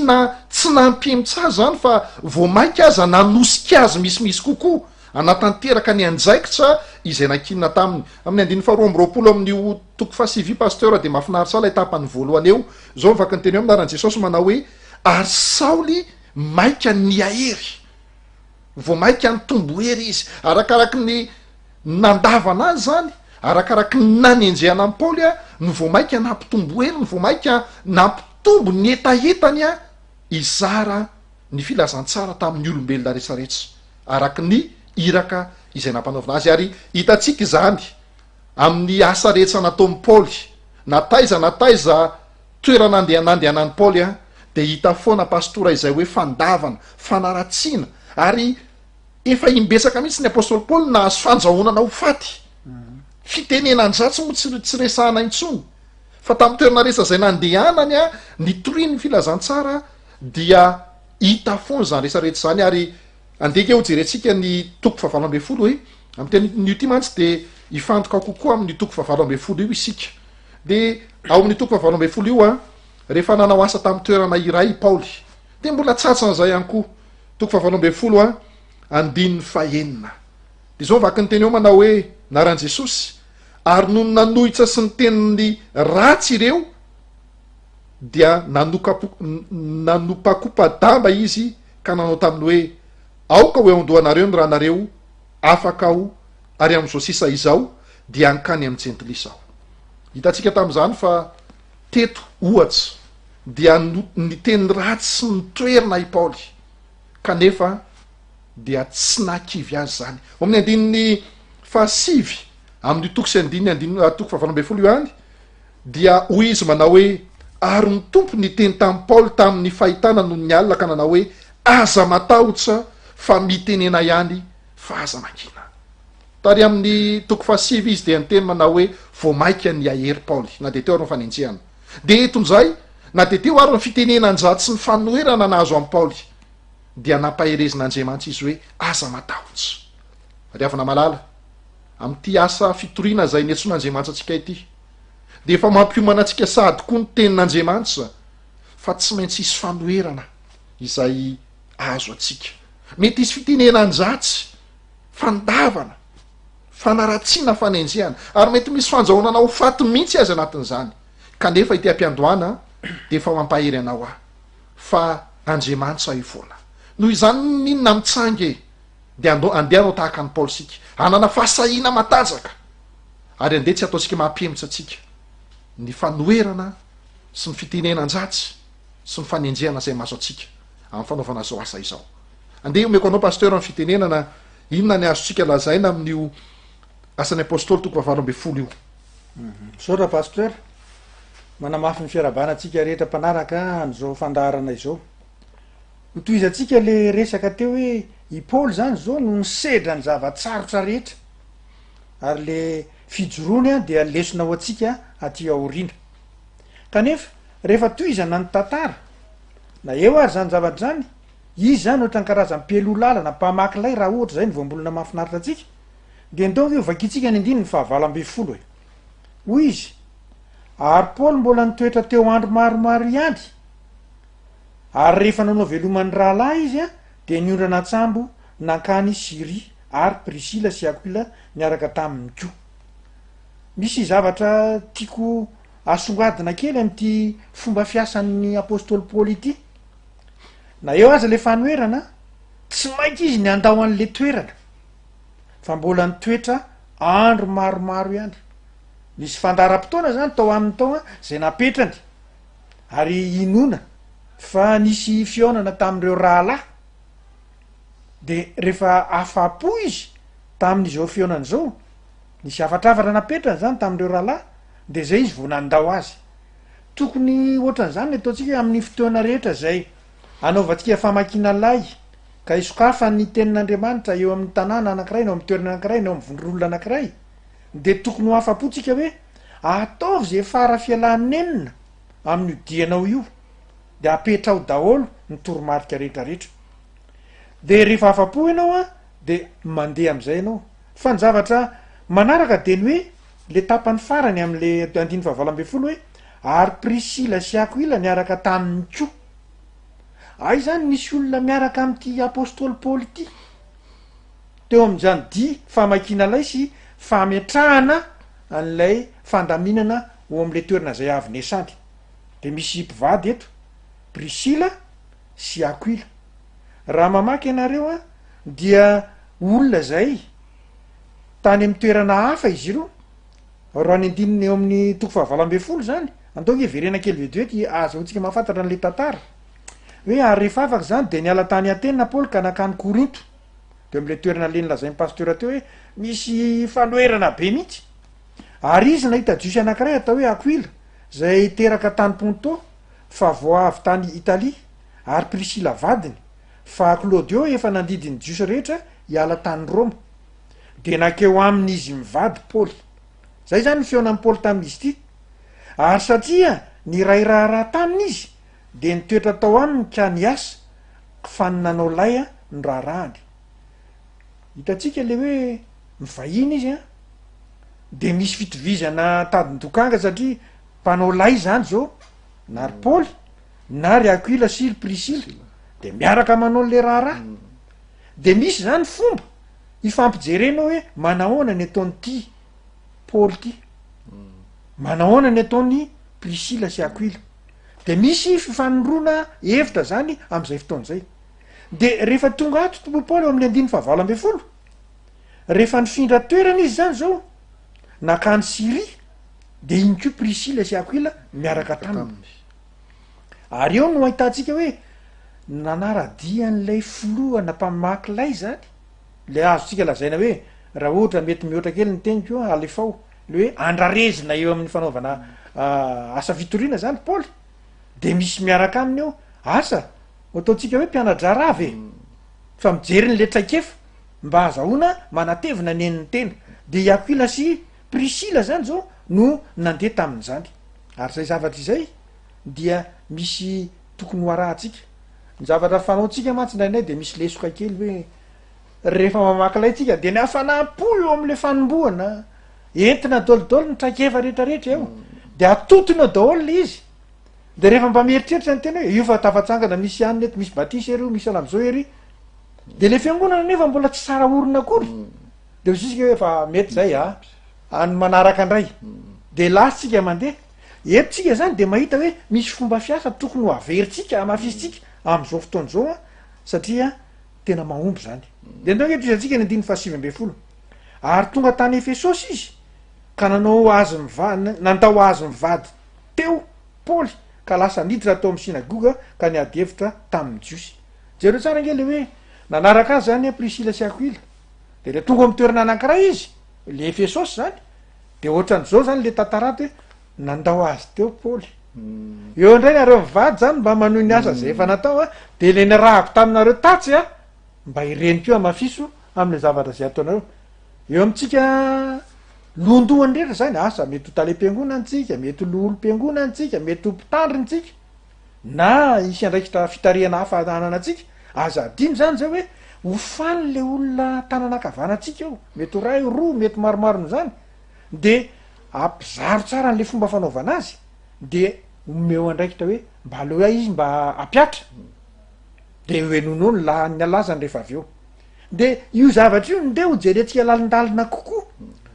nampimitsy zany fa vo mainka aza nanosika azy misimisy kokoa anatanteraka ny anjaikitra izay nakinina taminy amin'ny 2:20 amin'ny toko 7 pasteur de mafinaritra lay tapany voalohany eo zao mivaky ny teny eo aminaran'i Jesosy manao hoe ary Saoly maika ny ahery vo maika ny tombo hery izy arakaraky ny nandavana azy zany arakaraky ny nanenjehana amin'ny Paoly a no vo maika nampitombo hery no vo maika nampitombo ny etaetany a izara ny filazantsara tamin'ny olombelona rehetrarehetra araky ny iraka izay nampanaovina azy ary hitatsika izany amin'ny asa rehetra nataon'ny Paoly nataiza toerana nandehanan'ny Paoly a de hita foana pastora izay hoe fandavana fanaratsiana ary efa imbetsaka mihitsy ny apôstôly Paoly nahazo fanjahoana ho faty fitenenan-dratsy mo tsy resahana intsony fa tamin'ny toerana rehetra zay nandehanany a nitoriany filazantsara dia hita foana zany rehetrarehetra zany ary andeka eo jerentsika ny toko 7:20 hoe amin'ny teny ty mantsy de ifantoka kokoa amin'ny toko fahavalo ambe folo io isika de ao amin'ny toko fahavalo ambe folo io a rehefa nanao asa tamin'ny toerana iray Paoly de mbola tsatsan'izay ihany koa toko fahavalo ambe folo a andininy fahenina de zao vaky ny teny eo manao hoe naran Jesosy ary no nanohitra sy ny teniny ratsy ireo dia nanopakopa-damba izy ka nanao taminy hoe aoka hoe aondohanareo ny rahanareo afaka ao ary am'izao sisa izao dia ankany amin'ny tsentilisa ao hitatsika tam'izany fa teto ohatsy dia ny teny ratsy sy ny toerina i Paoly kanefa dia tsy nakivy azy zany amin'ny andininy fahasivy amin'ny toko sy andininy toko fahavalo ambe folo io any dia hoy izy manao hoe ary ny tompo ny teny tamin'ny Paoly tamin'ny fahitana noho ny alina ka nanao hoe aza matahotra fa mitenena ihany fa aza makina tary amin'ny toko fahasivy izy de nyteny manao hoe voamaika ny ahery Paoly na de teo ary ny fanenjehana de eton'izay na de teo ary ny fitenenanjaty sy ny fanoerana nahazo amin'ny Paoly dia nampaherezin'Andriamanitra izy hoe aza matahotra ry avana malala amin'ity asa fitoriana zay niantson'Andriamanitra atsika ity de efa mampiomana antsika sady koa ny tenin'Andriamanitra fa tsy maintsy isy fanoerana izay azo atsika mety isy fitenenanjatsy fandavana fanaratsiana fanenjehana ary mety misy fanjaonana ho faty mihitsy azy anatin'izany kanefa ity ampiandohana de efa mampahery anao aho fa Andriamanitra ifoana noho izany ninona mitsangy de andehanao tahaka ny Paoly sika anana fahasahina matanjaka ary andeha tsy ataotsika mampemitra atsika ny fanoerana sy ny fitenenanjatsy sy ny fanenjehana zay mazo atsika amin'ny fanaovana zao asa izao andeha omeko anao pasteur amin'ny fitenenana inona ny azotsika lazaina amin'io asan'ny apôstôly toko fahavalo ambe folo io saotra pasteur manamafy ny fiarabana atsika rehetra mpanaraka an'izao fandaharana izao mitoizatsika le resaka teo hoe i Paoly zany zao no nisedra ny zavatsarotra rehetra ary le fijoroany a dia lesona ho atsika aty aoriana kanefa rehefa toizana ny tantara na eo ary zany zavatra zany izy zany ohatra ny karazany mpelolalana mpamakilay raha ohatra zay ny voambolona mahafinaritra atsika de ndao io vakitsika ny andiny ny fahavalo ambe folo e hoy izy ary Paoly mbola nitoetra teo andro maromaro ihany ary rehefa nanao veloman'ny rahalahy izy a de niondrana tsambo nankany Syria ary Priscilla sy Aquila niaraka tamin'ny ko misy zavatra tiako asongadina kely am'ty fomba fiasan'ny apôstôly Paoly ity na eo aza le fanoerana tsy mainky izy ny andao an'le toerana fa mbola nitoetra andro maromaro ihany misy fandaram-potoana zany tao amin'ny taona zay napetrany ary inona fa nisy fionana tamin'ireo rahalahy de rehefa afapo izy tamin'izao fionana zao nisy afatrafatra napetrany zany tamin'ireo rahalahy de zay izy vo nandao azy tokony ohatran'izany ataotsika amin'ny fotoana rehetra zay anaovantsika famakina lay ka isokafa ny tenin'Andriamanitra eo amin'ny tanàna anankiray no amin'ny toerana anankiray no amin'ny vondron'olona anankiray de tokony ho afapotsika hoe ataovy zay fara fialanenina amin'ny odianao io de apetra ao daholo ny toromarika rehetrarehetra de rehefa afapo ianao a de mandeha am'izay ianao fa ny zavatra manaraka de ny hoe le tapany farany am'le andiny fahavalo ambe folo hoe ary Priscilla sy Aquila niaraka tamin'ny ko ay zany nisy olona miaraka am'ty apôstôly Paoly ity teo am'izany di famakina lay sy fametrahana an'lay fandaminana ho am'le toerana zay avy nesany de misy mpivady eto Priscilla sy Aquila raha mamaky ianareo a dia olona zay tany amin'ny toerana hafa izy ireo raha ny andininy eo amin'ny toko fahavalo ambe folo zany andaoge verena kely vedivety azahoantsika mahafantatra an'le tantara hoe ary rehefa afaka zany de niala tany Atena Paoly ka nakany Korinto de am'le toerana leny lazay pasteur teo hoe misy fanoerana be mihitsy ary izy nahita jiosy anankiray atao hoe Aquila zay teraka tany Ponto fa vo avy tany Italia ary Priscilla vadiny fa Claudio efa nandidiny jiosy rehetra hiala tany Roma de nakeo amin'izy mivady Paoly zay zany ny feonan'ny Paoly tamin'izy ity ary satria ny ray raharaha tamin'izy de nitoetra tao aminy ka niasa fa ny nanao laya ny raharahany hitatsika le hoe mivahiny izy a de misy fitovizana tadin-dokanga satria mpanao lay zany zao na ry paoly na ry Aquila sy ry Priscilla de miaraka manao le raharaha de misy zany fomba ifampijerena hoe manahoana ny ataony ty paoly ty manahoana ny ataony Priscilla sy Aquila de misy fifanondrona hevitra zany am'izay fotoan'izay de rehefa tonga ato tompo paoly eo amin'ny 19 rehefa nifindra toerana izy zany zao nakany Syria de iny ko Priscilla sy Aquila miaraka taminy ary eo no ahitantsika hoe nanaradian'lay filohana mpamaky lay zany le azotsika lazaina hoe raha ohatra mety mihoatra kely ny teniko alefao le hoe andrarezina eo amin'ny fanaovana asa fitoriana zany paoly de misy miaraka aminy eo asa ataontsika hoe mpianadrarave fa mijery ny le traikefa mba azahoana manatevina neniny tena de Aquila sy Priscilla zany zao no nandeha tamin'izany ary zay zavatra izay dia misy tokony ho arahantsika ny zavatra fanaontsika matsindrainay de misy lesoka kely hoe rehefa mamakilay tsika de ny hafanampo eo am'le fanomboana entina dolidolo ny traikefa rehetrarehetra eo de atotony eo daholo le izy de rehefa mba mieritreritra ny tena hoe io fa tafatsangana misy aniny eto misy batisa ery misy alam'zao ery de le fiangonana nefa mbola tsy sara orina akory de zisika hoe fa mety zay any manaraka andray de lasitsika mandeha etotsika zany de mahita hoe misy fomba fiasa tokony ho averintsika amafisitsika am'izao fotoana zao satria tena mahomby zany de ndao ngetrizatsika ny 17 ary tonga tany Efesosy izy ka nanao azy nandao azy mivady teo paoly ka lasa niditra atao amin'ny sinagoga ka ny ady hevitra tamin'ny jiosy jereo tsara nge le hoe nanaraka azy zany Priscilla sy Aquila de le tonga amy toerana anankiray izy le Efesosy zany de ohatran'izao zany le tantaraty hoe nandao azy teo paoly eo indray nareo mivady zany mba manohy ny asa zay efa natao de le nirahako taminareo tatsy mba ireniko amafiso am'le zavatra zay ataonareo eo amitsika londohany rehetra zany asa mety ho talempiangonantsika mety ho loholom-piangonantsika mety ho mpitandronytsika na isy andraikitra fitariana hafa ananatsika aza adiny zany zay hoe hofany le olona tananakavanatsika eo mety ho ray roa mety maromarony zany de ampizaro tsara n'le fomba fanaovana azy de omeo andraikitra hoe mba aloha izy mba apiatra de hoenono ny la ny alazany rehefa avy eo de io zavatra io nde ho jerentsika lalindalina kokoa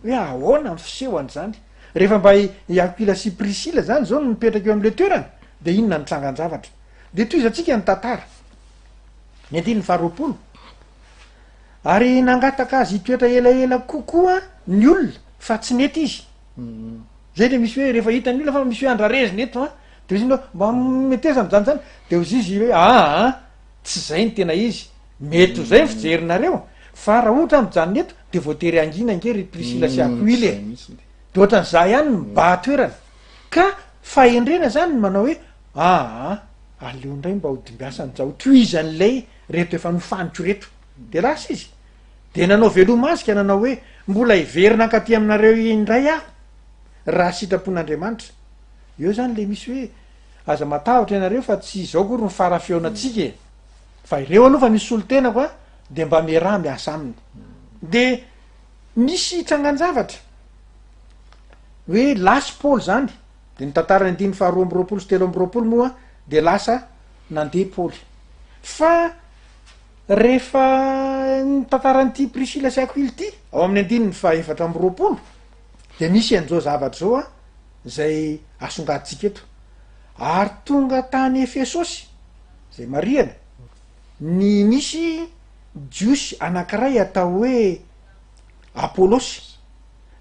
hoe ahoana ny fisehoany zany rehefa mba i Aquila sy Priscilla zany zao no mipetraka eo am'le toerana de inona ny tsangan-javatra de toizatsika ny tantara ny 19 ary nangataka azy itoetra elaela kokoa ny olona fa tsy nety izy zay le misy hoe rehefa hitany olona fa misy hoe andrarezina eto de izy mba meteza mizany zany de ozy izy hoe tsy zay ny tena izy mety ho zay ny fijerinareo fa raha ohatra mijanony eto de voatery angina ngery Priscilla sy Aquila de ohatran'za ihany mba toerana ka fahendrena zany manao hoe aleo ndray mba hodimbiasany zao toizan'lay reto efa nofanitro reto de lasa izy de nanao velomasika nanao hoe mbola iverina ankaty aminareo indray aho raha sitrapon'Andriamanitra eo zany le misy hoe aza matahotra ianareo fa tsy zao kory ny farafeonatsika fa ireo aloha fa misy solo-tenako de mba miraha miasa aminy de misy trangan-javatra hoe lasy paoly zany de nitantarany 12 sy 13 moa de lasa nandeha paoly fa rehefa nitantaranyty Priscilla sy Aquila ty ao amin'ny 14 de misy an'izao zavatra zao zay asongaditsika eto ary tonga tany Efesosy zay mariana ny misy jiosy anankiray atao hoe Apolosy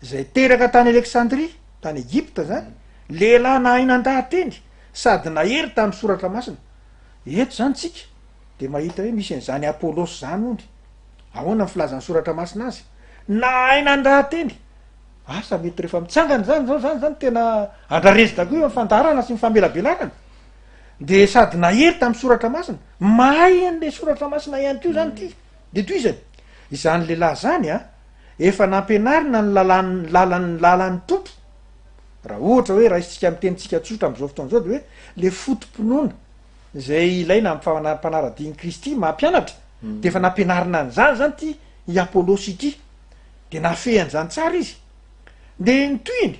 zay teraka tany Alexandrie tany Egypta zany lehilahy nahinan-dahateny sady nahery tamin'ny soratra masina eto zany tsika de mahita hoe misy an'izany Apolosy zany ondry ahoana ny filazan'ny soratra masina azy nahinan-dahateny asa mety rehefa mitsangany zany zao zany tena andrarezina koa io mifandarana sy mifamelabelarana de sady nahery tamin'ny soratra masina mahay an'le soratra masina ihany ko zany ty de toizany izany lehilahy zany efa nampianarina ny lalan'ny tompo raha ohatra hoe raha isitsika mitenitsika tsotra am'izao fotoana zao de hoe le fotom-pinoana zay ilaina am'mpanaradian'i Kristy mampianatra de efa nampianarina an'zany zany ty i Apolosy ity de nafehany zany tsara izy de nytoiny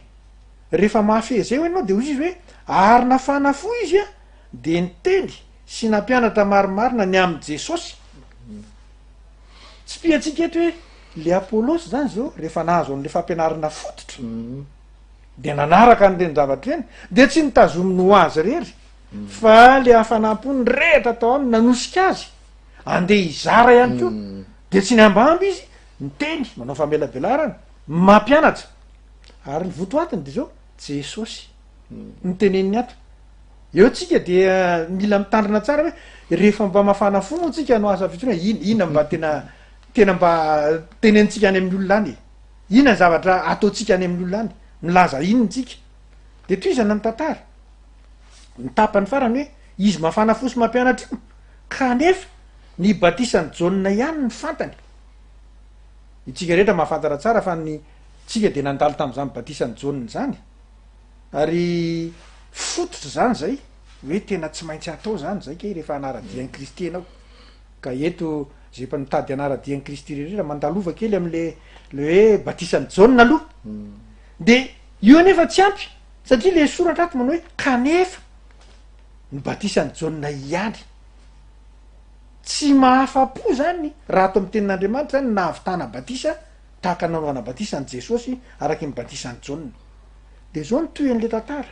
rehefa mahafehy zay ho ianao de ozy izy hoe ary nafana fo izy a de nyteny sy nampianatra marimarina ny amy jesosy tsy piatsika eto hoe le apôlosy zany zao rehefa nahazo an'le fampianarana fototra de nanaraka an'reny zavatra eny de tsy nitazominy ho azy rery fa le hafanam-pony rehatra atao aminy nanosika azy andeha izara ihany ko de tsy ny ambamby izy nyteny manao famelabelarana mampianatra ary ny votoatiny de zao jesosy nyteneniny ato eo tsika de mila mitandrina tsara hoe rehefa mba mafana fo moa tsika no asa vitrona ina mba tena mba tenenitsika any amin'ny olona any ina zavatra ataotsika any amin'ny olona any milaza inony tsika de toizana ny tantara nytapany farany hoe izy mafana fo sy mampianatra io kanefa ny batisany jauna ihany ny fantany itsika rehetra mahafantara tsara fa ny tsika de nandalo tam'izany batisany jauna zany ary fototra zany zay hoe tena tsy maintsy atao zany zay ke rehefa anaradian'ny kristy anao ka eto zay mpa mitady anaradian'ny kristy rehetra mandalova kely am'le hoe batisany jauna aloha de io anefa tsy ampy satria le soratra ato manao hoe kanefa ny batisany jauna ihany tsy mahafa-po zany raha ato amy tenin'andriamanitra zany nahavitana batisa tahaka nanaovana batisany jesosy araky ny batisany jauna de zao nytoy an'le tantara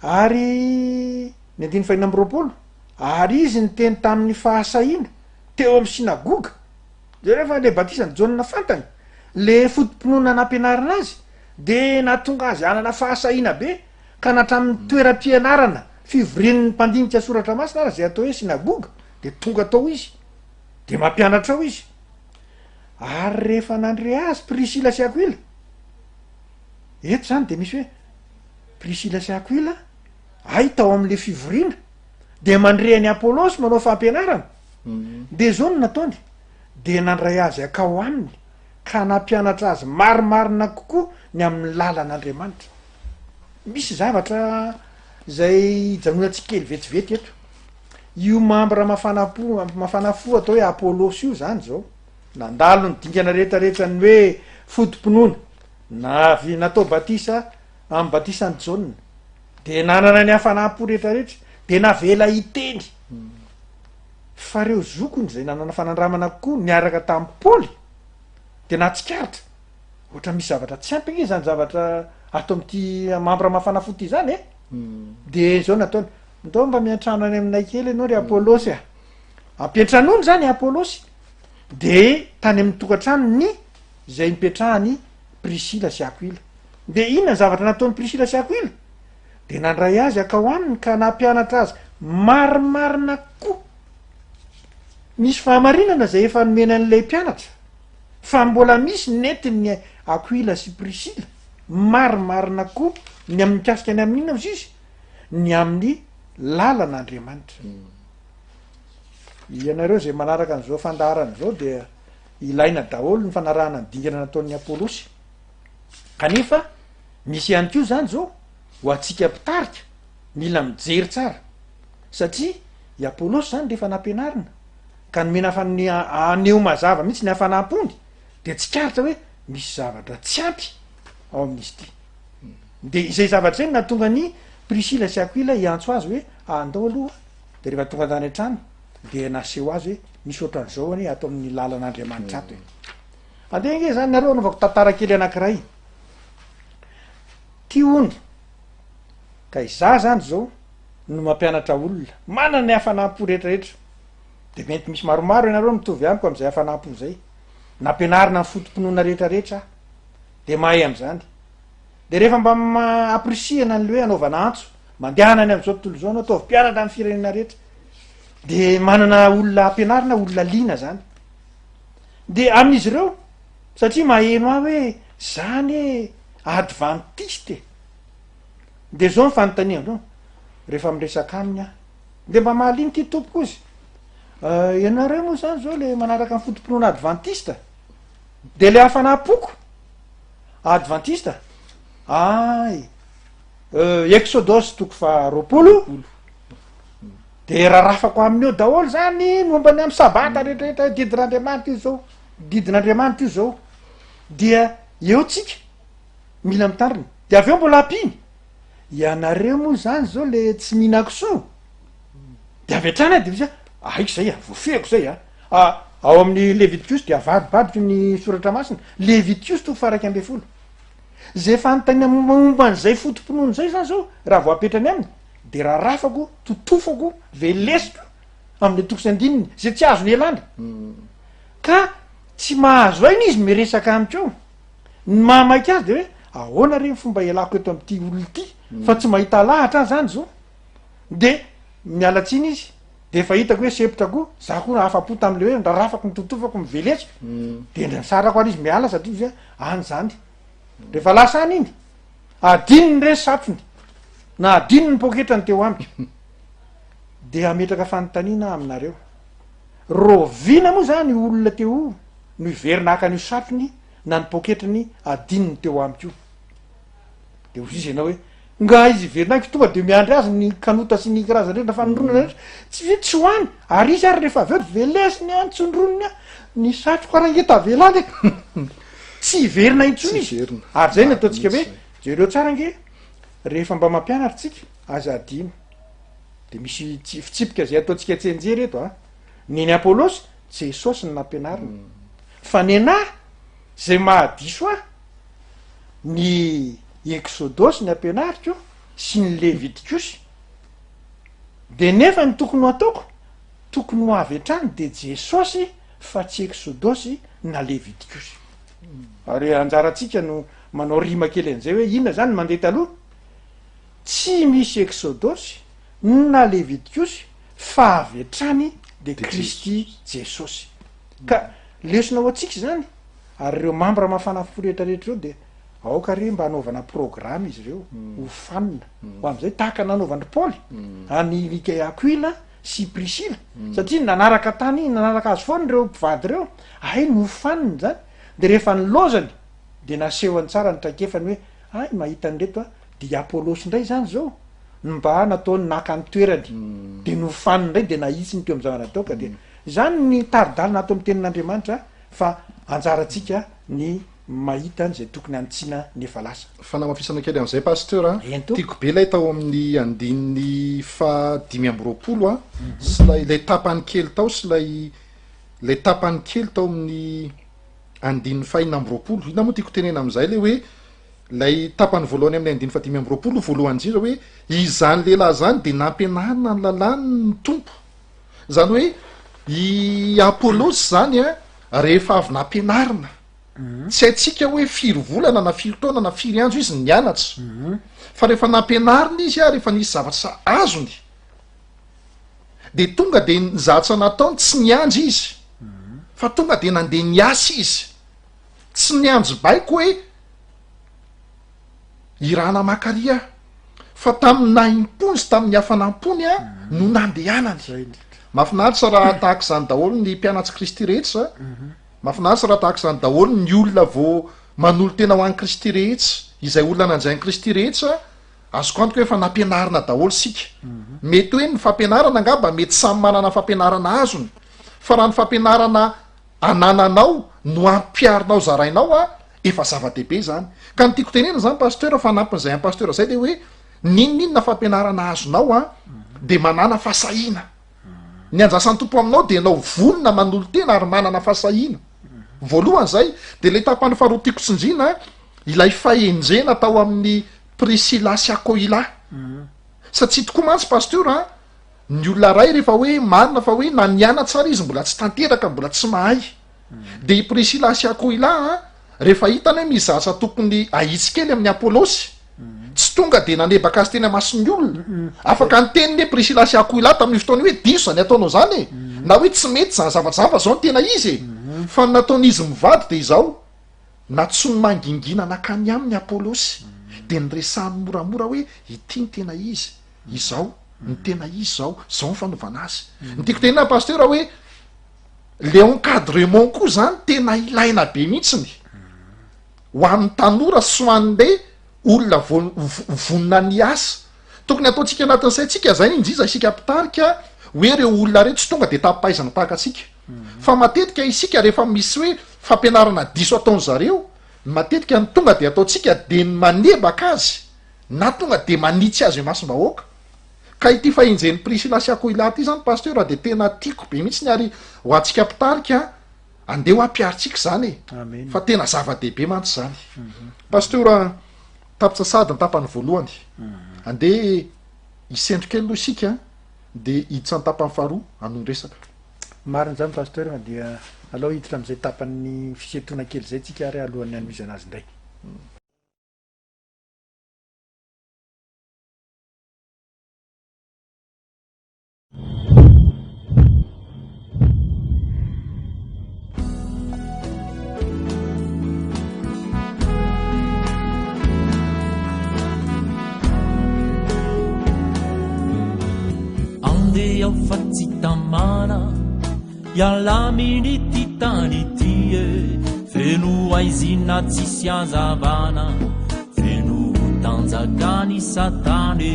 ary ny andiny fahina am'roapolo ary izy ny teny tamin'ny fahasahina teo amy sinagoga de rehefa le batisany jauna fantany le fotom-pinoana nampianarana azy de natonga azy anana fahasahina be ka natramin'ny toeram-pianarana fivoren'ny mpandinika soratra masina ara zay atao hoe sinagoga de tonga tao izy de mampianatra ao izy ary rehefa nandre azy prisila sy aquila eto zany de misy hoe prisila sy aquila ay tao am'le fivoriana de mandreany apôlosy manao fampianarana de zao no nataony de nandray azy akao aminy ka nampianatra azy marimarina kokoa ny amin'ny lalan'andriamanitra misy zavatra zay janonantsika kely vetivety eto io mambra mafana fo atao hoe apôlosy io zany zao nandalo ny dingana rehetrarehetra ny hoe fotom-pinoana natao batisa amy batisany jauna de nanana ny hafanam-po rehetrarehetra de navela iteny fa reo zokony zay nanana fanandramana kokoa niaraka tamy paoly de natsikaritra ohatra misy zavatra tsy ampy iny zany zavatra ato am'ty mambra mafana fo ty zany de zao nataony ndao mba miantrano any aminay kely anao ry apôlosy ampiantranoany zany apôlosy de tany amin'ny tokantrano ny zay mipetrahany prisila sy aquila de inona zavatra nataony prisila sy aquila de nandray azy akao aminy ka nampianatra azy marimarina koa misy fahamarinana zay efa nomena an'le mpianatra fa mbola misy netiny aquila sy prisila marimarina koa ny amin'ny mikasika any amin'inona izy izy ny amin'ny lalan'andriamanitra ianareo zay manaraka an'izao fandaharana zao de ilaina daholo ny fanarahana ny dingana nataon'ny apôlosy kanefa misy ihany kio zany zao ho atsika mpitarika mila mijery tsara satria i apôlosy zany rehefa nampianarina ka nomena fany aneo mazava mihitsy ny hafanam-pony de tsy karitra hoe misy zavatra tsy ampy ao amin'izy ty de izay zavatra zany natonga ny prisila sy aquila iantso azy hoe andao aloha de rehefa tonga tany an-trano de naseho azy hoe misy ohatran'izao any atao amin'ny lalan'andriamanitra ato hoe andeha nge zany nareo anaovako tantara kely anankiray ty ony ka iza zany zao no mampianatra olona manana ny hafanam-po rehetrarehetra de mety misy maromaro ianareo mitovy amiko am'izay hafanam-po zay nampianarina ny fotom-pinoana rehetrarehetra de mahay am'zany de rehefa mba aprisiana an'le hoe anaovana antso mandehanany am'izao tontolo zao anao ataovy mpianatra amy firenena rehetra de manana olona ampianarina olona lina zany de amin'izy ireo satria maheno ah hoe zany e advantiste de zao mifanontaniandreo rehefa miresaka aminy ah de mba mahaliny ty tompoko izy ianareo moa zany zao le manaraka amy fotom-pinoana advantiste de le hafanam-poko advantiste ay exodosy toko fa roapolo de raha rafako amin'eo daholo zany mombany amy sabata rehetrarehetra didin'andriamanitra izy zao didin'andriamanitra io zao dia eo tsika mila mitandrina de avy eo mbola ampiny ianareo moa zany zao le tsy mihinan-kisoa de avy atrany de visa aiko zay voafehako zay ao amin'ny Leviticus de avadibaditry ny soratra masina Leviticus to faraky ambe folo zay fanontania momba an'izay fotomponoany zay zany zao raha vao apetrany aminy de raha rafako totofako velesiko amin'ny toko sy andininy zay tsy azo ny elana ka tsy mahazo ainy izy miresaka amiko ny mahamaika azy de hoe ahoana reny fomba ialako eto am'ty olona ty fa tsy mahita lahatra zany zao de mialatsiny izy de efa hitako hoe sepitako za koa afa-po tam'le hoe ndra rafako ny totofako mivelesiko de ndrasarako ary izy miala satria izy any zany rehefa lasa any iny adiny ny reny satrony na adiny ny poketrany teo amiko de ametraka fanontaniana aminareo rovina moa zany olona teo no iverina aka an'io satrony na ny poketrany adininy teo amiko io de ozy izy ianao hoe nga izy iverinako tonga de miandry azy ny kanota sy ny karazany rehetra fanondrona rehetra tsy hoany ary izy ary rehefa aveo velesiny any tsondronony ny satroko arangeta velany tsy iverina intsony izy ary zay ny ataontsika hoe jereo tsara nge rehefa mba mampianatra tsika aza adino de misy fitsipika zay ataontsika tsenjery eto neny Apolosy Jesosy ny nampianarina fa ny anahy zay mahadiso ny Exodosy ny ampianariko sy ny Leviticus de nefa ny tokony ho ataoko tokony ho avy hatrany de Jesosy fa tsy Exodosy na Leviticus ary anjaratsika no manao rima kely an'izay hoe inona zany mandeha taloha tsy misy Exodosy na Leviticus fa avy hatrany de Kristy Jesosy ka lesona ho atsika zany ary ireo mambra mafana fo rehetrarehetra reo de aoka re mba hanaovana programa izy ireo ho fanina ho am'izay tahaka nanaovandry Paoly any Aquila sy Priscilla satria nanaraka tany nanaraka azy foany reo mpivady reo ay no faniny zany de rehefa nylozany de nasehoany tsara ny traikefany hoe ay mahita an'reto de Apolosy indray zany zao mba nataony naka ny toerany de no faniny indray de naitsiny teo am'zany ataoka de zany ny taridalina ato amin'ny tenin'Andriamanitra fa anjaratsika ny mahita an'izay tokony antsina nefa lasa fanamafisana kely am'izay pasteur tiako be lay tao amin'ny andininy fa 5 sy lay tapany kely tao sy lay tapany kely tao amin'ny andininy fa 5 ina moa tiako tenena am'izay le hoe lay tapany voalohany amin'ny andininy fa 5 voalohany indrindra hoe izany lehilahy zany de nampianarina ny lalàny ny tompo zany hoe i Apolosy zany rehefa avy nampianarina tsy haitsika hoe 4 volana na 4 taona na 4 andro izy nianatra fa rehefa nampianarina izy rehefa nisy zavatra azony de tonga de nizatra nataony tsy niandry izy fa tonga de nandeha niasa izy tsy niandry baiko hoe irana makaria fa tamin'ny naimpony sy tamin'ny hafanampony no nandehanany mafinaritra raha tahaka zany daholo ny mpianatsy Kristy rehetra mafinaritra raha tahaka zany daholo ny olona vo manolo tena ho an'ny Kristy rehetra izay olona nanjain'ny Kristy rehetra azoko antoka hoe efa nampianarina daholo sika mety hoe ny fampianarana angamba mety samy manana fampianarana azony fa raha ny fampianarana anananao no ampiarinao zarainao efa zava-dehibe zany ka ny tiako tenena zany pasteur fa nampin'izay amin'ny pasteur zay de hoe ninninona fampianarana azonao de manana fasahina ny anjasan'ny tompo aminao de nao vonona manolo tena ary manana fasahina voalohany zay de le tapany faharoa tiako tsindrina ilay fahenjena tao amin'ny Priscilla sy Aquila satria tokoa mantsy pasteur ny olona ray rehefa hoe marina fa hoe na niana tsara izy mbola tsy tanteraka mbola tsy mahay de i Priscilla sy Aquila rehefa hitany hoe mizatra tokony ahitsy kely amin'ny Apolosy tsy tonga de nanebaka azy teny mason'ny olona afaka nyteniny hoe Priscilla sy Aquila tamin'ny fotoany hoe diso zany ataonao zany na hoe tsy mety zany zavajava zao ny tena izy fa nataony izy mivady de izao na tsy ny mangingina nakany amin'ny Apolosy de nyresahany moramora hoe ity ny tena izy izao ny tena izy zao ny fanaovana azy ny tiako tenena pasteur hoe le encadrement koa zany tena ilaina be mihitsiny ho an'ny tanora sy ho an'le olona vonona ny asa tokony ataontsika anatin'izay tsika zay indriza isika mpitarika hoe reo olona reo tsy tonga de tapaizana tahaka atsika fa matetika isika rehefa misy hoe fampianarana diso ataony zareo matetika ny tonga de ataotsika de manebaka azy na tonga de manitsy azy masom-bahoaka ka ity fahinjeny Priscilla sy Aquila ty zany pasteur de tena tiako be mihitsy ny ary ho antsika mpitarika andeha ho ampiaritsika zany fa tena zava-dehibe mantsy zany pasteur tapitsasady ny tapany voalohany andeha isendrika aloha isika de hiditra ny tapany faharoa anohy resaka mariny zany pasteur dia alao hiditra am'izay tapan'ny fisetona kely zay tsika ary alohan'ny anoizy anazy indray andeha fa tsy tamana ialamy ty tany ty e feno aizina tsisy azavana feno tanjakany satany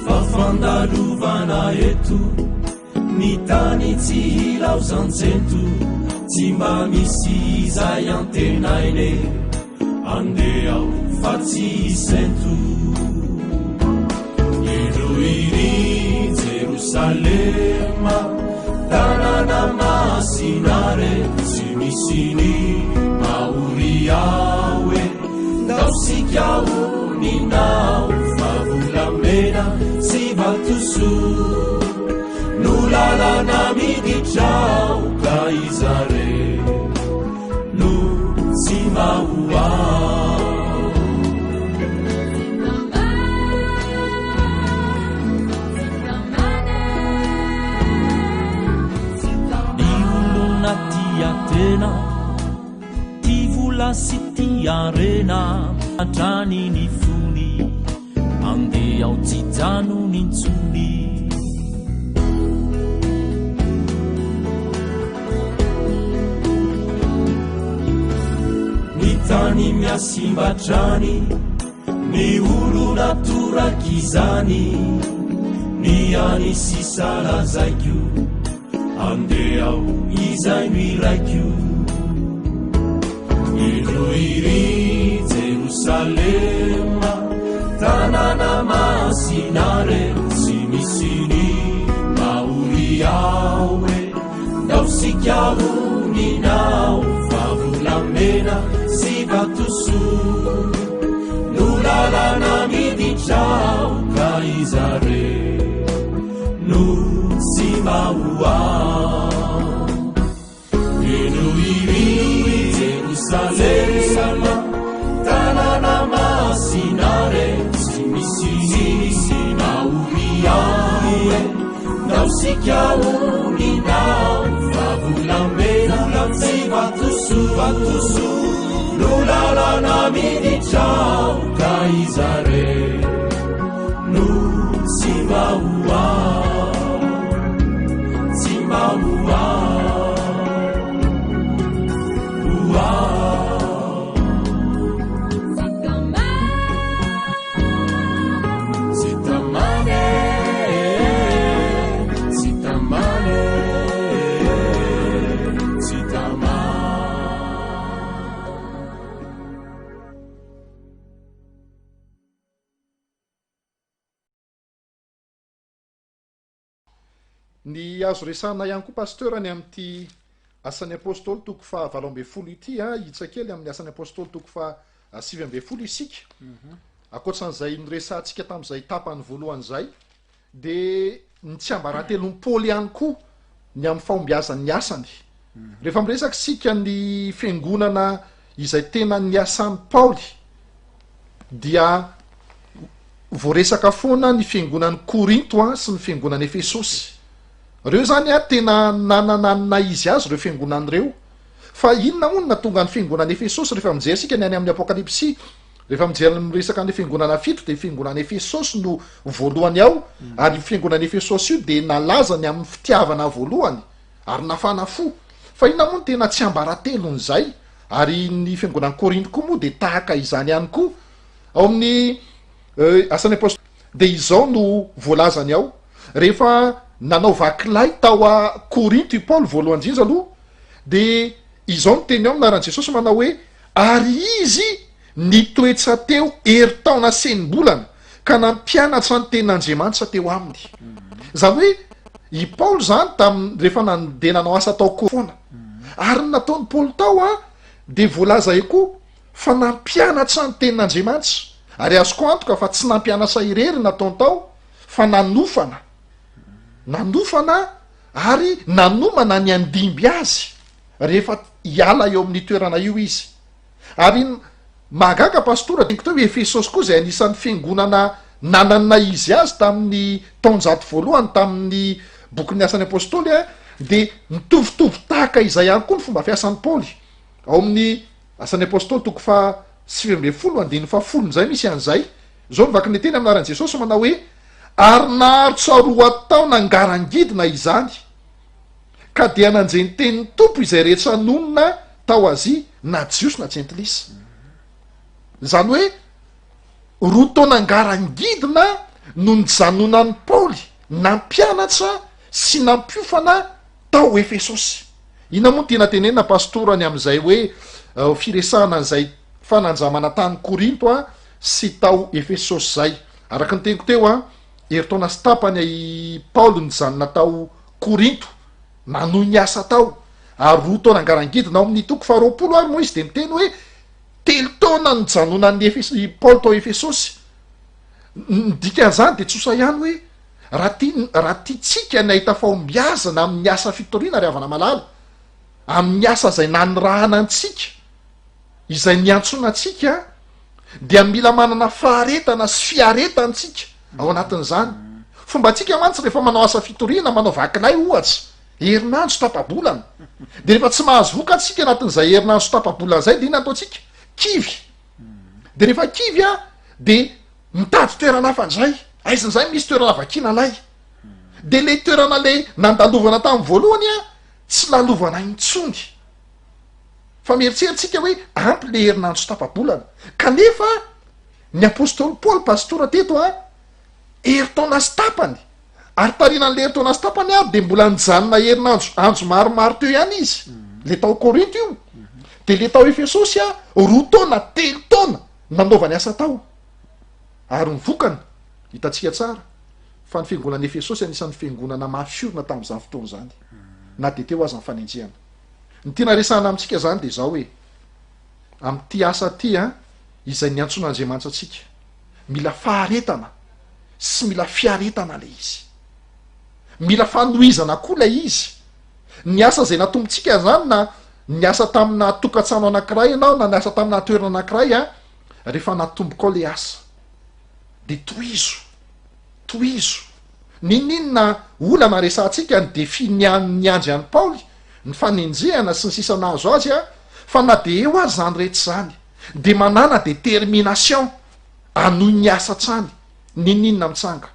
fafandalovana eto ny tany tsy hilao zantsento tsy mba misy izay antenaine andeha fa tsy sento iroiri Jerusalema tanàna masinare tsy misiny maoriao e ndao sika oninao favolamena sy vatoso no lalana miditrao ka izare no tsy mahoao tena ty vola sy ty arena atrany ny fony andeha ao jijano nintsony ny tany miasimbatrany ny olo natorakizany ny any sisala zaikio andeha izay miraikio iroiri Jerusalema tanàna masinare tsy misiny maoriao e ndao sika oninao favolamena sy vatoso no lalana miditrao ka izare no tsy mahoao iroiri Jerusalema tanàna masinare tsy misy maoriao e ndao sika oninao favolamena sy vatoso no lalana miditrao ka izare no tsy mahoao tsy mahoao ny azo resana ihany koa pasteurany am'ty asan'ny apôstôly toko fa 7 ity hitsakely amin'ny asan'ny apôstôly toko fa 7 isika akoatsan'izay nyresantsika tam'izay tapany voalohany zay de ny tsy ambarantelo ny Paoly ihany koa ny amin'ny fahombiazan'ny asany rehefa miresaky sika ny fiangonana izay tena ny asan'ny Paoly dia voaresaka foana ny fiangonan'ny Korinto sy ny fiangonan'ny Efesosy reo zany tena nanananina izy azy reo fiangonan'ireo fa inona moa na tonga ny fiangonan'ny Efesosy rehefa mijery sika ny any amin'ny apokalipsy rehefa mijery miresaka ny fiangonana fito de fiangonan'ny Efesosy no voalohany ao ary fiangonan'ny Efesosy io de nalaza ny amin'ny fitiavana voalohany ary nafana fo fa inona moa tena tsy ambaratelon'izay ary ny fiangonan'ny Korinto koa moa de tahaka izany ihany koa ao amin'ny asan'ny apôstôly de izao no voalazany ao rehefa nanao vakilay tao a Korinto i Paoly voalohany indrindra aloha de izao no teny ao minaran'i Jesosy manao hoe ary izy nitoetra teo herintaona senimbolana ka nampianatra ny tenin'Andriamanitra teo aminy. Zany hoe i Paoly zany rehefa de nanao asa tao foana ary nataony Paoly tao a de voalaza koa fa nampianatra ny tenin'Andriamanitra ary azoko antoka fa tsy nampianatra irery nataony tao fa nanofana ary nanomana ny andimby azy rehefa hiala eo amin'ny toerana io izy. Ary mahagaga pastora teo Efesosy koa zay anisan'ny fiangonana nanana izy azy tamin'ny taonjato voalohany tamin'ny bokin'ny asan'ny apôstôly de mitovitovy tahaka izay ihany koa ny fomba fiasan'ny Paoly ao amin'ny asan'ny apôstôly toko fa 9:10 zay misy an'izay zao mivaky ny teny aminaran'i Jesosy manao hoe ary naharitra roa taona angarangidina izany ka dia nanjeny tenin'ny tompo izay rehetra nonona tao azy na jiosy na tsentilisa. Zany hoe roa taona angarangidina no nijanonan'ny Paoly nampianatra sy nampiofana tao Efesosy. Ina moa tena tenena pastorany amin'izay hoe firesahana an'izay fananjamana tany Korinto sy tao Efesosy zay. Araka ny teniko teo heritaona sy tapany i Paoly nijanona tao Korinto nanohy ny asa tao ary roa taona angarangidina ao amin'ny toko 20 ary moa izy de miteny hoe telo taona nijanonan'ny Paoly tao Efesosy. Dikan'izany de tsosa ihany hoe raha tiatsika ny ahita fahombiazana amin'ny asa fitoriana ry havana malala amin'ny asa zay nanirahana antsika izay niantsona antsika dia mila manana faharetana sy fiaretantsika ao anatin'izany. Fomba tsika mantsy rehefa manao asa fitoriana manao vakilay ohatra herinandro tapabolana de rehefa tsy mahazo voka atsika anatin'izay herinandro tapabolana zay de ina ataotsika kivy de rehefa kivy de mitady toerana fandray aizan'izay misy toerana vakina lay de le toerana le nandalovana tamin'ny voalohany tsy lalovana intsony fa mieritseritsika hoe ampy le herinandro tapabolana kanefa ny apôstôly Paoly pastora teto heritaona sy tapany ary tarinan'le heritaona sy tapany de mbola nijanona herinandro andro maromaro teo ihany izy le tao Korinto io de le tao Efesosy roa taona telo taona nanaovany asa tao ary nivokana hitatsika tsara fa ny fiangonana Efesosy anisan'ny fiangonana mafiorina tamin'izany fotoana zany na de teo azy ny fanenjehana. Ny tena resahana amintsika zany de zao hoe amin'ty asa ty izay niantson'Andriamanitra atsika mila faharetana sy mila fiaretana le izy, mila fanohizana koa lay izy. Ny asa zay natombotsika zany na ny asa tamina tokatrano anankiray ianao na ny asa tamina toerana anankiray rehefa natomboko ao le asa de tohizo ninona olana resantsika ny defi ny andry any Paoly ny fanenjehana sy ny sisa nahazo azy fa na de eo azy zany rehetra zany de manana determination anohy ny asa trany ninona mitsanga.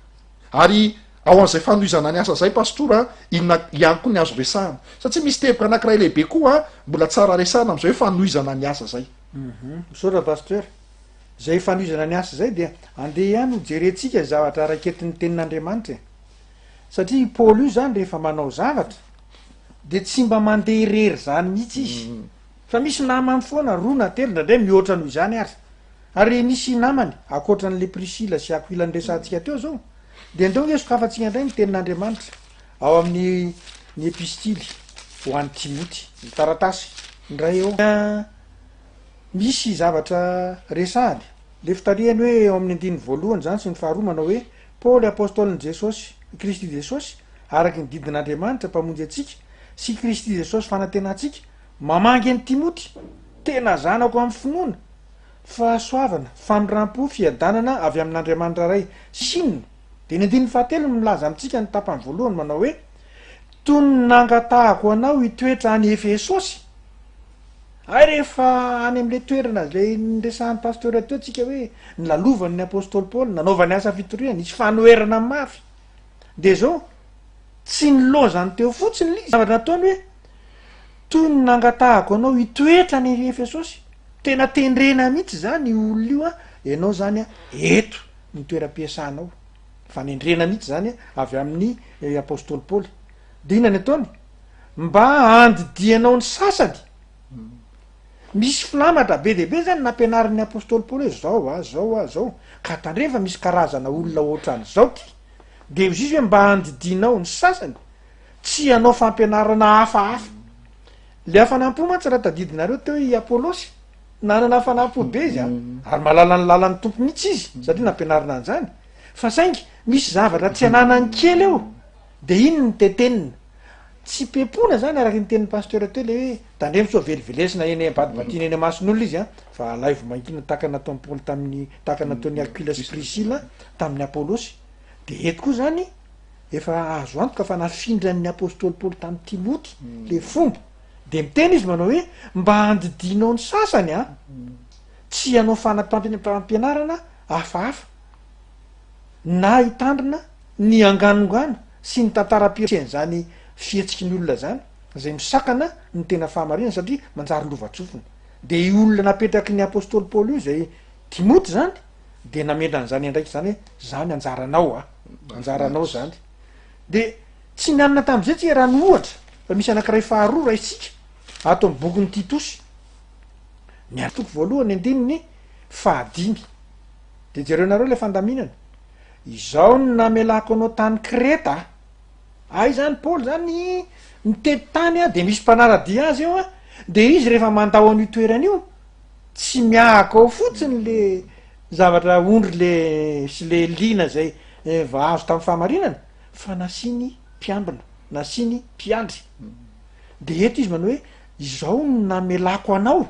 Ary ao an'izay fanohizana ny asa zay pastora inona ihany koa ny azo resahana satria misy teboka anankiray lehibe koa mbola tsara resahana am'izay hoe fanohizana ny asa zay. Misaotra pasteur zay fanohizana ny asa zay dia andeha ihany ho jerentsika zavatra raketin'ny tenin'Andriamanitra satria Paoly io zany rehefa manao zavatra de tsy mba mandeha irery zany mihitsy izy fa misy namany foana roa na telo ndray mihoatra noho izany ary nisy namany akoatran'le Priscilla sy Aquila nresantsika teo zao de ndeo nge sokafatsika indray ny tenin'Andriamanitra ao amin'ny ny epistily ho an'ny Timoty ny taratasy ndray eo misy zavatra resahany le fitarihany hoe ao amin'ny 9 zany sy ny faharoa manao hoe Paoly apôstôliny Jesosy Kristy Jesosy araky ny didin'Andriamanitra mpamonjy atsika sy Kristy Jesosy fanatenantsika mamangy any Timoty tena zanako amin'ny finoana fahasoavana fanorampo fiadanana avy amin'Andriamanitra ray sinina de ny 7 milaza amitsika ny tapany voalohany manao hoe tony nangatahako anao hitoetra any Efesosy ay rehefa any am'le toerana zay nresahan'ny pasteur teo tsika hoe nilalovany ny apôstôly Paoly nanaovany asa fitoriana nisy fanoherana mafy de zao tsy nilozany teo fotsiny lizy zavatra nataony hoe toy ny nangatahako anao hitoetra ny Efesosy tena tendrena mihitsy zany olona io ianao zany eto ny toeram-piasanao fanendrena mihitsy zany avy amin'ny apôstôly paoly de inany ataony mba andidianao ny sasany misy filamatra be dehibe zany nampianarin'ny apôstôly paoly hoe zao ka tandrefa misy karazana olona ohatran'zao ty de izy hoe mba andidinao ny sasany tsy anao fampianarana hafahafa le hafanampo mantsy raha tadidinareo teo i apôlosy nanana hafanampo be izy ary malala ny lalan'ny tompo mihitsy izy satria nampianarina an'zany fa saingy misy zavatra tsy ananany kely eo de iny ny tetenina tsy pepona zany araky ny tenin'ny pasteur teo le hoe tandremo so velivelesina eny ambadibatiny eny amason'olona izy fa laivo mankina taka nataon'ny paoly tamin'ny taka nataon'ny Aquila sy Priscilla tamin'ny apôlosy de eto koa zany efa azo antoka fa nafindran'ny apôstôly paoly tamin'ny Timoty le fomba de miteny izy manao hoe mba andidinao ny sasany tsy anao fampianarana hafahafa na hitandrina ny anganongano sy ny tantara-piren'zany fihetsiky ny olona zany zay misakana ny tena fahamarina satria manjary lovatsofina de i olona napetraky ny apôstôly paoly io zay Timoty zany de namendran'zany andraiky zany hoe zany anjaranao zany de tsy mianana tam'izay tsy raha ny ohatra fa misy anakiray faharoa raha isika ato amin'ny bokyny Titosy ny atoko voalohany andininy fahadimy de jereo nareo le fandaminana izao ny namelako anao tany Kreta ay zany paoly zany mitety tany de misy mpanaradia azy eo de izy rehefa mandao an'io toerana io tsy miahaka ao fotsiny le zavatra ondry le sy le lina zay azo tamin'ny fahamarinana fa nasiny mpiambina nasiny mpiandry de eto izy manao hoe izao ny namelako anao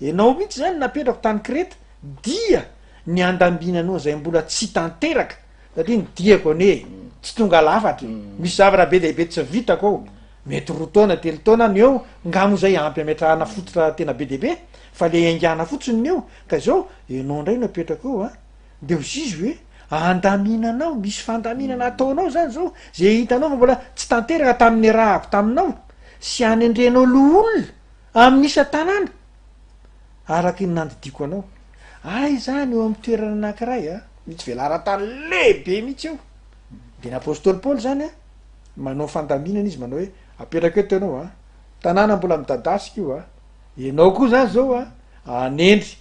ianao mihitsy zany napetrako tany Kreta dia ny andambinanao zay mbola tsy tanteraka satria ny diako ane tsy tonga lafatra misy zavatra be dehibe tsy vitako ao mety 2 taona 3 taona ny eo ngamo zay ampy ametrahana fototra tena be dehibe fa le aingana fotsiny ny eo ka zao ianao ndray napetraka eo de izy hoe andaminanao misy fandaminana ataonao zany zao zay hitanao fa mbola tsy tanteraka tamin'ny rahako taminao sy anendrenao loolona amin'isa tanàna araky ny nandidiko anao ay zany eo amin'ny toerana anankiray mitsy velara-tany lehibe mihitsy eo de ny apôstôly paoly zany manao fandaminana izy manao hoe apetraka eto ianao tanàna mbola midadasika io ianao koa zany zao anendry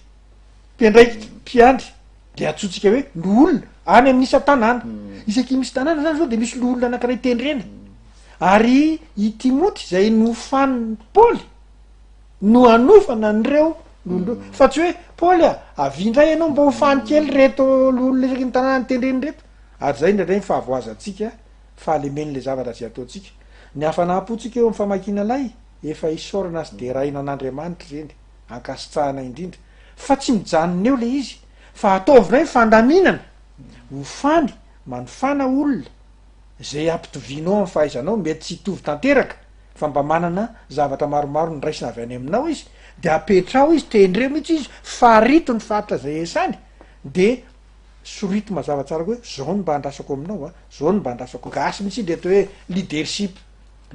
mpiandraiky mpiandry de atsotsika hoe loolona any amin'isa tanàna isaky misy tanàna zany zao de misy loolona anankiray tendrena ary i Timoty zay nofan'ny paoly no anofana nyreo lolondreo fa tsy hoe paoly avindray ianao mba ho fany kely reto lolona isaky ny tanàna ny tendreny reto ary zay ndradray ny fahavoazantsika fahalemen'le zavatra zay ataotsika ny hafanampotsika eo amin'ny famakina lay efa isorana azy de rahina an'Andriamanitra reny ankasitrahana indrindra fa tsy mijanona eo le izy fa ataovinay ny fandaminana ho fany manofana olona zay ampitovinao amin'ny fahaizanao mety tsy hitovy tanteraka fa mba manana zavatra maromaro ny raisina avy any aminao izy de apetrao izy tendreo mihitsy izy farito ny faritra zay esany de sorito mazava tsara koa hoe zao ny mba andrasako aminao zao ny mba andrasako gasy mihitsy de atao hoe leadership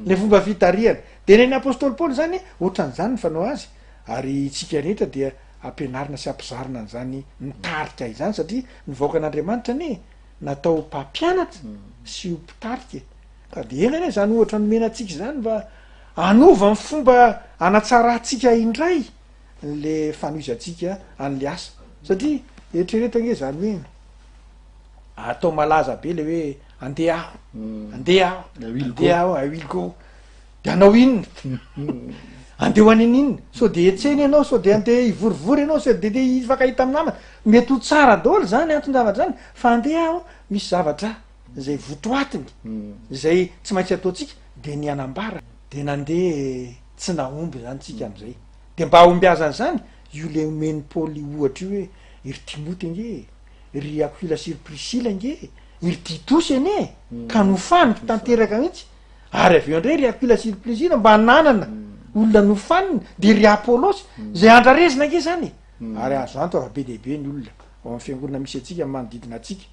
le fomba fitariana de neny apôstôly paoly zany ohatran'zany ny fanao azy ary tsika rehetra dia ampianarina sy ampizarina an'zany mitarika izany satria nivoaka an'Andriamanitra ane natao mpampianatra sy ho mpitarika ka de ena ane zany ohatra nomenatsika zany mba anova ny fomba anatsaratsika indray le fanoizatsika an'le asa satria eritreretange zany hoe atao malaza be le hoe andeha aho awiliko de anao inona andeha ho anin'inona so de etseny ianao so de andeha ivorivory ianao so de ifakahita amin'ny namana mety ho tsara daholo zany anton-javatra zany fa andeha aho misy zavatra zay votoatiny zay tsy maintsy ataotsika de ny anambara de nandeha tsy naomby zany tsika am'izay de mba omby azany zany io le omeny paoly ohatra io hoe iry Timoty nge ry Aquila sy Priscilla nge iry Titosy ane ka nofaniko tanteraka mihitsy ary aveo indray ry Aquila sy Priscilla mba nanana olona nofanina de ry Apôlosy zay andrarezina nge zany ary azo anto afa be dehibe ny olona ao amin'ny fiangonana misy atsika manodidina atsika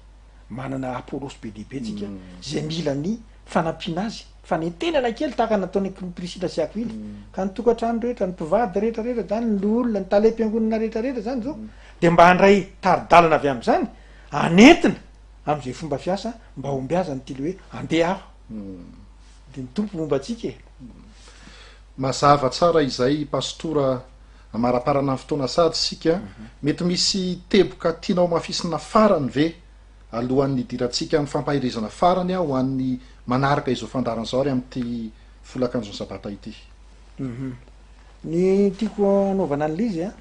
manana Apôlosy be dehibe tsika zay mila ny fanampiana azy fanentenana kely tahaka nataony Priscilla sy Aquila ka ny tokantrano rehetra ny mpivady rehetrarehetra zany ny olona ny talempiangonana rehetrarehetra zany zao de mba handray taridalana avy am'zany anentina am'izay fomba fiasa mba hombiazany ty le hoe andeha aho de mitompo momba atsika mazava tsara izay pastora maraparana ny fotoana sady sika mety misy teboka tianao mafisina farany ve alohan'ny diratsika mifampahirizana farany a ho an'ny manaraka izao fandaran'izao ary am'ty folakanjony sabata ity ny tiako anaovana an'le izy a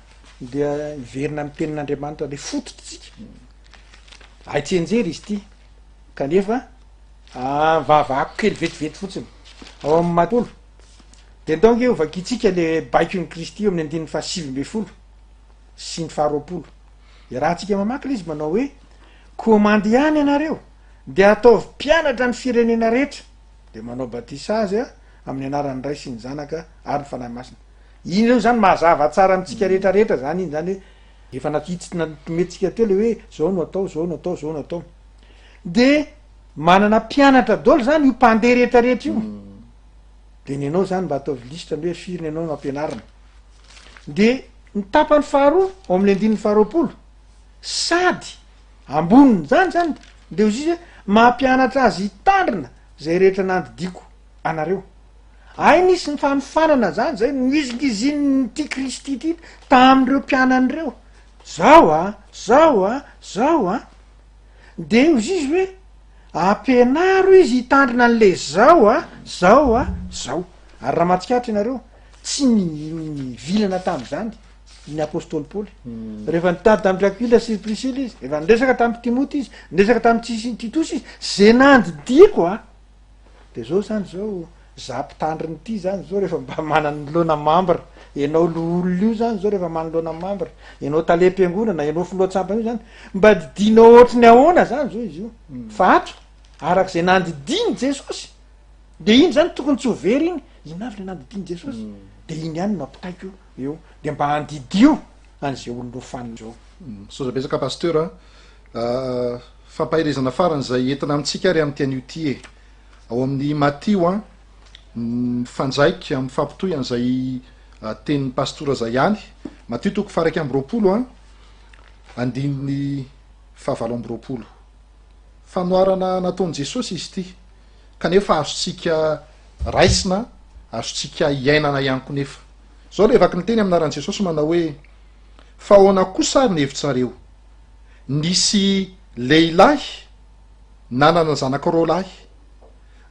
dia iverina amy tenin'andriamanitra le fototsika aitsenjery izy ty kanefa vavako kely vetivety fotsiny ao amy matolo de donc eo vakitsika le baikony kristy eo amin'ny andininy fa 7 sy ny 20 raha tsika mamaky le izy manao hoe komandy ihany ianareo de ataovy mpianatra ny firenena rehetra de manao batisage amin'ny anaran'ny ray sy ny zanaka ary ny fanahy masina iny reo zany mazava tsara amitsika rehetrarehetra zany iny zany hoe efa natometsika teo le hoe zao no atao zao no atao zao no atao de manana mpianatra dolo zany io mpandeha rehetrarehetra io de ny anao zany mba ataovy listra ny hoe firiny anao no ampianarina de ny tapany faharoa ao amin'ny andininy 20 sady amboniny zany de ozy izy hoe mampianatra azy hitandrina zay rehetra nandidiko anareo ay nisy ny fanofanana zany zay noizikiziny ty kristy ty tamindreo mpiananyreo zao de ozy izy hoe ampianaro izy hitandrina an'le zao ary raha matsikatra ianareo tsy ny vilana tam'zany ny apôstôly paoly rehefa nitady tamy Aquila sy Priscilla izy efa niresaka tamy Timoty izy niresaka tamy Titus izy zay nandidiko de zao zany zao za mpitandriny ty zany zao rehefa mba manany lona mambra ianao loolona io zany zao rehefa manany lona mambra ianao talempiangonana ianao filoatsapana io zany mba didinao ohatriny ahoana zany zao izy io fa ato arak'izay nandidiny Jesosy de iny zany tokony tsy ho very iny avy le nandidiny Jesosy de iny ihany no ampitaiko eo de mba andidio an'izay olonao faniny zao sozabetsaka pasteur fampahirizana farany zay entina amitsika ary am'tian'io ty e ao amin'ny Matio fanjaiky amy fampitoy an'izay tenin'ny pastora zay ihany Matio toko 2 andininy 7 fanoarana nataony Jesosy izy ty kanefa azotsika raisina azotsika iainana ihany ko nefa zao le evaky ny teny aminaran'i Jesosy manao hoe fa ahoana kosa ary ny hevitrareo nisy lehilahy nanana zanak'roalahy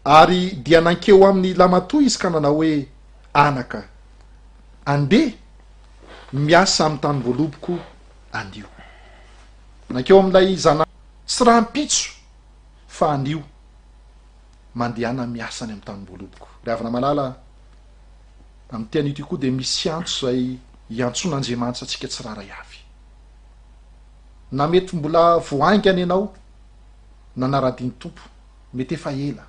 ary dia nankeo amin'ny lamatoa izy ka nanao hoe anaka andeha miasa amy tany voaloboko andio nankeo amin'ilay zana tsy raha mpitso fa anio mandehana miasany amy tany voaloboko re avana malala amy tian'io ty koa de misy antso zay iantson'Andriamanitra atsika tsy raray avy na mety mbola voaingany ianao nanaradiny tompo mety efa ela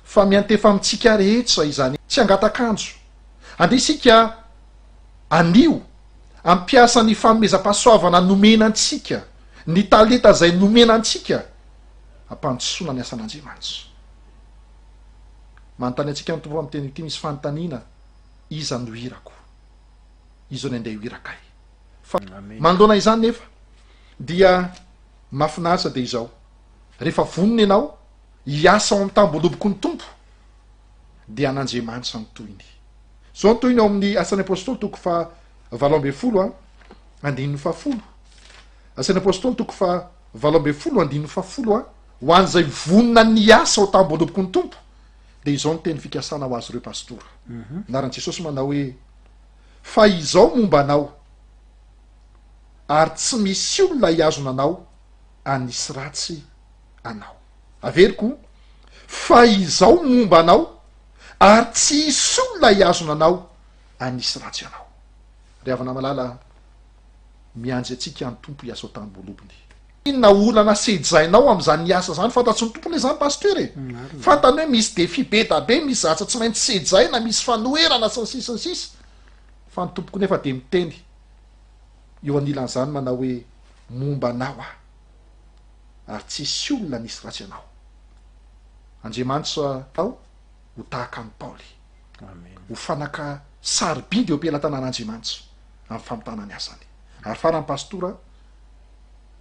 fa miantefa amitsika rehetra izany tsy angatakanjo ande isika anio ampiasa ny famezam-pahasoavana nomena antsika ny taleta zay nomena antsika ampandrosoana ny asan'Andriamanitra manontany atsika ny tompo am'teny ity misy fanontaniana iza no irako izo ny andeha ho irakay fa manoloana izany nefa dia mafinaritra de izao rehefa vonony ianao hiasa ao amy tamboloboko ny tompo de an'Andriamanitra ny toyny zao ny toyny ao amin'ny asan'ny apôstôly toko 7 andininy 10 asan'ny apôstôly toko 7 andininy 10 ho an'izay vonona ny asa ao tamboloboko ny tompo de izao ny teny fikasana ho azy reo pastora anaran'i Jesosy manao hoe fa izao momba anao ary tsy misy olona hiazona anao anisy ratsy anao averiko fa izao momba anao ary tsy isy olona hiazona anao anisy ratsy anao re avana malala miandry atsika ny tompo hiasa ao tambolobony inona olana sejainao am'zany asa zany fantatsy ny tompony zany pasteur e fantany hoe misy defi be da be misy zatsa tsy maintsy sejaina misy fanoerana sisy fa ny tompoko nefa de miteny eo anilan'zany manao hoe momba anao ary tsisy olona nisy ratsy anao Andriamanitra ao ho tahaka ny Paoly ho fanaka sarobidy eo ampelantanan'Andriamanitra amin'ny famitana ny asany ary farany pastora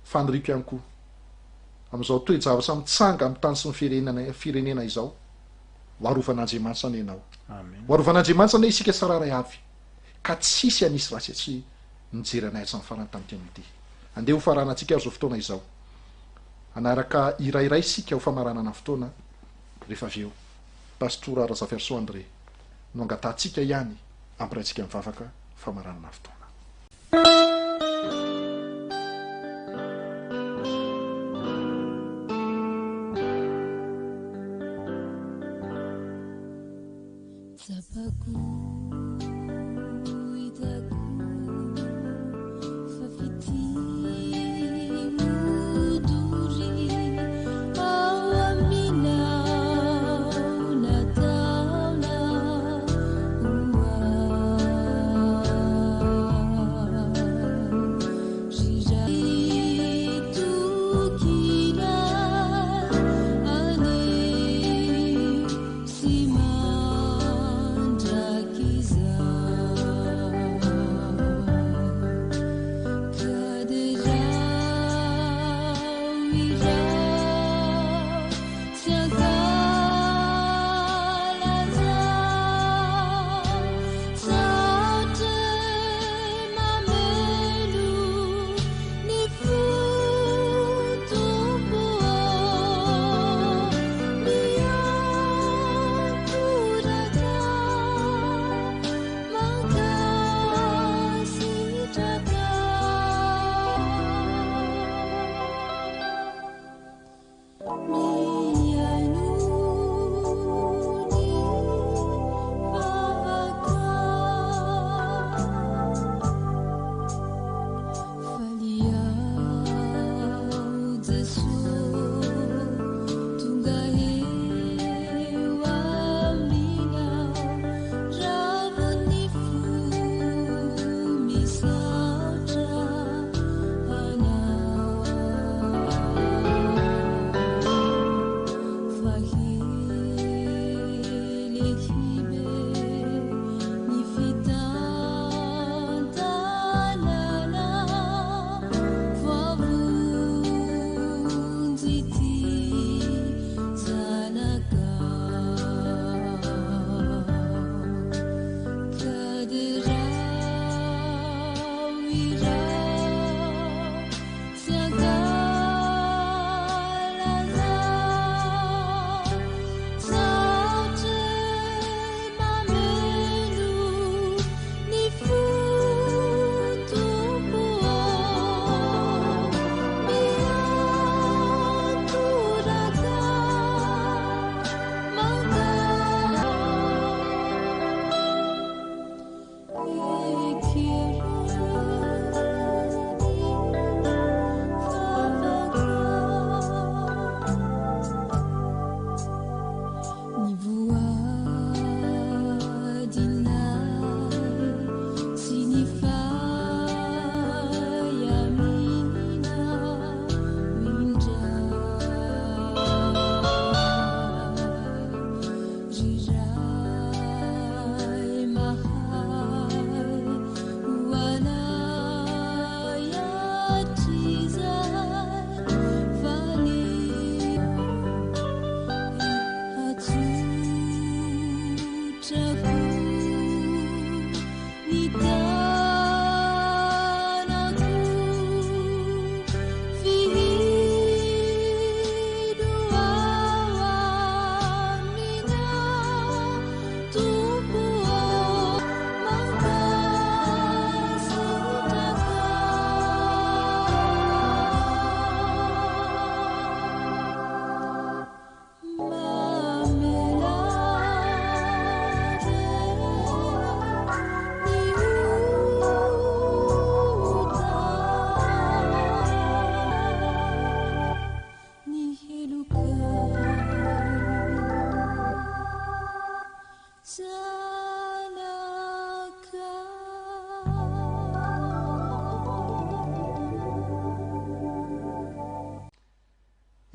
faniriko ihany koa amin'izao toe-javatra mitsanga amin'ny tany sy ny firenena izao hoarovan'andriamanitra ny ianao hoarovan'andriamanitra ne isika tsararay avy ka tsisy anisy ratsy tsy mijery anay hatrany farany tam'ty andeha ho faranantsika zao fotoana izao anaraka irairay sika ho famaranana fotoana rehefa avy eo pastora Razafy André no angatatsika ihany ampiraintsika mivavaka famaranana fotoana.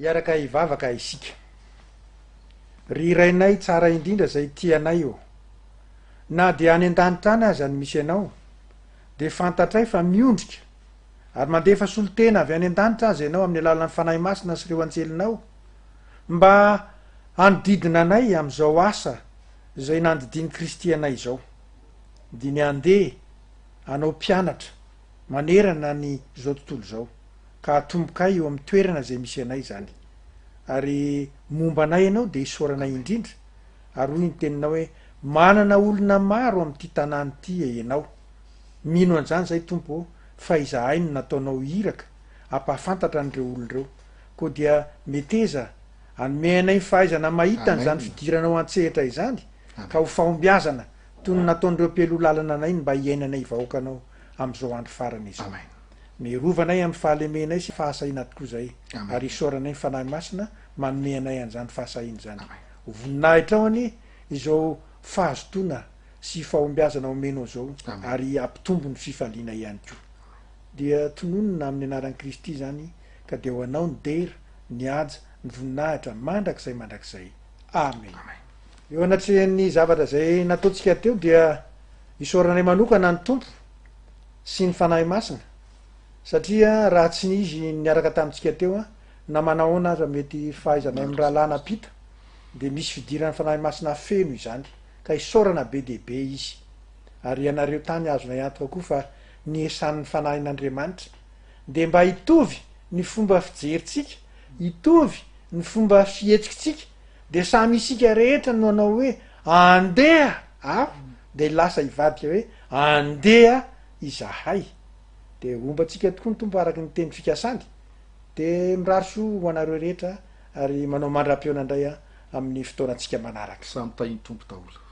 iaraka ivavaka isika ry rainay tsara indrindra zay tianay io na dia any an-danitra any aza ny misy anao de fantatray fa miondrika ary mandefa solotena avy any an-danitra azy ianao amin'ny alalan'ny fanahy masina sy reo anjelinao mba anodidina anay am'izao asa zay nandidiny kristy anay zao diny andeha anao mpianatra manerana ny zao tontolo zao ka atombokay eo amin'ny toerana zay misy anay zany ary momba anay ianao de isoranay indrindra ary hoy ny teninao hoe manana olona maro am'ty tanàny ty ianao mino an'izany zay tompo fa izahay no nataonao iraka ampahafantatra an'ireo olon'ireo koa dia meteza anome anay fahaizana mahitany zany fidiranao an-tsehatra izany ka ho fahombiazana toy ny nataon'ireo mpialolalana anay ny mba hiainanay vahoakanao am'izao andro farana izao mirovanay amin'ny fahalemenay sy fahasahiana tokoa zay ary isoranay ny fanahy masina manome anay an'izany fahasahina zany voninahitra ao any izao fahazotoana sy fahombiazana omenao zao ary ampitombo ny fifaliana ihany koa dia tononona amin'ny anaran'i Kristy zany ka de ho anao ny dera ny aja ny voninahitra mandrakizay mandrakizay amen eo anatrehan'ny zavatra zay nataontsika teo dia isoranay manokana ny tompo sy ny fanahy masina satria raha tsy nizy niaraka tamintsika teo a na manahoana aza mety fahaizanay amin'ny raha lana pita de misy fidiran'ny fanahy masina feno izany ka isorana be dehibe izy ary ianareo tany azonay antoka koa fa ny esan'ny fanahin'Andriamanitra de mba hitovy ny fomba fijeritsika hitovy ny fomba fihetsikitsika de samy isika rehetra no anao hoe andeha de lasa hivadika hoe andeha izahay de ombatsika tokoa ny tompo araky ny teny fikasany de miraroso ho anareo rehetra ary manao mandram-peona indray a amin'ny fotoanantsika manaraka samy tahiny tompo daholo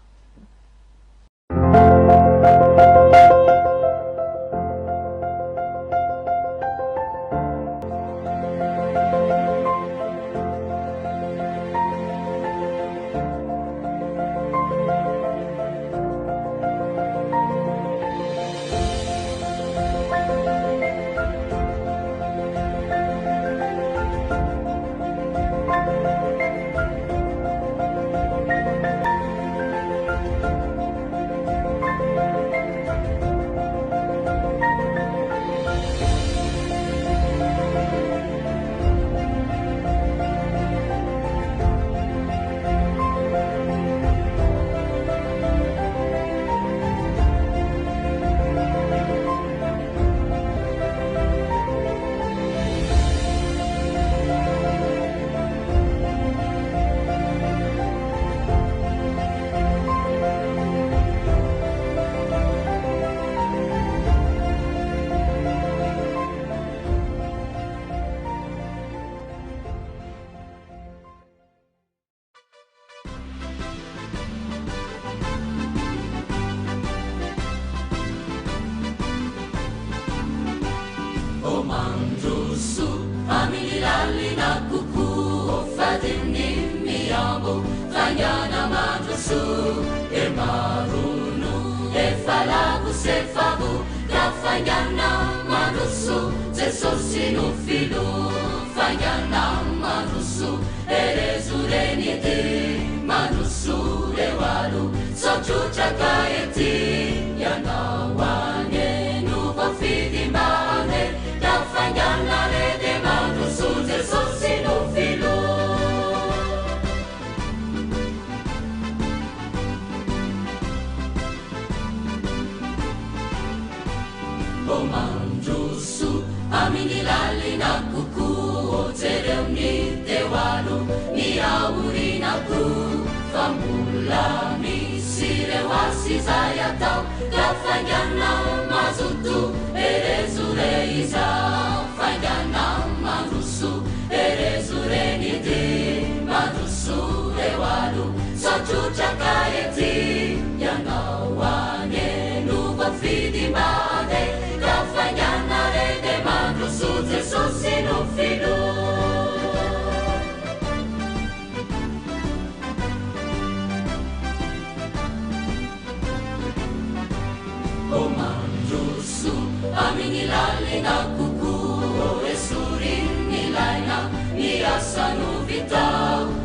Kuku, esurin, nilaina, ni asanu vitau.